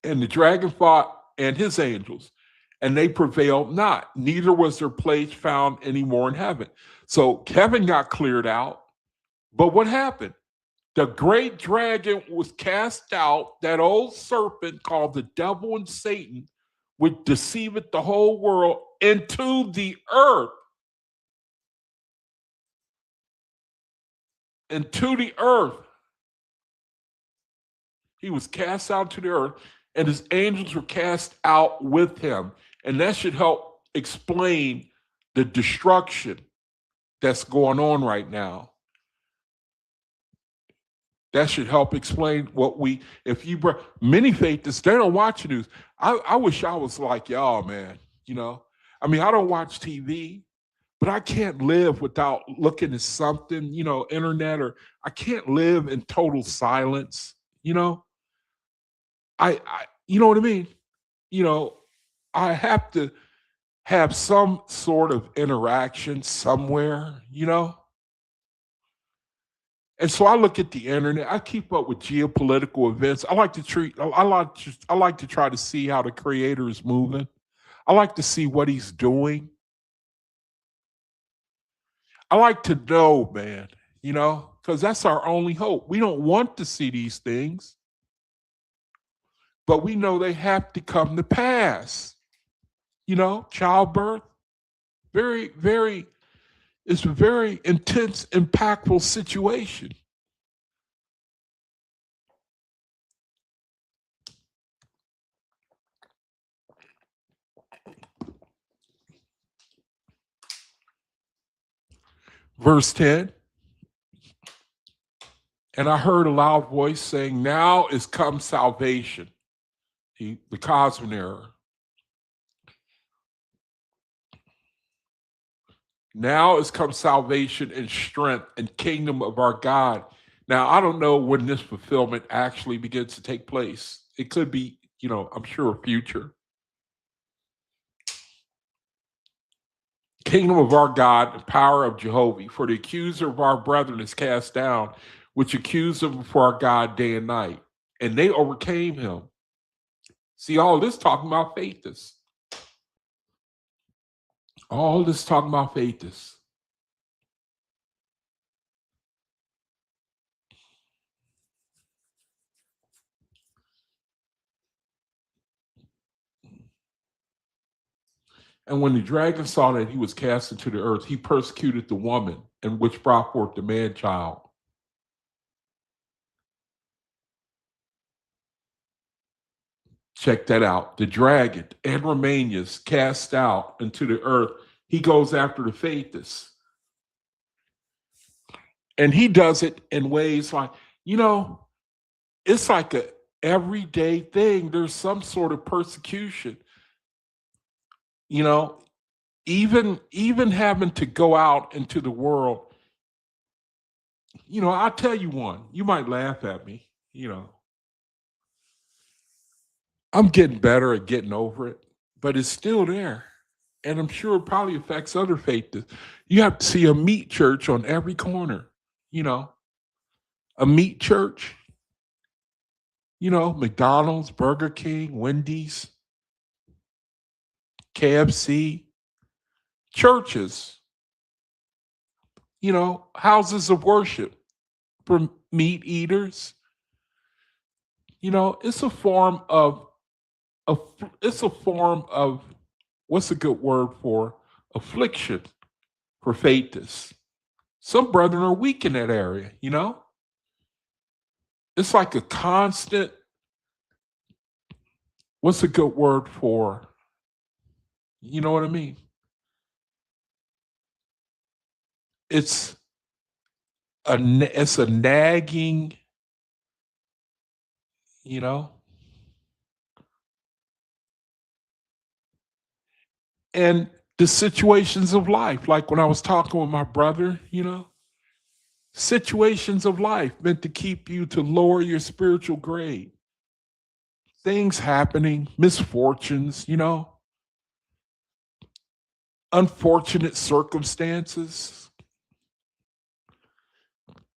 and the dragon fought and his angels, and they prevailed not. Neither was their place found anymore in heaven. So heaven got cleared out. But what happened? The great dragon was cast out, that old serpent called the devil and Satan, which deceiveth the whole world, into the earth. Into the earth. He was cast out to the earth, and his angels were cast out with him. And that should help explain the destruction that's going on right now. That should help explain many faiths, they don't watch the news. I wish I was like y'all, man. I don't watch TV, but I can't live without looking at something, internet, or I can't live in total silence. I you know what I mean? I have to have some sort of interaction somewhere, And so I look at the internet. I keep up with geopolitical events. I like to try to see how the creator is moving. I like to see what he's doing. I like to know, man, because that's our only hope. We don't want to see these things, but we know they have to come to pass. Childbirth, very, very, it's a very intense, impactful situation. Verse 10, and I heard a loud voice saying, now is come salvation, the cosmic era. Now is come salvation and strength and kingdom of our God. Now, I don't know when this fulfillment actually begins to take place. It could be, I'm sure, future. Kingdom of our God, the power of Jehovah. For the accuser of our brethren is cast down, which accused them before our God day and night. And they overcame him. See, all this talking about faiths. All this talking about faiths. And when the dragon saw that he was cast into the earth, he persecuted the woman, and which brought forth the man child. Check that out. The dragon, Andromanius, cast out into the earth. He goes after the faithists. And he does it in ways like, it's like a everyday thing. There's some sort of persecution. Even having to go out into the world. I'll tell you one. You might laugh at me, I'm getting better at getting over it, but it's still there. And I'm sure it probably affects other faiths. You have to see a meat church on every corner, a meat church, McDonald's, Burger King, Wendy's, KFC, churches, houses of worship for meat eaters. It's a form of what's a good word for affliction for faithists. Some brethren are weak in that area, It's like a constant, what's a good word for, you know what I mean? It's a nagging, and the situations of life, like when I was talking with my brother, situations of life meant to keep you to lower your spiritual grade. Things happening, misfortunes, unfortunate circumstances.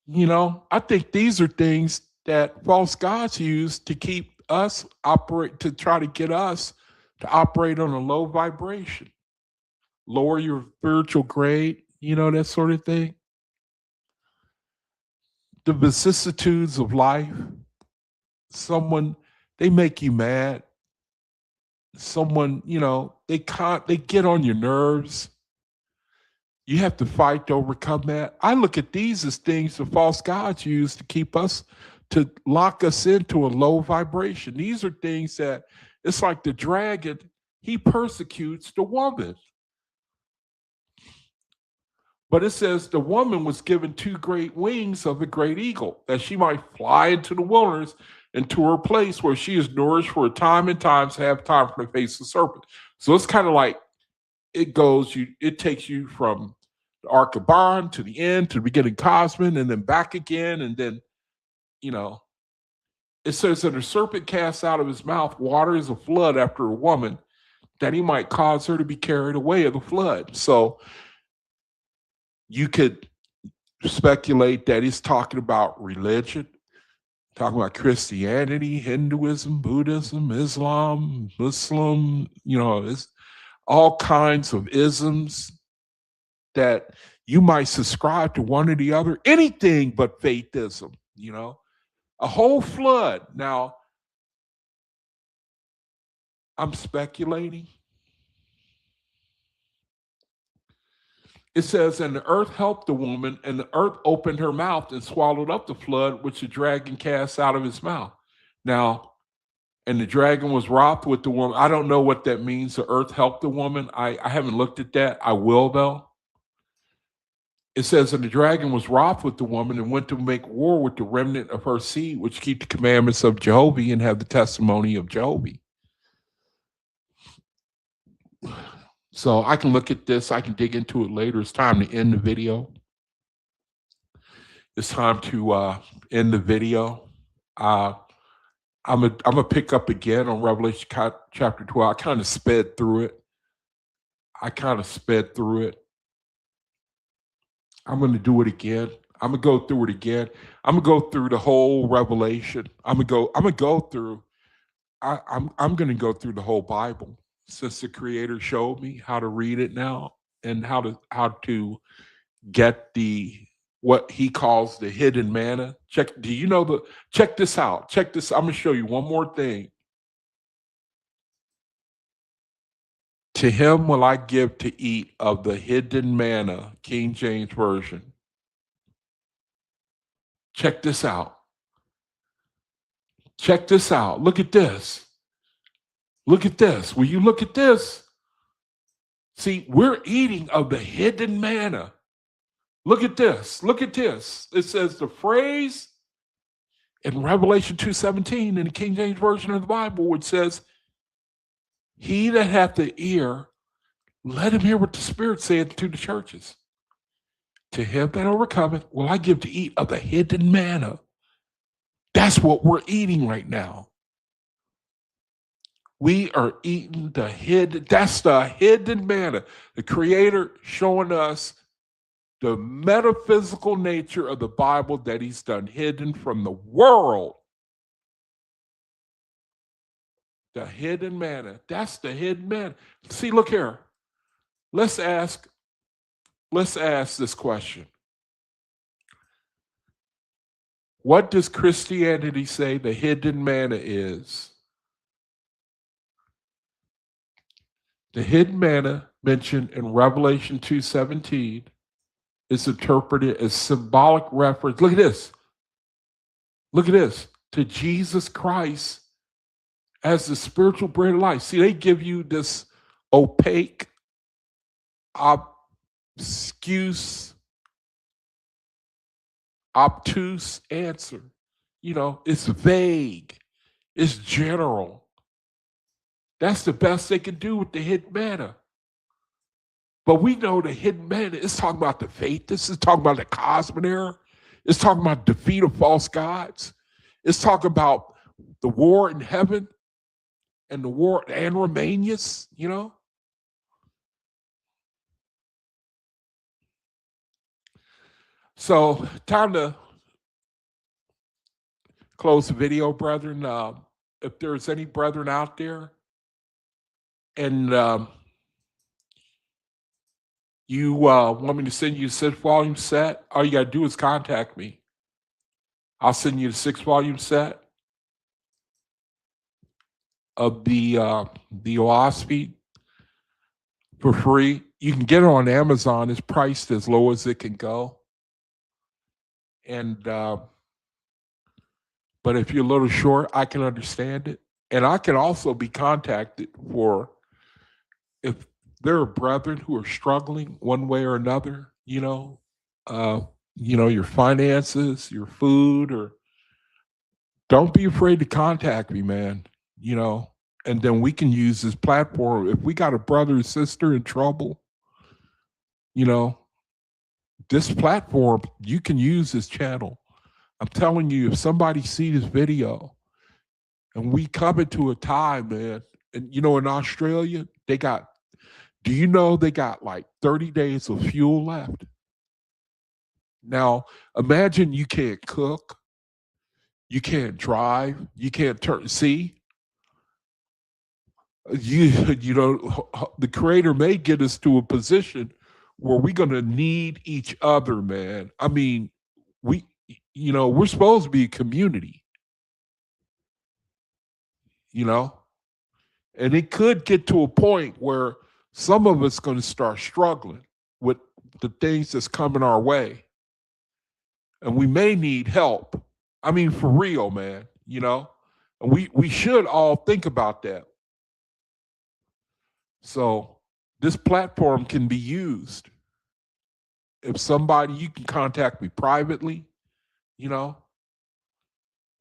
I think these are things that false gods use to keep us to try to get us to operate on a low vibration, lower your spiritual grade, that sort of thing. The vicissitudes of life, they make you mad. Someone, they get on your nerves. You have to fight to overcome that. I look at these as things the false gods use to lock us into a low vibration. These are things that it's like the dragon, he persecutes the woman. But it says the woman was given 2 great wings of a great eagle, that she might fly into the wilderness and to her place where she is nourished for a time and times to have time from the face of the serpent. So it's kind of like it takes you from the Arkaban to the end, to the beginning cosmin, and then back again. And then, it says that the serpent casts out of his mouth water as a flood after a woman, that he might cause her to be carried away of the flood. So you could speculate that he's talking about religion, talking about Christianity, Hinduism, Buddhism, Islam, Muslim, it's all kinds of isms that you might subscribe to one or the other, anything but faithism, a whole flood. Now, I'm speculating. It says, and the earth helped the woman, and the earth opened her mouth and swallowed up the flood, which the dragon cast out of his mouth. Now, and the dragon was wroth with the woman. I don't know what that means. The earth helped the woman. I haven't looked at that. I will, though. It says, and the dragon was wroth with the woman and went to make war with the remnant of her seed, which keep the commandments of Jehovah and have the testimony of Jehovah. So I can look at this. I can dig into it later. It's time to end the video. It's time to end the video. I'm gonna pick up again on Revelation chapter 12. I kind of sped through it. I'm going to do it again. I'm going to go through it again. I'm going to go through the whole Revelation. I'm going to go through the whole Bible, since the Creator showed me how to read it now and how to get what he calls the hidden manna. Check this out. Check this. I'm going to show you one more thing. To him will I give to eat of the hidden manna, King James Version. Check this out. Check this out. Look at this. Look at this. Will you look at this? See, we're eating of the hidden manna. Look at this. Look at this. It says the phrase in Revelation 2:17 in the King James Version of the Bible, which says, he that hath the ear, let him hear what the Spirit saith to the churches. To him that overcometh will I give to eat of the hidden manna. That's what we're eating right now. We are eating that's the hidden manna. The Creator showing us the metaphysical nature of the Bible that he's done hidden from the world. The hidden manna. That's the hidden manna. See, look here. Let's ask this question. What does Christianity say the hidden manna is? The hidden manna mentioned in Revelation 2:17 is interpreted as symbolic reference. Look at this. Look at this. To Jesus Christ as the spiritual bread of life. See, they give you this opaque, obtuse answer. It's vague. It's general. That's the best they can do with the hidden manna. But we know the hidden manna is talking about the faith. This is talking about the cosmic era. It's talking about defeat of false gods. It's talking about the war in heaven and the war and Romanius, So, time to close the video, brethren. If there's any brethren out there and you want me to send you a 6-volume set, all you got to do is contact me. I'll send you the 6-volume set of the OAHSPE for free. You can get it on Amazon. It's priced as low as it can go. And but if you're a little short, I can understand it. And I can also be contacted for if there are brethren who are struggling one way or another, your finances, your food, or don't be afraid to contact me, man. And then we can use this platform. If we got a brother or sister in trouble, this platform, you can use this channel. I'm telling you, if somebody sees this video and we come into a time, man, and in Australia, they got like 30 days of fuel left? Now, imagine you can't cook, you can't drive, you can't see. You know, the Creator may get us to a position where we're going to need each other, man. I mean, we're supposed to be a community, you know, and it could get to a point where some of us going to start struggling with the things that's coming our way, and we may need help. I mean, for real, man, and we should all think about that. So this platform can be used. If somebody, you can contact me privately, you know,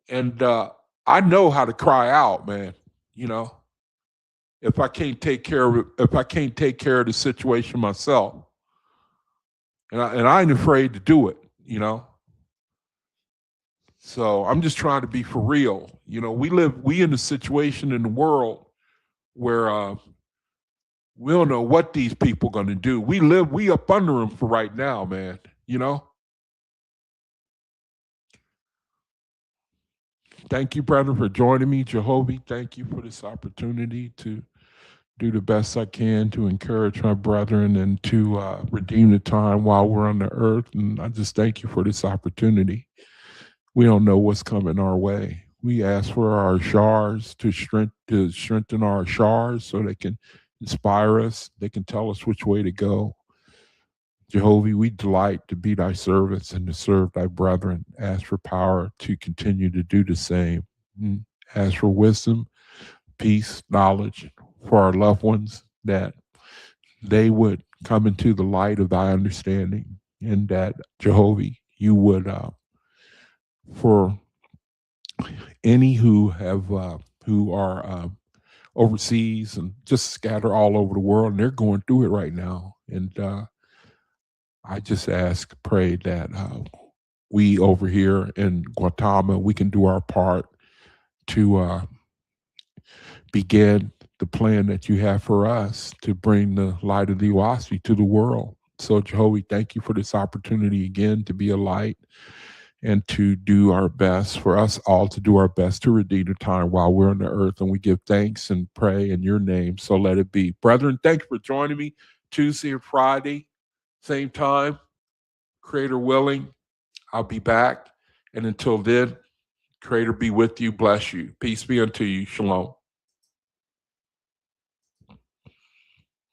and I know how to cry out, man. You know, if I can't take care of it, if I can't take care of the situation myself, and I ain't afraid to do it, you know. So I'm just trying to be for real. You know, we in a situation in the world where we don't know what these people going to do. We up under them for right now, man. You know. Thank you, brother, for joining me, Jehovah. Thank you for this opportunity to do the best I can to encourage my brethren and to redeem the time while we're on the earth. And I just thank you for this opportunity. We don't know what's coming our way. We ask for our shars to strengthen our shars so they can inspire us. They can tell us which way to go. Jehovah, we delight to be thy servants and to serve thy brethren. Ask for power to continue to do the same. Ask for wisdom, peace, knowledge for our loved ones, that they would come into the light of thy understanding, and that, Jehovah, you would, for any who are overseas and just scatter all over the world, and they're going through it right now. And I just pray that we over here in Guatemala, we can do our part to begin the plan that you have for us to bring the light of the OAHSPE to the world. So, Jehovah, thank you for this opportunity again to be a light and to do our best, for us all to do our best to redeem the time while we're on the earth. And we give thanks and pray in your name. So let it be. Brethren, thank you for joining me Tuesday and Friday, same time, Creator willing. I'll be back. And until then, Creator be with you, bless you. Peace be unto you. Shalom.